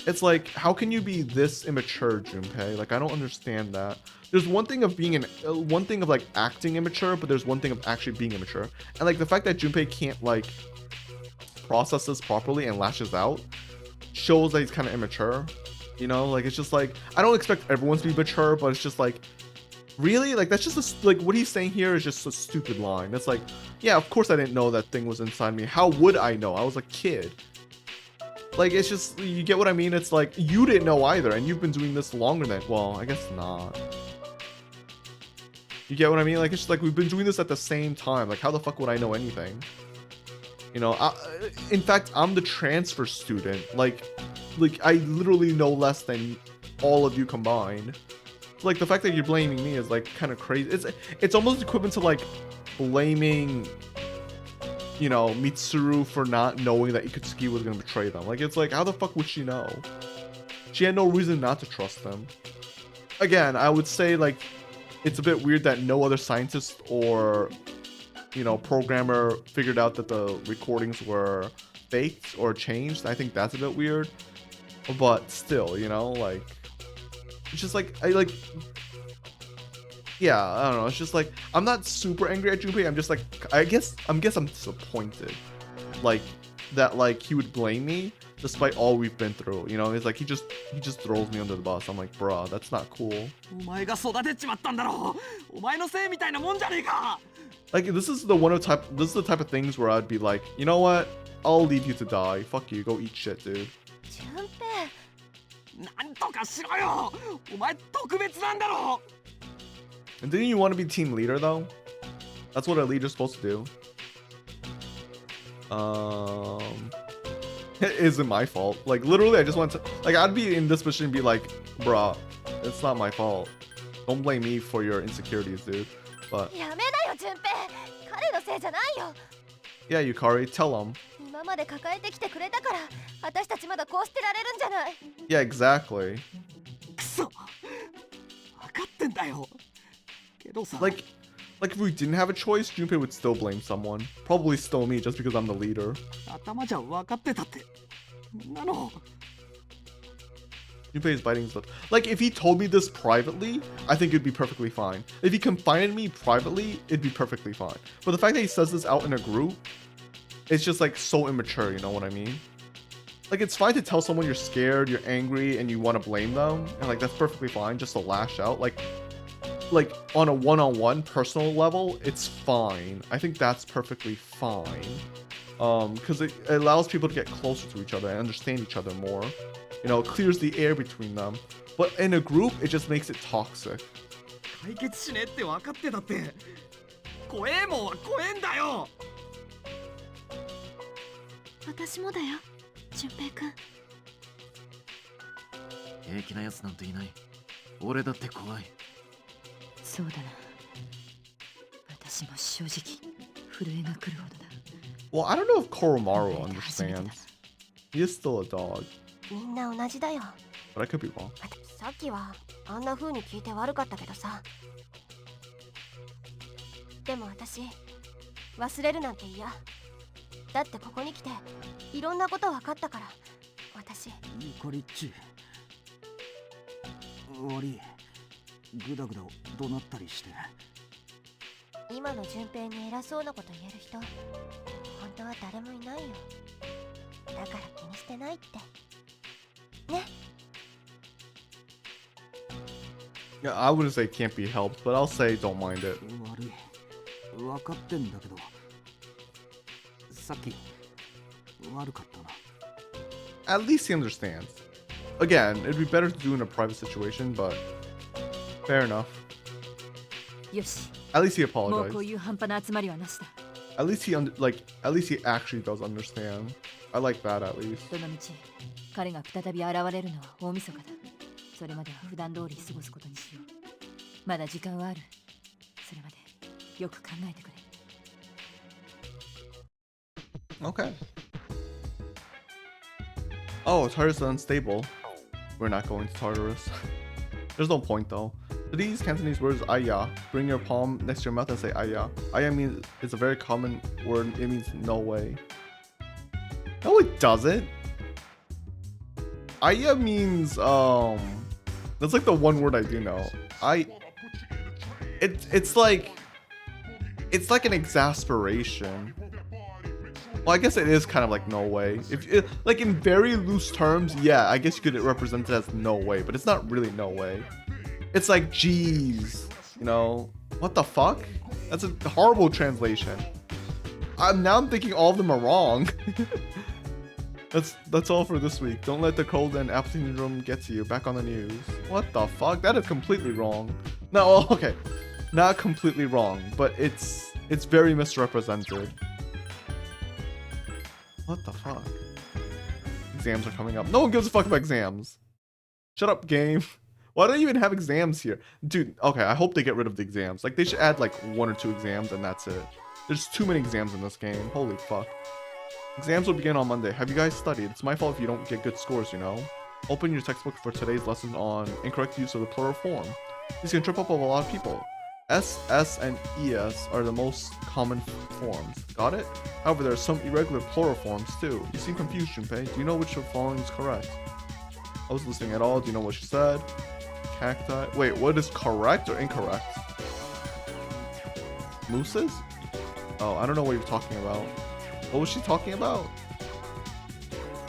It's like, how can you be this immature, Junpei? Like, I don't understand that. There's one thing of being one thing of like acting immature, but there's one thing of actually being immature. And like the fact that Junpei can't like process this properly and lashes out shows that he's kind of immature. You know, like it's just like, I don't expect everyone to be mature, but it's just like, really? Like that's just like what he's saying here is just a stupid line. It's like, yeah, of course I didn't know that thing was inside me. How would I know? I was a kid. Like, it's just, you get what I mean? It's like, you didn't know either, and you've been doing this longer than, well, I guess not. You get what I mean? Like, it's just like, we've been doing this at the same time. Like, how the fuck would I know anything? You know, in fact, I'm the transfer student. Like, I literally know less than all of you combined. Like, the fact that you're blaming me is, like, kind of crazy. It's almost equivalent to, like, blaming, you know, Mitsuru for not knowing that Ikutsuki was gonna betray them. Like, it's like, how the fuck would she know? She had no reason not to trust them. Again, I would say, like, it's a bit weird that no other scientist or, you know, programmer figured out that the recordings were faked or changed. I think that's a bit weird. But still, you know, like, it's just like, yeah, I don't know. It's just like, I'm not super angry at Junpei. I'm just like, I guess I'm disappointed, like that, like he would blame me despite all we've been through. You know, it's like he just throws me under the bus. I'm like, bruh, that's not cool. お前が育てちまったんだろう。お前のせいみたいなもんじゃねえか。 Like, this is the type of things where I'd be like, you know what? I'll leave you to die. Fuck you. Go eat shit, dude. 順平、なんとかしろよ。お前特別なんだろ。 And didn't you want to be team leader though? That's what a leader's supposed to do. It isn't my fault. Like, literally, I just want to, like, I'd be in this position and be like, bruh, it's not my fault. Don't blame me for your insecurities, dude. But やめなよ順平。彼のせいじゃないよ。 yeah, Yukari, tell him. 今まで抱えてきてくれたから、私たちまだこうしてられるんじゃない。 Yeah, exactly. くそ。分かってんだよ。けどさ。 Like if we didn't have a choice, Junpei would still blame someone. Probably still me, just because I'm the leader. 頭じゃ分かってたって。なの。 Junpei is biting his lip. Like, if he told me this privately, I think it'd be perfectly fine. If he confided me privately, it'd be perfectly fine. But the fact that he says this out in a group, it's just like so immature, you know what I mean? Like, it's fine to tell someone you're scared, you're angry, and you want to blame them, and like that's perfectly fine, just to lash out. Like on a one-on-one personal level, it's fine. I think that's perfectly fine. Because it allows people to get closer to each other and understand each other more. You know, it clears the air between them. But in a group, it just makes it toxic. 解決しねえって分かってたって。怖えもんは怖えんだよ。私もだよ、順平くん。平気なやつなんていない。俺だって怖い。そうだな。私も正直震えが来るほどだ。 Well, I don't know if Koromaru understands. He is still a dog. みんな同じだよ。 But I could be wrong. さっきはあんな風に聞いて悪かったけどさ。でも私、忘れるなんて嫌。だってここに来ていろんなこと分かったから。私。ゆかりっち。悪い。グダグダ怒鳴ったりして。今の順平に偉そうなこと言える人、本当は誰もいないよ。だから気にしてないって。ね。 Yeah, I wouldn't say can't be helped, but I'll say don't mind it. 悪い。分かってんだけど。さっき悪かったな。 At least he understands. Again, it'd be better to do in a private situation, but fair enough. よし。 At least he もう apologized. こういう半端な集まりはなしだ。 At least he at least he actually does understand. I like that at least. どの道、彼が再び現れるのは大晦日だ。それまでは普段通り過ごすことにしよう。まだ時間はある。それまでよく考えてくれ。 Okay. Oh, Tartarus is unstable. We're not going to Tartarus. There's no point though. For these Cantonese words, aya, bring your palm next to your mouth and say aya. Aya means, it's a very common word. It means no way. No, it doesn't. Aya means that's like the one word I do know. It's like an exasperation. Well, I guess it is kind of like no way. If it, like in very loose terms, yeah, I guess you could represent it as no way, but it's not really no way. It's like geez, you know, what the fuck? That's a horrible translation. Now I'm thinking all of them are wrong. That's all for this week. Don't let the cold and apathy syndrome get to you. Back on the news. What the fuck? That is completely wrong. No, okay, not completely wrong, but it's very misrepresented. What the fuck? Exams are coming up. No one gives a fuck about exams. Shut up, game. Why don't you even have exams here? Dude, okay, I hope they get rid of the exams. Like, they should add, like, 1 or 2 exams and that's it. There's too many exams in this game. Holy fuck. Exams will begin on Monday. Have you guys studied? It's my fault if you don't get good scores, you know? Open your textbook for today's lesson on incorrect use of the plural form. This can trip up a lot of people. S, S, and ES are the most common forms. Got it? However, there are some irregular plural forms too. You seem confused, Junpei. Do you know which of the following is correct? I was listening at all. Do you know what she said? Cacti. Wait, what is correct or incorrect? Mooses? Oh, I don't know what you're talking about. What was she talking about?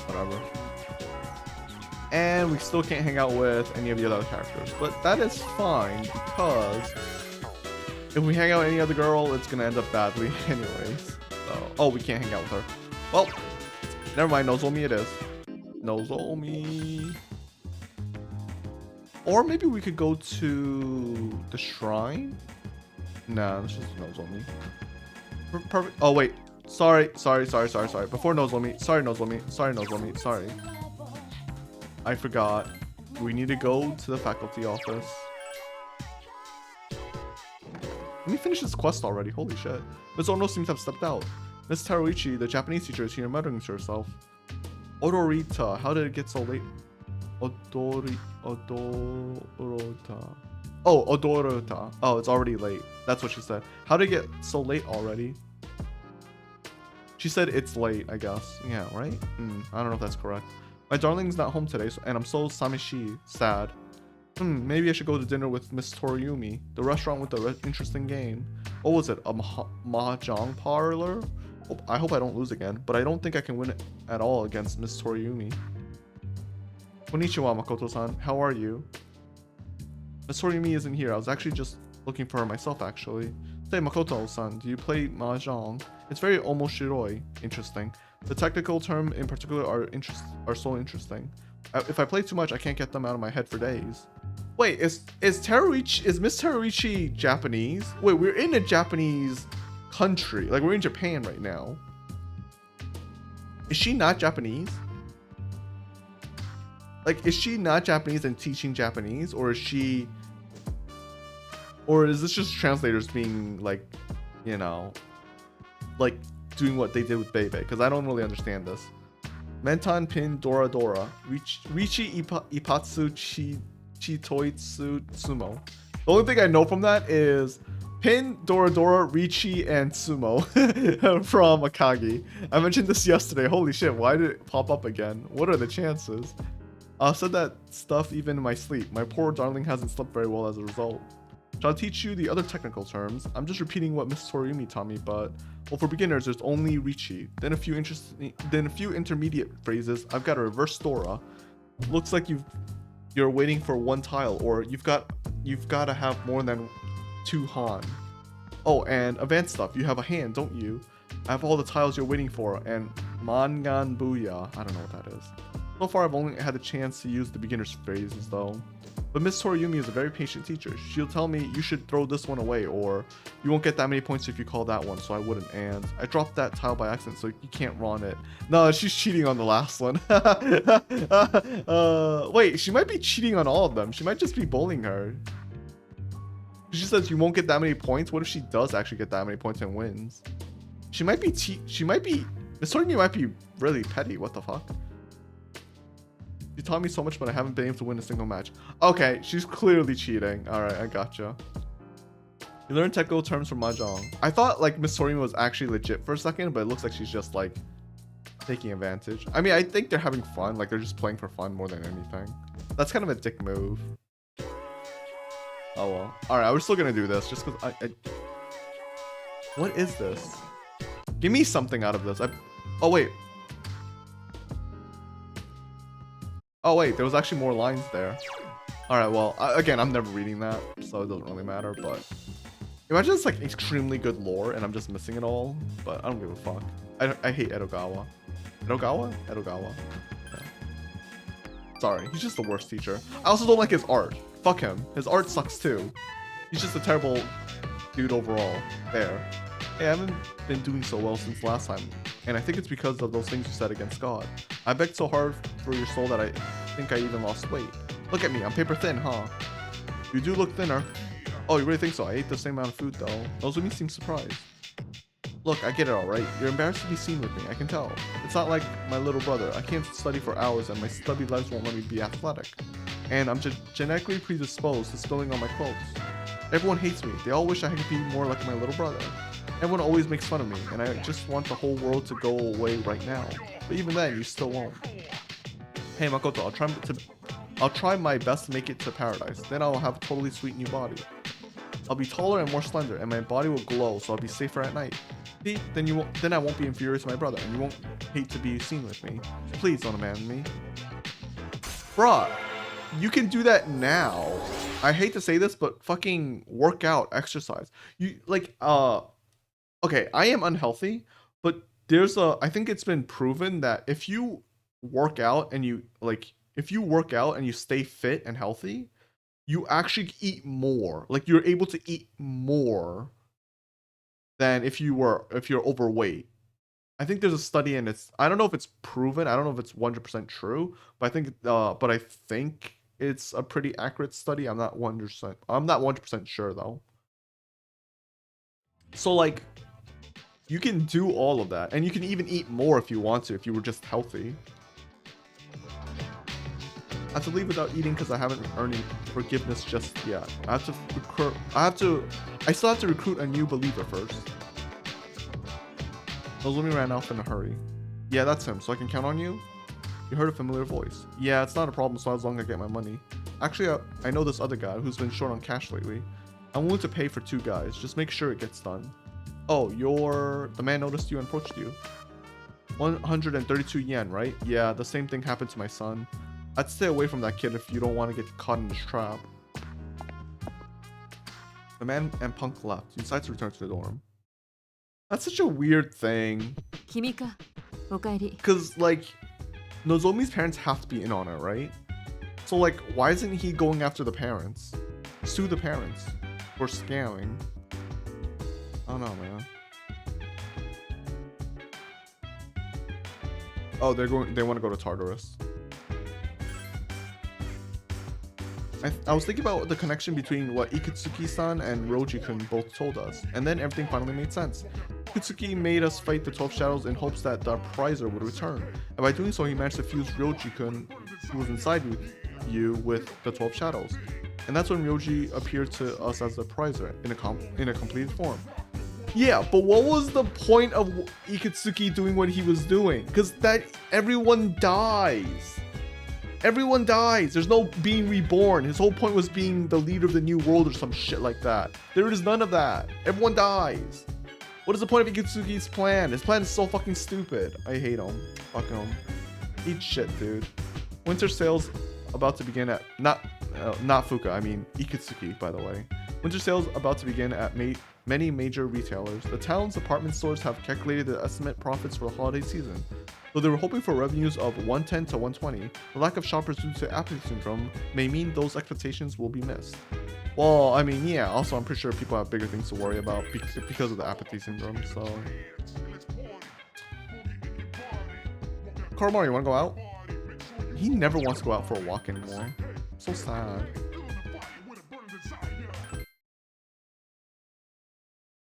Whatever. And we still can't hang out with any of the other characters. But that is fine because if we hang out with any other girl, it's gonna end up badly anyways. So, oh, we can't hang out with her. Well, never mind. Nozomi it is. Nozomi. Or maybe we could go to the shrine. Nah, that's just Nozomi. Perfect. Oh wait. Sorry. Before Nozomi. Sorry, Nozomi. Sorry. I forgot. We need to go to the faculty office. Let me finish this quest already. Holy shit. Miss Ono seems to have stepped out. Miss Teruichi, the Japanese teacher, is here muttering to herself. Odorita, how did it get so late? Odorita. Oh, Odorita. Oh, it's already late. That's what she said. How did it get so late already? She said it's late, I guess. Yeah, right? I don't know if that's correct. My darling's not home today, and I'm so samishi, sad. Maybe I should go to dinner with Miss Toriumi, the restaurant with the interesting game. What was it, a mahjong parlor? Oh, I hope I don't lose again, but I don't think I can win at all against Miss Toriumi. Konnichiwa, Makoto-san. How are you? Miss Toriumi isn't here. I was actually just looking for her myself, actually. Say, Makoto-san, do you play mahjong? It's very omoshiroi. Interesting. The technical term in particular are so interesting. If I play too much, I can't get them out of my head for days. Wait, is Miss Teruichi Japanese? Wait, we're in a Japanese country. Like, we're in Japan right now. Is she not Japanese? Like, is she not Japanese and teaching Japanese? Or is this just translators being, like, you know, like, doing what they did with Bebe? Because I don't really understand this. Menton Pin Dora Richi Ipatsu Chitoitsu Sumo. The only thing I know from that is Pin Dora Richi and Sumo from Akagi. I mentioned this yesterday. Holy shit, why did it pop up again? What are the chances? I said that stuff even in my sleep. My poor darling hasn't slept very well as a result. Shall I teach you the other technical terms? I'm just repeating what Miss Toriumi taught me, but well, for beginners, there's only Richi. Then a few intermediate phrases. I've got a reverse Dora. Looks like you're waiting for one tile, or you've got to have more than 2 Han. Oh, and advanced stuff. You have a hand, don't you? I have all the tiles you're waiting for, and Mangan Booyah. I don't know what that is. So far, I've only had the chance to use the beginner's phrases, though. But Miss Toriumi is a very patient teacher. She'll tell me, you should throw this one away, or you won't get that many points if you call that one, so I wouldn't. And I dropped that tile by accident, so you can't run it. No, she's cheating on the last one. Wait, she might be cheating on all of them. She might just be bullying her. She says you won't get that many points. What if she does actually get that many points and wins? Miss Toriumi might be really petty. What the fuck? You taught me so much, but I haven't been able to win a single match. Okay, she's clearly cheating. Alright, I gotcha. You learn technical terms from Mahjong. I thought, like, Miss Toriumi was actually legit for a second, but it looks like she's just, like, taking advantage. I mean, I think they're having fun. Like, they're just playing for fun more than anything. That's kind of a dick move. Oh well. Alright, we're still gonna do this just because I... What is this? Give me something out of this. Oh, wait. Oh, wait. There was actually more lines there. Alright, well, again, I'm never reading that, so it doesn't really matter, but... Imagine it's, like, extremely good lore, and I'm just missing it all, but I don't give a fuck. I hate Edogawa. Edogawa? Edogawa. Yeah. Sorry, he's just the worst teacher. I also don't like his art. Fuck him. His art sucks, too. He's just a terrible dude overall. There. Hey, I haven't been doing so well since last time, and I think it's because of those things you said against God. I begged so hard for your soul that I think I even lost weight. Look at me, I'm paper thin, huh? You do look thinner. Oh, you really think so? I ate the same amount of food, though. Nozomi seems surprised. Look, I get it alright. You're embarrassed to be seen with me, I can tell. It's not like my little brother. I can't study for hours and my stubby legs won't let me be athletic. And I'm genetically predisposed to spilling on my clothes. Everyone hates me. They all wish I could be more like my little brother. Everyone always makes fun of me, and I just want the whole world to go away right now. But even then, you still won't. Hey Makoto, I'll try my best to make it to paradise. Then I'll have a totally sweet new body. I'll be taller and more slender, and my body will glow, so I'll be safer at night. See, then I won't be inferior to my brother, and you won't hate to be seen with me. So please don't abandon me. Bruh, you can do that now. I hate to say this, but fucking work out, exercise. You like okay, I am unhealthy, but I think it's been proven that if you work out and you stay fit and healthy, you actually eat more. Like, you're able to eat more than if you're overweight. I think there's a study, and I don't know if it's proven. I don't know if it's 100% true, but I think it's a pretty accurate study. I'm not 100% sure though. So like, you can do all of that, and you can even eat more if you want to, if you were just healthy. I have to leave without eating because I haven't earned forgiveness just yet. I still have to recruit a new believer first. Nozomi ran off in a hurry. Yeah, that's him, so I can count on you? You heard a familiar voice. Yeah, it's not a problem so as long as I get my money. Actually, I know this other guy who's been short on cash lately. I'm willing to pay for 2 guys, just make sure it gets done. Oh, the man noticed you and approached you. 132 yen, right? Yeah, the same thing happened to my son. I'd stay away from that kid if you don't want to get caught in his trap. The man and Punk left. You decide to return to the dorm. That's such a weird thing. Because, like, Nozomi's parents have to be in on it, right? So, like, why isn't he going after the parents? Sue the parents for scamming. I don't know, man. Oh, they want to go to Tartarus. I was thinking about the connection between what Ikutsuki-san and Ryoji-kun both told us, and then everything finally made sense. Ikutsuki made us fight the 12 Shadows in hopes that the prizer would return, and by doing so he managed to fuse Ryoji-kun, who was inside you, with the 12 Shadows. And that's when Ryoji appeared to us as the prizer, in a completed form. Yeah, but what was the point of Ikutsuki doing what he was doing? Because everyone dies. Everyone dies. There's no being reborn. His whole point was being the leader of the new world or some shit like that. There is none of that. Everyone dies. What is the point of Ikutsuki's plan? His plan is so fucking stupid. I hate him. Fuck him. Eat shit, dude. Winter sales about to begin at... Not Fuka, I mean Ikutsuki, by the way. Winter sales about to begin at many major retailers. The town's department stores have calculated the estimate profits for the holiday season. Though they were hoping for revenues of 110 to 120, the lack of shoppers due to apathy syndrome may mean those expectations will be missed. Well, I mean, yeah, also I'm pretty sure people have bigger things to worry about because of the apathy syndrome, so... Koromaru, you wanna go out? He never wants to go out for a walk anymore. So sad.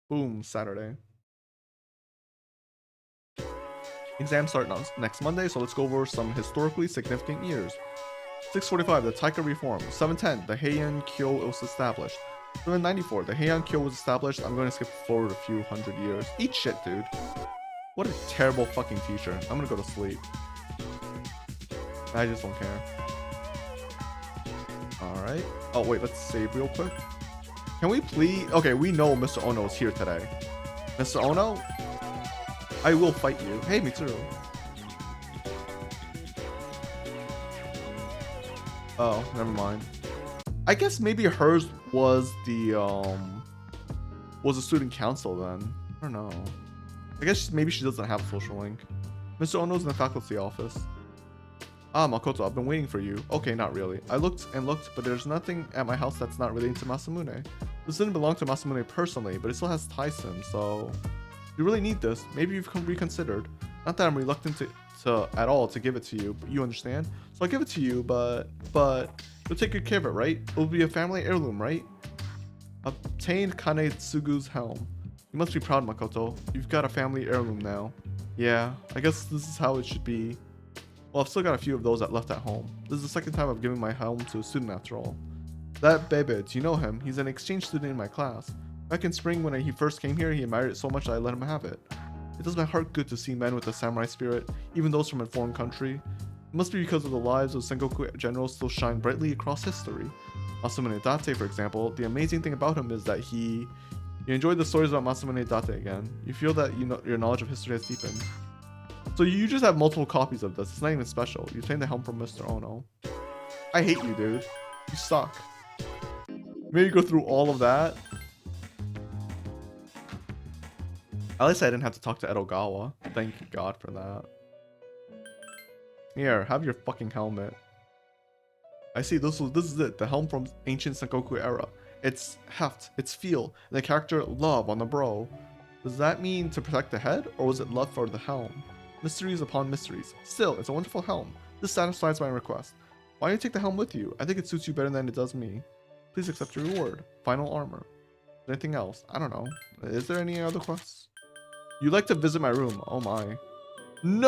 Boom, Saturday. Exams start next Monday, so let's go over some historically significant years. 645, the Taika Reform. 710, the Heian Kyo was established. 794, the Heian Kyo was established. I'm going to skip forward a few hundred years. Eat shit, dude. What a terrible fucking teacher. I'm gonna go to sleep. I just don't care. Alright. Oh, wait, let's save real quick. Can we please... Okay, we know Mr. Ono is here today. Mr. Ono? I will fight you. Hey, Mitsuru. Oh, never mind. I guess maybe hers was the student council then. I don't know. I guess maybe she doesn't have a social link. Mr. Ono's in the faculty office. Ah, Makoto, I've been waiting for you. Okay, not really. I looked and looked, but there's nothing at my house that's not related to Masamune. This didn't belong to Masamune personally, but it still has ties to him, so... You really need this. Maybe you've reconsidered. Not that I'm reluctant at all to give it to you, but you understand? So I'll give it to you, but you'll take good care of it, right? It will be a family heirloom, right? Obtained Kanetsugu's helm. You must be proud, Makoto. You've got a family heirloom now. Yeah, I guess this is how it should be. Well, I've still got a few of those that left at home. This is the second time I've given my helm to a student after all. That Bebe, do you know him? He's an exchange student in my class. Back in spring when he first came here, he admired it so much that I let him have it. It does my heart good to see men with a samurai spirit, even those from a foreign country. It must be because of the lives of Sengoku generals still shine brightly across history. Masamune Date, for example, the amazing thing about him is that you enjoy the stories about Masamune Date again. You feel that your knowledge of history has deepened. So you just have multiple copies of this. It's not even special. You obtained the helm from Mr. Ono. I hate you, dude. You suck. Maybe go through all of that. At least I didn't have to talk to Edogawa. Thank God for that. Here, have your fucking helmet. I see, this is it. The helm from ancient Sengoku era. It's heft, it's feel, and the character love on the brow. Does that mean to protect the head, or was it love for the helm? Mysteries upon mysteries. Still, it's a wonderful helm. This satisfies my request. Why don't you take the helm with you? I think it suits you better than it does me. Please accept your reward. Final armor. Anything else? I don't know. Is there any other quests? You like to visit my room. Oh my. No!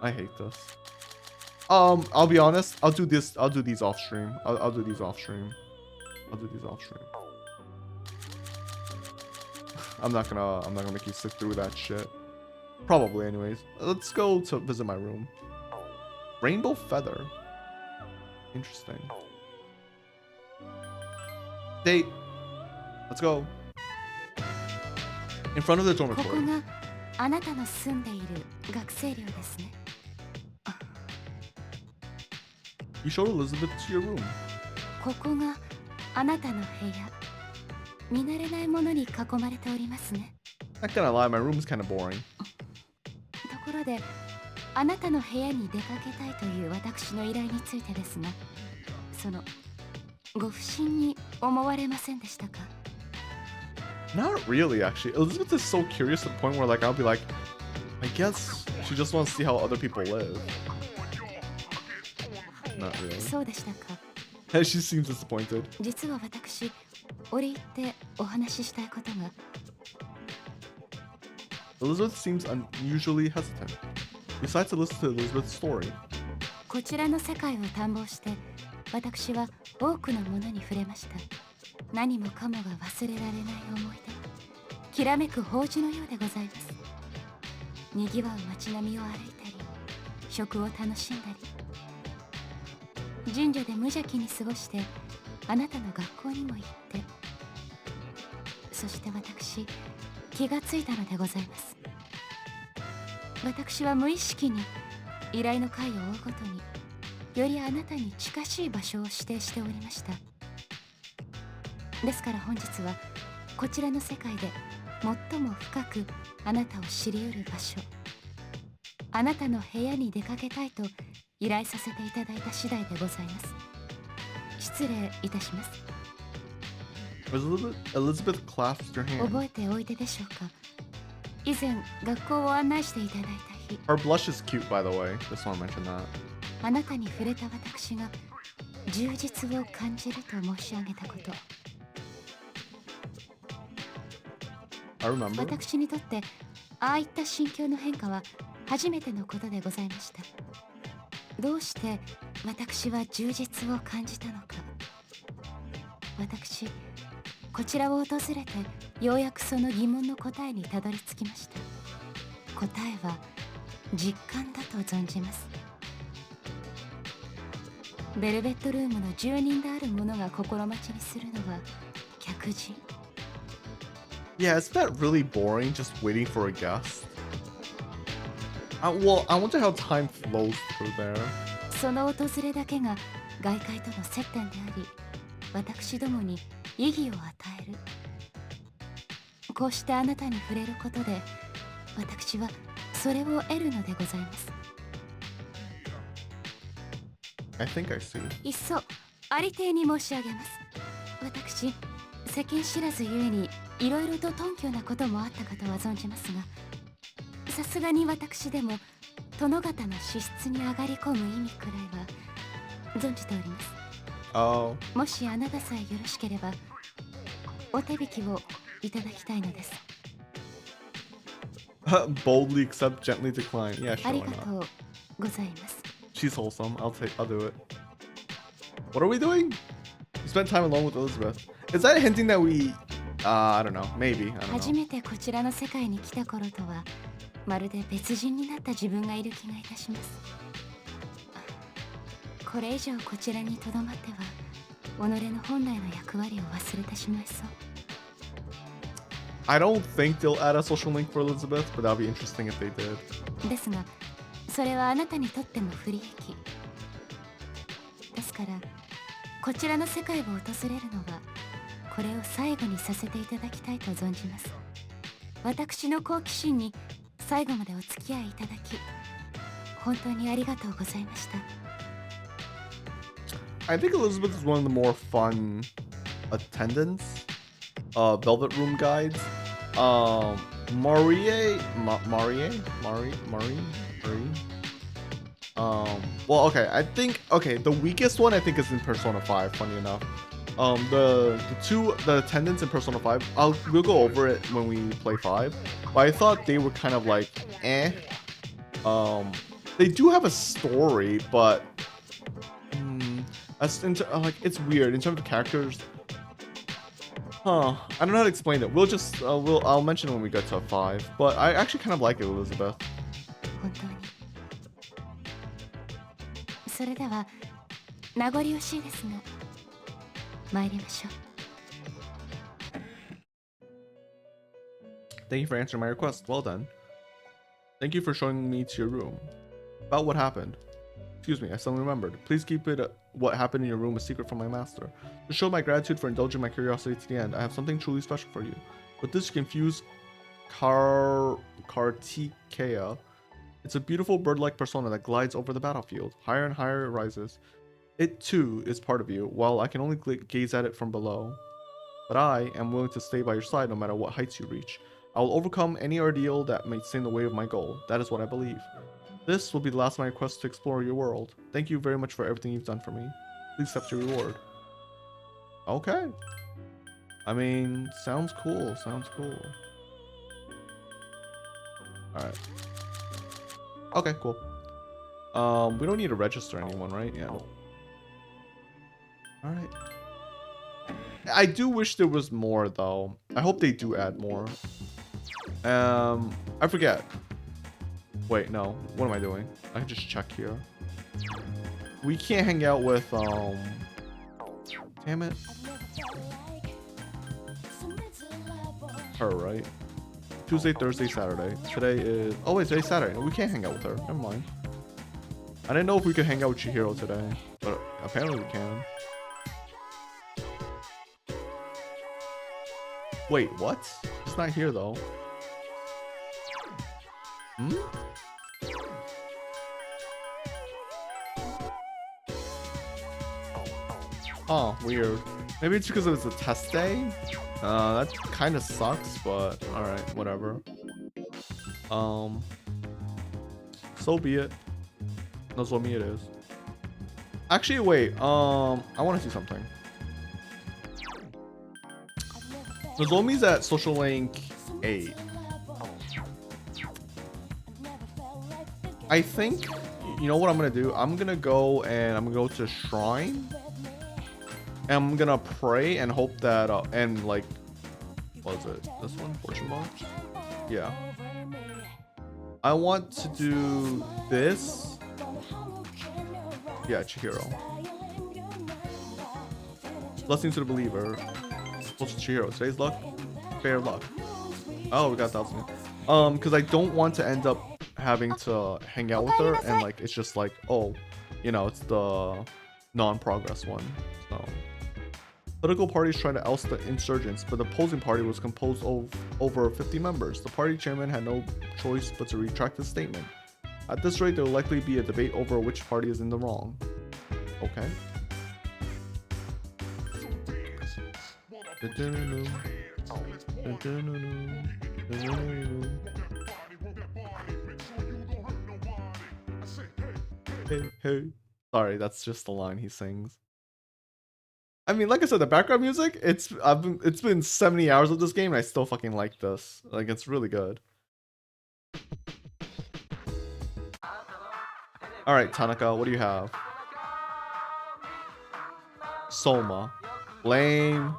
I hate this. I'll be honest. I'll do these off stream. I'll do these off stream. I'm not gonna make you sit through that shit. Probably anyways. Let's go to visit my room. Rainbow feather. Interesting. Date. Let's go. In front of the ここ dormitory. があなたの住んでいる学生寮ですね。 You showed Elizabeth to your room. ここがあなたの部屋。見慣れないものに囲まれておりますね。 Not gonna lie, my room is kind of boring. ところで、あなたの部屋に出かけたいという私の依頼についてですが、そのご不審に思われませんでしたか？ Not really, actually. Elizabeth is so curious to the point where, like, I'll be like, I guess she just wants to see how other people live. Not really. そうでしたか。 She seems disappointed. 実は私、折り入ってお話ししたいことが。 Elizabeth seems unusually hesitant. Decides to listen to Elizabeth's story. こちらの世界を探訪して、私は多くのものに触れました。何もかもが忘れられない思い出。きらめく宝珠のようでございます。にぎわう街並みを歩いたり、食を楽しんだり、神社で無邪気に過ごして、あなたの学校にも行って、そして私、気がついたのでございます。私は無意識に依頼の回を追うごとに、よりあなたに近しい場所を指定しておりました。ですから本日はこちらの世界で最も深くあなたを知り得る場所、あなたの部屋に出かけたいと依頼させていただいた次第でございます。失礼いたします。Elizabeth clasped her hand. 覚えておいででしょうか。以前学校を案内していただいた日、 Her blush is cute, by the way. Just want to mention that. あなたに触れた私が充実を感じると申し上げたこと。 I remember. 私にとってああいった心境の変化は初めてのことでございました。どうして私は充実を感じたのか。私、こちらを訪れてようやくその疑問の答えにたどり着きました。答えは実感だと存じます。ベルベットルームの住人である者が心待ちにするのは客人。Yeah, isn't that really boring just waiting for a guest? Well, I wonder how time flows through there. その訪れだけが外界との接点であり、私どもに意義を与える。こうしてあなたに触れることで、私はそれを得るのでございます。I think I see. いっそありていに申し上げます。私、世間知らずゆえにいろいろと頓cungなこともあったかとは存じますが、さすがに私でも殿方の資質に上がり込む意味くらいは存じております。Oh. もしあなたさえよろしければお手引きをいただきたいのです。Boldly accept, gently decline. Yeah, あ sure, り why が not? とうございます。 She's wholesome. I'll do it. What are we doing? We spent time alone with Elizabeth. Is that hinting that we I don't know. Maybe. I 初 don't know. めてこちらの世界に来た頃とはまるで別人になった自分がいる気がいたします。これ以上こちらにとどまっては己の本来の役割を忘れてしまいそう。 I don't think they'll add a social link for Elizabeth, but that'd be interesting if they did. ですがそれはあなたにとっても不利益ですから、こちらの世界を訪れるのはこれを最後にさせていただきたいと存じます。私の好奇心に最後までお付き合いいただき本当にありがとうございました。 I think Elizabeth is one of the more fun attendants. Velvet Room guides. Marie. Well, okay. I think the weakest one I think is in Persona 5. Funny enough. The attendants in Persona 5. We'll go over it when we play 5. But I thought they were kind of like eh. They do have a story, but it's weird in terms of characters. I don't know how to explain it. I'll mention it when we get to 5. But I actually kind of like it, Elizabeth. 本当に。それでは名残惜しいですが参りましょう。 Thank you for answering my request. Well done. Thank you for showing me to your room. About what happened. Excuse me, I suddenly remembered. Please keep what happened in your room a secret from my master. To show my gratitude for indulging my curiosity to the end, I have something truly special for you. With this, you can fuse Kartikeya. It's a beautiful bird-like persona that glides over the battlefield. Higher and higher it rises. It too is part of you, while I can only gaze at it from below. But I am willing to stay by your side no matter what heights you reach. I will overcome any ordeal that may stand in the way of my goal. That is what I believe. This will be the last of my requests to explore your world. Thank you very much for everything you've done for me. Please accept your reward. Okay. I mean, sounds cool. Alright. Okay, cool. We don't need to register anyone, right? Yeah. Alright. I do wish there was more, though. I hope they do add more. I forget. Wait, no. What am I doing? I can just check here. We can't hang out with, damn it. Her, right? Tuesday, Thursday, Saturday. Today is... Oh, wait, today's Saturday. We can't hang out with her. Never mind. I didn't know if we could hang out with Chihiro today. But apparently we can. Wait, what? She's not here, though. Hmm? Oh, weird. Maybe it's because it was a test day? That kind of sucks, but alright, whatever. So be it. Nozomi it is. Actually, wait, I want to see something. Nozomi's at Social Link 8. I think you know what I'm gonna do? I'm gonna go and I'm gonna go to shrine. And I'm gonna pray and hope that and like, what is it? This one, fortune box. Yeah. I want to do this. Yeah, Chihiro. Blessings to the believer. What's Chihiro? Today's luck, fair luck. Oh, we got 1,000. Because I don't want to end up having to hang out with her and like it's just like, oh, you know, it's the non-progress one. So political parties tried to oust the insurgents, but the opposing party was composed of over 50 members. The party chairman had no choice but to retract his statement. At this rate, there will likely be a debate over which party is in the wrong. Okay. Hey, hey. Sorry, that's just the line he sings. I mean, like I said, the background music, it's been 70 hours of this game and I still fucking like this. Like, it's really good. Alright, Tanaka, what do you have? Soma. Lame.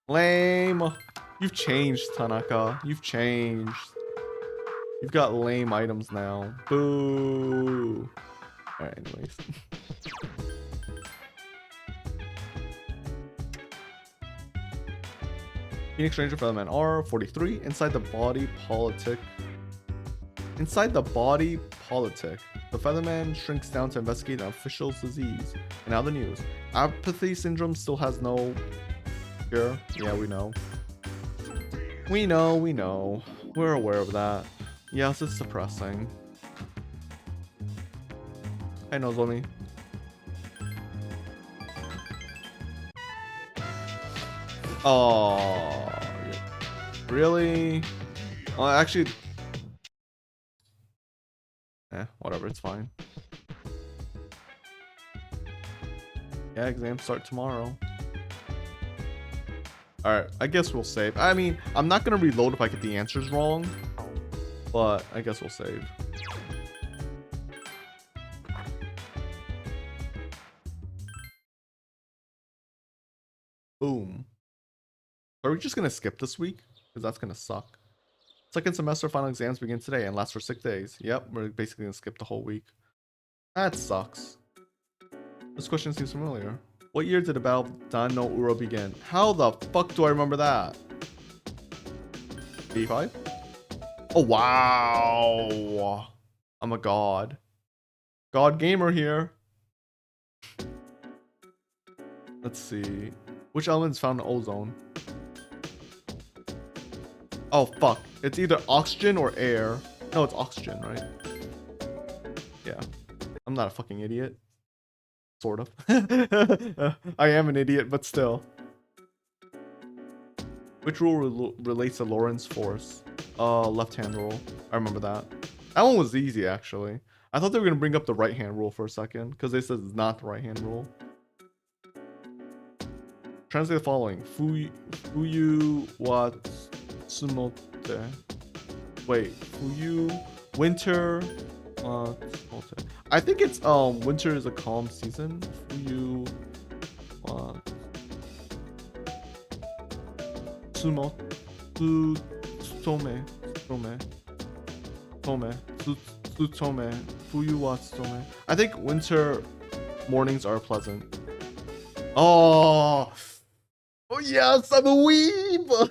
Lame. You've changed, Tanaka. You've changed. You've got lame items now. Boo. Alright, anyways. Phoenix Ranger Featherman R43. Inside the body politic. Inside the body politic. The Featherman shrinks down to investigate an official's disease. And now the news. Apathy syndrome still has no cure. Yeah, we know. We know. We're aware of that. Yes, it's depressing. Hey, Nozomi. Oh, really? Well, actually, whatever, it's fine. Yeah, exams start tomorrow. Alright, I guess we'll save. I mean, I'm not gonna reload if I get the answers wrong, but I guess we'll save. Boom. Are we just gonna skip this week? Because that's gonna suck. Second semester final exams begin today and last for 6 days. Yep, we're basically gonna skip the whole week. That sucks. This question seems familiar. What year did the Battle of Dan no Uro begin? How the fuck do I remember that? 85? Oh wow! I'm a god. God gamer here. Let's see. Which element is found in ozone? Oh fuck. It's either oxygen or air. No, it's oxygen, right? Yeah. I'm not a fucking idiot. Sort of. I am an idiot, but still. Which rule relates to Lorentz force? Left-hand rule. I remember that. That one was easy, actually. I thought they were going to bring up the right-hand rule for a second, because they said it's not the right-hand rule. Translate the following. Fuyu wa tsumote. Wait, Fuyu, winter, tsumote. I think it's winter is a calm season. Fuyu wa tsumote. Tsutome. Fuyu wa tsutome. I think winter mornings are pleasant. Oh yes, I'm a weeb.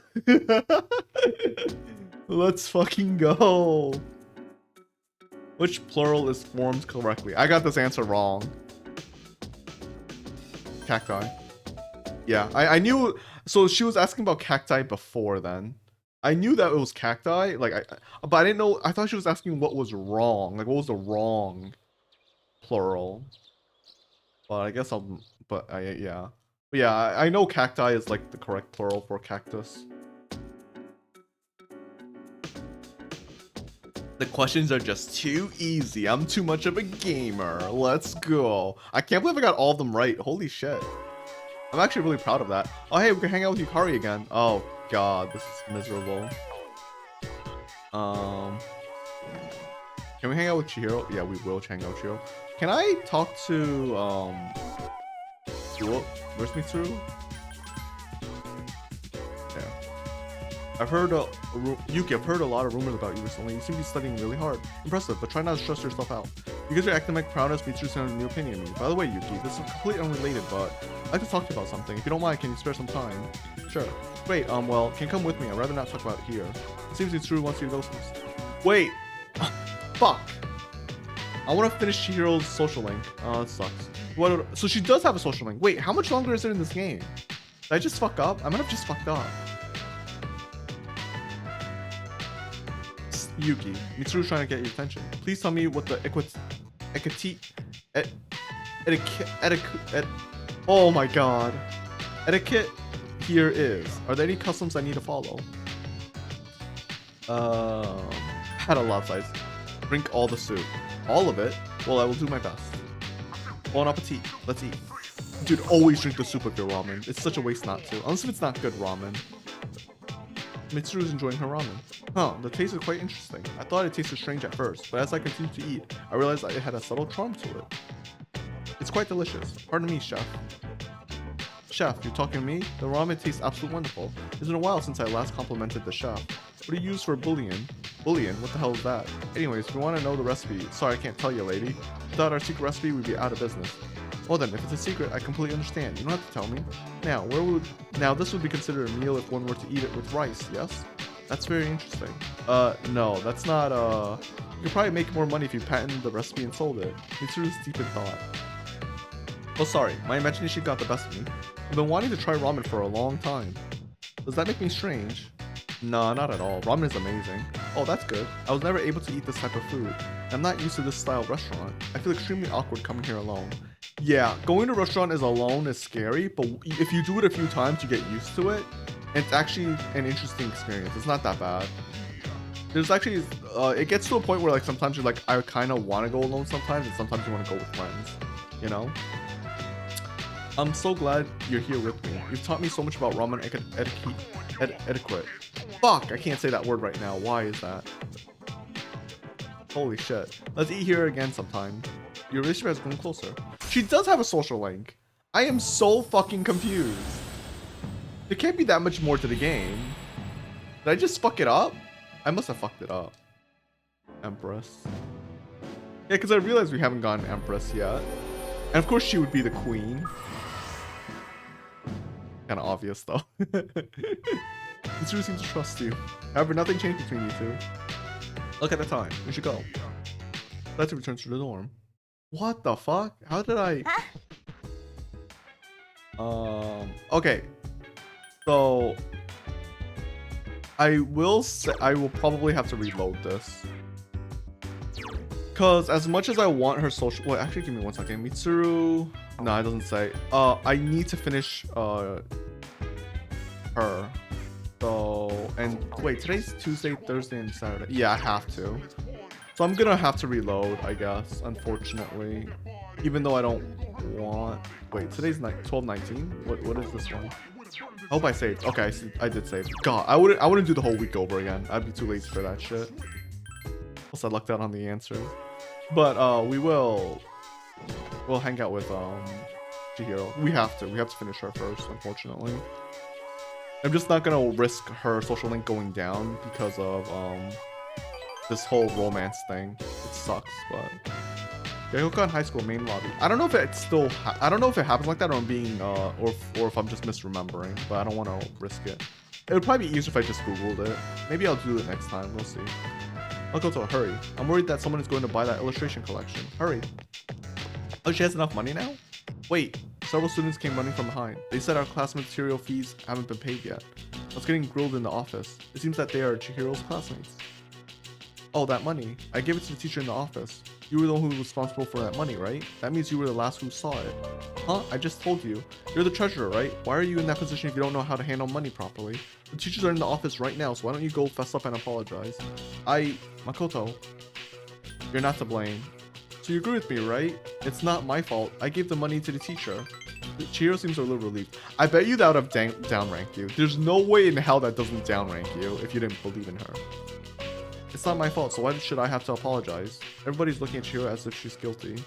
Let's fucking go. Which plural is formed correctly? I got this answer wrong. Cacti. Yeah, I knew. So she was asking about cacti before then. I knew that it was cacti, like but I didn't know. I thought she was asking what was wrong, like what was the wrong plural. But I guess I'll. But yeah. But yeah, I know cacti is like the correct plural for cactus. The questions are just too easy. I'm too much of a gamer. Let's go. I can't believe I got all of them right. Holy shit. I'm actually really proud of that. Oh, hey, we can hang out with Yukari again. Oh, God. This is miserable. Can we hang out with Chihiro? Yeah, we will hang out with Chihiro. Can I talk to where's Mitsuru? Yeah. I've heard Yuki, I've heard a lot of rumors about you recently. You seem to be studying really hard. Impressive, but try not to stress yourself out. Because your academic prowess, Mitsuru sounds a new opinion of me. By the way, Yuki, this is completely unrelated, but I'd like to talk to you about something. If you don't mind, can you spare some time? Sure. Great, well, can you come with me? I'd rather not talk about it here. It seems Mitsuru wants you to go first. Wait! Fuck! I want to finish Chihiro's social link. It sucks. So she does have a social link. Wait, how much longer is it in this game? Did I just fuck up? I might have just fucked up. Yuki, Mitsuru's trying to get your attention. Please tell me what the oh my god. Etiquette here is. Are there any customs I need to follow? Had a lot size. Drink all the soup. All of it? Well, I will do my best. Bon appetit. Let's eat. Dude, always drink the soup of your ramen. It's such a waste not to. Unless if it's not good ramen. Mitsuru's enjoying her ramen. Huh, the taste is quite interesting. I thought it tasted strange at first, but as I continued to eat, I realized it had a subtle charm to it. It's quite delicious. Pardon me, chef. Chef, you're talking to me? The ramen tastes absolutely wonderful. It's been a while since I last complimented the chef. What do you use for bouillon? Bouillon? What the hell is that? Anyways, if you want to know the recipe, sorry I can't tell you, lady. Without our secret recipe, we'd be out of business. Well then, if it's a secret, I completely understand. You don't have to tell me. Now, this would be considered a meal if one were to eat it with rice, yes? That's very interesting. No, that's not, you could probably make more money if you patented the recipe and sold it. Mitsuru's deep in thought. Oh, sorry, my imagination got the best of me. I've been wanting to try ramen for a long time. Does that make me strange? Nah, not at all. Ramen is amazing. Oh, that's good. I was never able to eat this type of food. I'm not used to this style of restaurant. I feel extremely awkward coming here alone. Yeah, going to a restaurant alone is scary, but if you do it a few times, you get used to it. And it's actually an interesting experience. It's not that bad. There's actually, it gets to a point where like sometimes you're like, I kind of want to go alone sometimes, and sometimes you want to go with friends, you know? I'm so glad you're here with me. You've taught me so much about ramen etiquette. Fuck, I can't say that word right now. Why is that? Holy shit. Let's eat here again sometime. Your relationship has grown closer. She does have a social link. I am so fucking confused. There can't be that much more to the game. Did I just fuck it up? I must have fucked it up. Empress. Yeah, because I realized we haven't gotten Empress yet. And of course she would be the queen. Kind of obvious though. Mitsuru seems to trust you. However, nothing changed between you two. Look at the time. We should go. Let's return to the dorm. What the fuck? How did I... Okay. So... I will probably have to reload this. Because as much as I want her social... Wait, actually give me 1 second. Mitsuru... No, it doesn't say. I need to finish her. So... And wait, today's Tuesday, Thursday, and Saturday. Yeah, I have to. So I'm gonna have to reload, I guess, unfortunately. Even though I don't want... Wait, today's 12/19? What is this one? I hope I saved. Okay, I did save. God, I wouldn't do the whole week over again. I'd be too lazy for that shit. Plus I lucked out on the answer. But we'll hang out with Chihiro. We have to finish her first, unfortunately. I'm just not gonna risk her social link going down because of this whole romance thing. It sucks, but Gekkoukan High School main lobby. I don't know if it still I don't know if it happens like that, or I'm being or if I'm just misremembering, but I don't want to risk it. It would probably be easier if I just googled it. Maybe I'll do it next time. We'll see. Makoto, hurry. I'm worried that someone is going to buy that illustration collection. Hurry. Oh, she has enough money now? Wait, several students came running from behind. They said our class material fees haven't been paid yet. I was getting grilled in the office. It seems that they are Chihiro's classmates. Oh, that money. I gave it to the teacher in the office. You were the one who was responsible for that money, right? That means you were the last who saw it. Huh? I just told you. You're the treasurer, right? Why are you in that position if you don't know how to handle money properly? The teachers are in the office right now, so why don't you go fess up and apologize? Makoto, you're not to blame. So you agree with me, right? It's not my fault. I gave the money to the teacher. Chihiro seems a little relieved. I bet you that would have downranked you. There's no way in hell that doesn't downrank you if you didn't believe in her. It's not my fault, so why should I have to apologize? Everybody's looking at Chihiro as if she's guilty.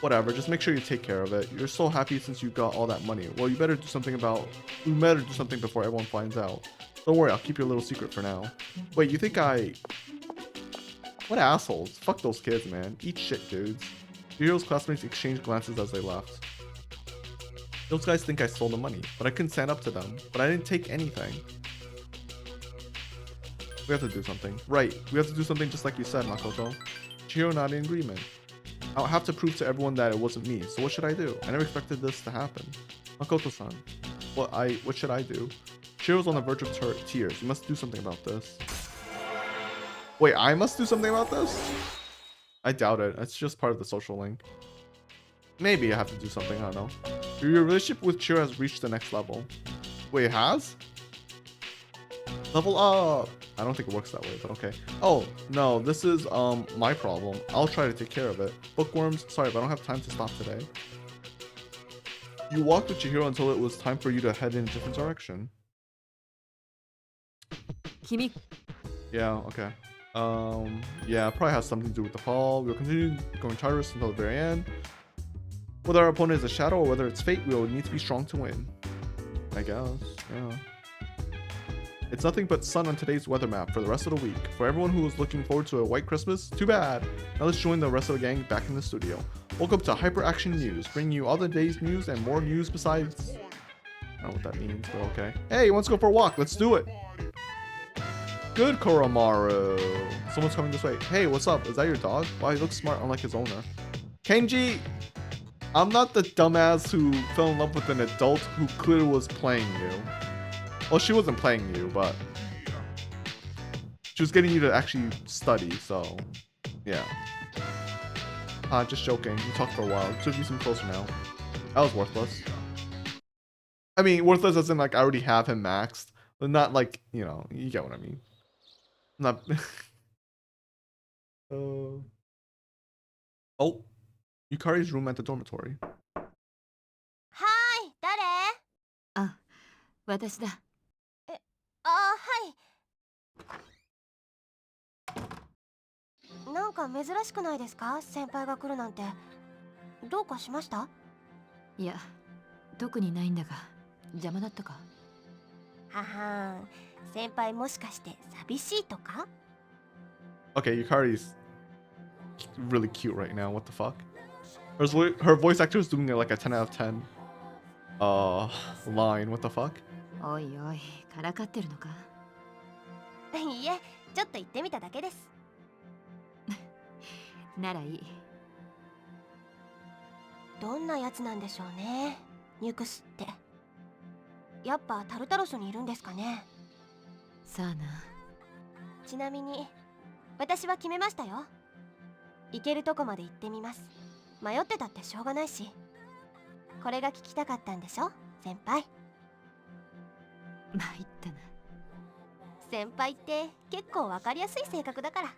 Whatever, just make sure you take care of it. You're so happy since you got all that money. Well, you better do something before everyone finds out. Don't worry, I'll keep your little secret for now. Wait, you think I... What assholes? Fuck those kids, man. Eat shit, dudes. Chihiro's classmates exchanged glances as they left. Those guys think I stole the money, but I couldn't stand up to them. But I didn't take anything. We have to do something. Right, we have to do something just like you said, Makoto. Chihiro not in agreement. I'll have to prove to everyone that it wasn't me, so what should I do? I never expected this to happen. Makoto-san, what should I do? Chihiro's on the verge of tears. You must do something about this. Wait, I must do something about this? I doubt it. It's just part of the social link. Maybe I have to do something, I don't know. Your relationship with Chihiro has reached the next level. Wait, it has? Level up! I don't think it works that way, but okay. Oh, no, this is my problem. I'll try to take care of it. Bookworms, sorry, but I don't have time to stop today. You walked with Chihiro until it was time for you to head in a different direction. 君 Yeah, okay. Yeah, probably has something to do with the fall. We'll continue going Charters until the very end. Whether our opponent is a shadow or whether it's fate, we will need to be strong to win. I guess, yeah. It's nothing but sun on today's weather map for the rest of the week. For everyone who was looking forward to a white Christmas, too bad. Now let's join the rest of the gang back in the studio. Welcome to Hyper Action News, bringing you all the day's news and more news besides... I don't know what that means, but okay. Hey, let's go for a walk. Let's do it. Good, Koromaru. Someone's coming this way. Hey, what's up? Is that your dog? Wow, he looks smart, unlike his owner. Kenji, I'm not the dumbass who fell in love with an adult who clearly was playing you. Well, she wasn't playing you, but she was getting you to actually study, so yeah. Just joking. We talked for a while. Should be some closer now. That was worthless. I mean, worthless as in like I already have him maxed, but not like, you know, you get what I mean. Not. Oh, Yukari's room at the dormitory. Hi, 誰？あ、私だ。あ、はい。なんか珍しくないですか？先輩が来るなんて。どうかしました？いや、特にないんだが、邪魔だったか？ははん。先輩もしかして寂しいとか？ Okay, Yukari's really cute right now. What the fuck? Her voice actor is doing like a 10 out of 10 line. What the fuck? おいおい、からかってるのか？いえ、ちょっと言ってみただけです。ならいい。どんなやつなんでしょうね、ニュクスって。やっぱタルタロスにいるんですかね。さあな。ちなみに私は決めましたよ。行けるとこまで行ってみます。迷ってたってしょうがないし。これが聞きたかったんでしょ、先輩。参ったな。先輩って結構わかりやすい性格だから。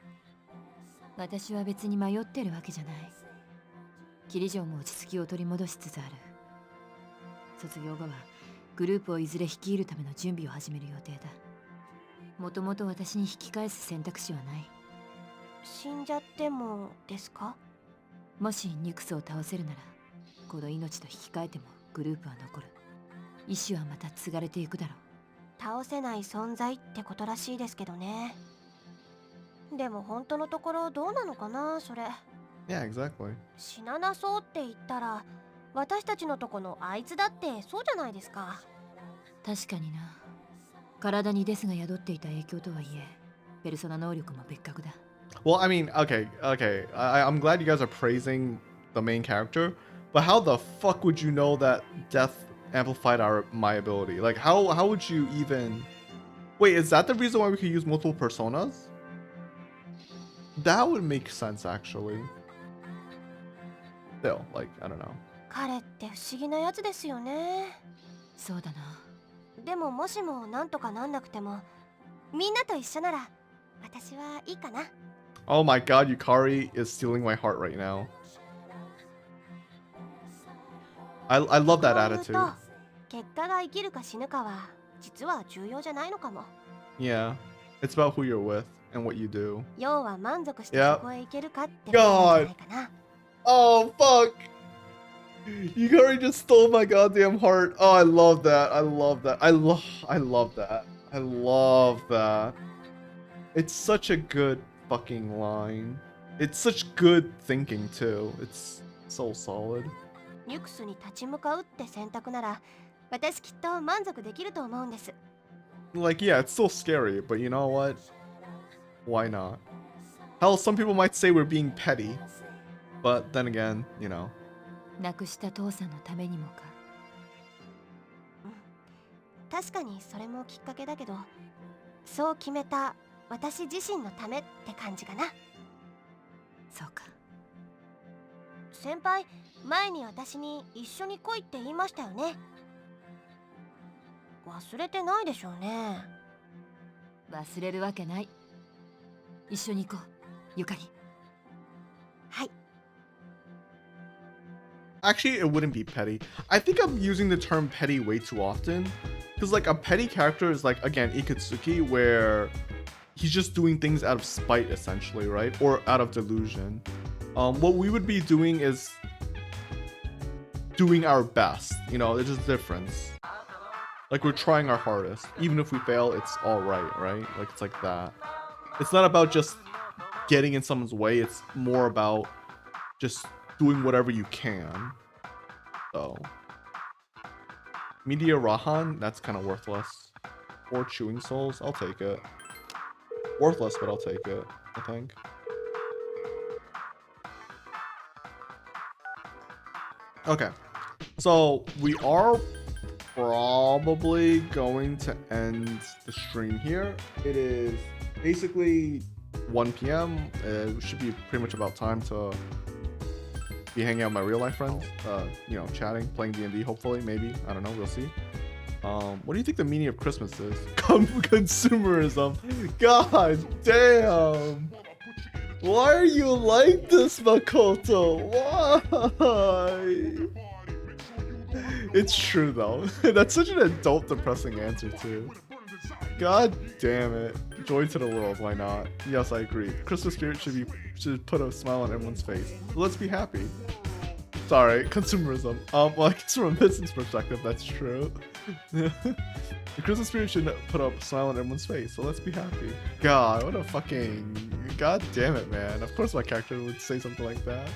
私は別に迷ってるわけじゃない。霧城も落ち着きを取り戻しつつある。卒業後はグループをいずれ率いるための準備を始める予定だ。もともと私に引き返す選択肢はない。死んじゃってもですか？もしニュクスを倒せるなら、この命と引き換えてもグループは残る。意志はまた継がれていくだろう。倒せない存在ってことらしいですけどね。でも本当のところどうなのかな、それ。Yeah, exactly. 死ななそうって言ったら、私たちのとこのあいつだってそうじゃないですか。確かにな。体にデスが宿っていた影響とはいえ、ペルソナ能力も別格だ。Well, I mean, okay. I'm glad you guys are praising the main character, but how the fuck would you know that death amplified my ability? Like, how would you even... Wait, is that the reason why we could use multiple personas? That would make sense, actually. Still, like, I don't know. 彼って不思議なやつですよね。そうだな。でももしもなんとかなんなくても、みんなと一緒なら私はいいかな。Oh my god, Yukari is stealing my heart right now. I love that attitude. 結果が生きるか死ぬかは実は重要じゃないのかも。Yeah, it's about who you're with. and what you do. 要は満足して Yep. そこへ行けるかってことなんじゃないかな。 Oh fuck! You already just stole my goddamn heart. Oh, I love that. I love that. I love that. I love that. It's such a good fucking line. It's such good thinking too. It's so solid. ニュクスに立ち向かうって選択なら、私きっと満足できると思うんです。 Like, yeah, it's still scary, but you know what? Why not? Hell, some people might say we're being petty, but then again, you know. 亡くした父さんのためにもか。確かにそれもきっかけだけど、そう決めた私自身のためって感じかな。そうか。先輩、前に私に一緒に来いって言いましたよね。忘れてないでしょうね。忘れるわけない。一緒に行こう、ゆかり。はい。 Actually, it wouldn't be petty. I think I'm using the term petty way too often. Because, like, a petty character is, like, again, Ikutsuki, where he's just doing things out of spite, essentially, right? Or out of delusion. What we would be doing is doing our best. You know, there's a difference. Like, we're trying our hardest. Even if we fail, it's alright, right? Like, it's like that. It's not about just getting in someone's way. It's more about just doing whatever you can. So Media Rahan, that's kind of worthless. Or Chewing Souls, I'll take it. Worthless, but I'll take it, I think. Okay, so we are probably going to end the stream here. It is basically 1 p.m. It should be pretty much about time to be hanging out with my real life friends, you know, chatting, playing D&D, hopefully, maybe. I don't know, we'll see. What do you think the meaning of Christmas is? Consumerism. God damn. Why are you like this, Makoto? Why? It's true though. That's such an adult depressing answer too. God damn it. Joy to the world, why not? Yes, I agree. Christmas spirit should put a smile on everyone's face. Let's be happy. Sorry, consumerism. Well, I guess from a business perspective, that's true. The Christmas spirit should put a smile on everyone's face, so let's be happy. God, what a fucking... God damn it, man. Of course my character would say something like that.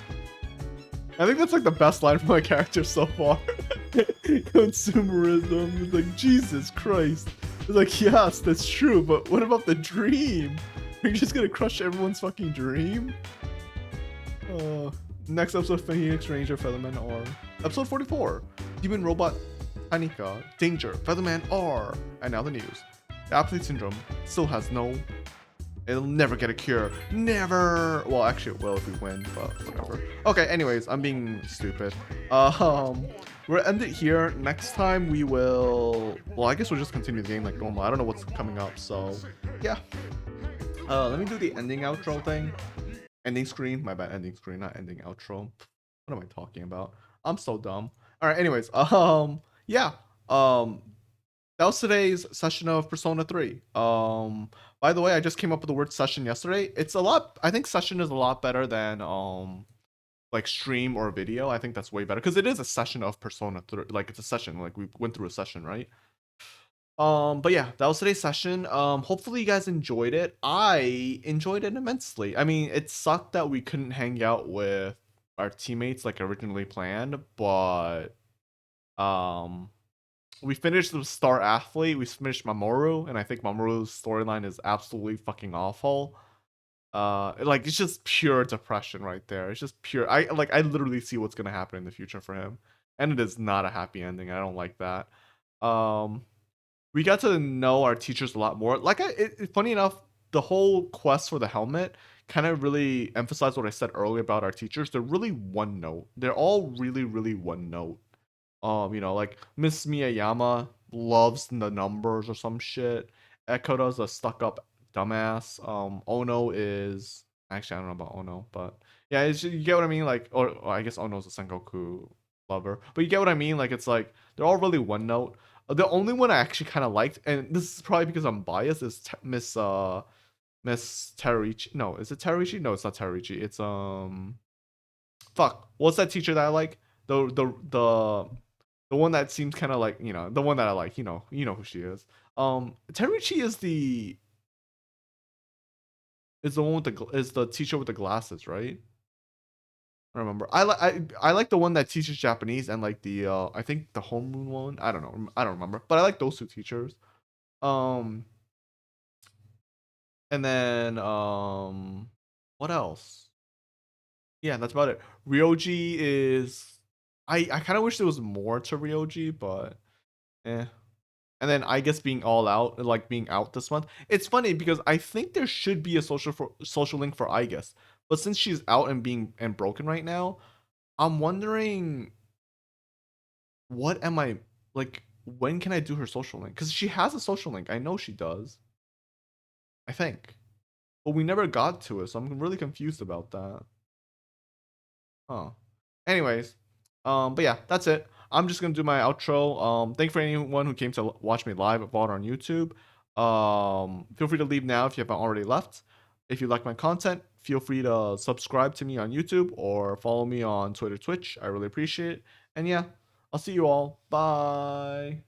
I think that's like the best line from my character so far. Consumerism. It's like, Jesus Christ. It's like, yes, that's true, but what about the dream? Are you just gonna crush everyone's fucking dream? Next episode of Phoenix Ranger Featherman R. Episode 44. Demon Robot Anika. Danger. Featherman R. And now the news. The Athlete Syndrome still has no... It'll never get a cure. Never! Well, actually it will if we win, but whatever. Okay, anyways, I'm being stupid. We'll end it here. Next time we will... Well, I guess we'll just continue the game like normal. I don't know what's coming up, so... Yeah. Let me do the ending outro thing. Ending screen. My bad, ending screen, not ending outro. What am I talking about? I'm so dumb. Alright, anyways. Yeah. That was today's session of Persona 3. By the way, I just came up with the word session yesterday. It's a lot... I think session is a lot better than... like stream or video. I think that's way better because it is a session of Persona 3. Like it's a session, like we went through a session, right? But yeah, that was today's session. Hopefully you guys enjoyed it. I enjoyed it immensely. I mean, it sucked that we couldn't hang out with our teammates like originally planned, but we finished the Star Athlete, we finished Mamoru, and I think Mamoru's storyline is absolutely fucking awful. Like it's just pure depression right there. It's just pure. I literally see what's gonna happen in the future for him, and it is not a happy ending. I don't like that. We got to know our teachers a lot more. Like, funny enough, the whole quest for the helmet kind of really emphasized what I said earlier about our teachers. They're really one note. They're all really, really one note. You know, like Miss Miyayama loves the numbers or some shit. Ekoda's a stuck-up dumbass. Ono is... Actually, I don't know about Ono, but... Yeah, you get what I mean? Like, or I guess Ono's a Sengoku lover. But you get what I mean? Like, it's like, they're all really one note. The only one I actually kind of liked, and this is probably because I'm biased, is Miss Miss Teruichi. No, is it Teruichi? No, it's not Teruichi. It's fuck. What's that teacher that I like? The one that seems kind of like, you know, the one that I like. You know who she is. Teruichi is the one with is the teacher with the glasses, right? I remember. I like the one that teaches Japanese and like the I think the homeroom one. I don't know. I don't remember. But I like those two teachers. Um and then what else? Yeah, that's about it. Ryoji is I kind of wish there was more to Ryoji, but eh. And then I guess being all out, like being out this month. It's funny because I think there should be a social link for I guess. But since she's out and being and broken right now, I'm wondering what am I like when can I do her social link? Because she has a social link. I know she does. I think. But we never got to it, so I'm really confused about that. Huh. Anyways, but yeah, that's it. I'm just gonna do my outro. Thank you for anyone who came to watch me live at VOD on YouTube. Feel free to leave now if you haven't already left. If you like my content, feel free to subscribe to me on YouTube or follow me on Twitter, Twitch. I really appreciate it. And yeah, I'll see you all. Bye.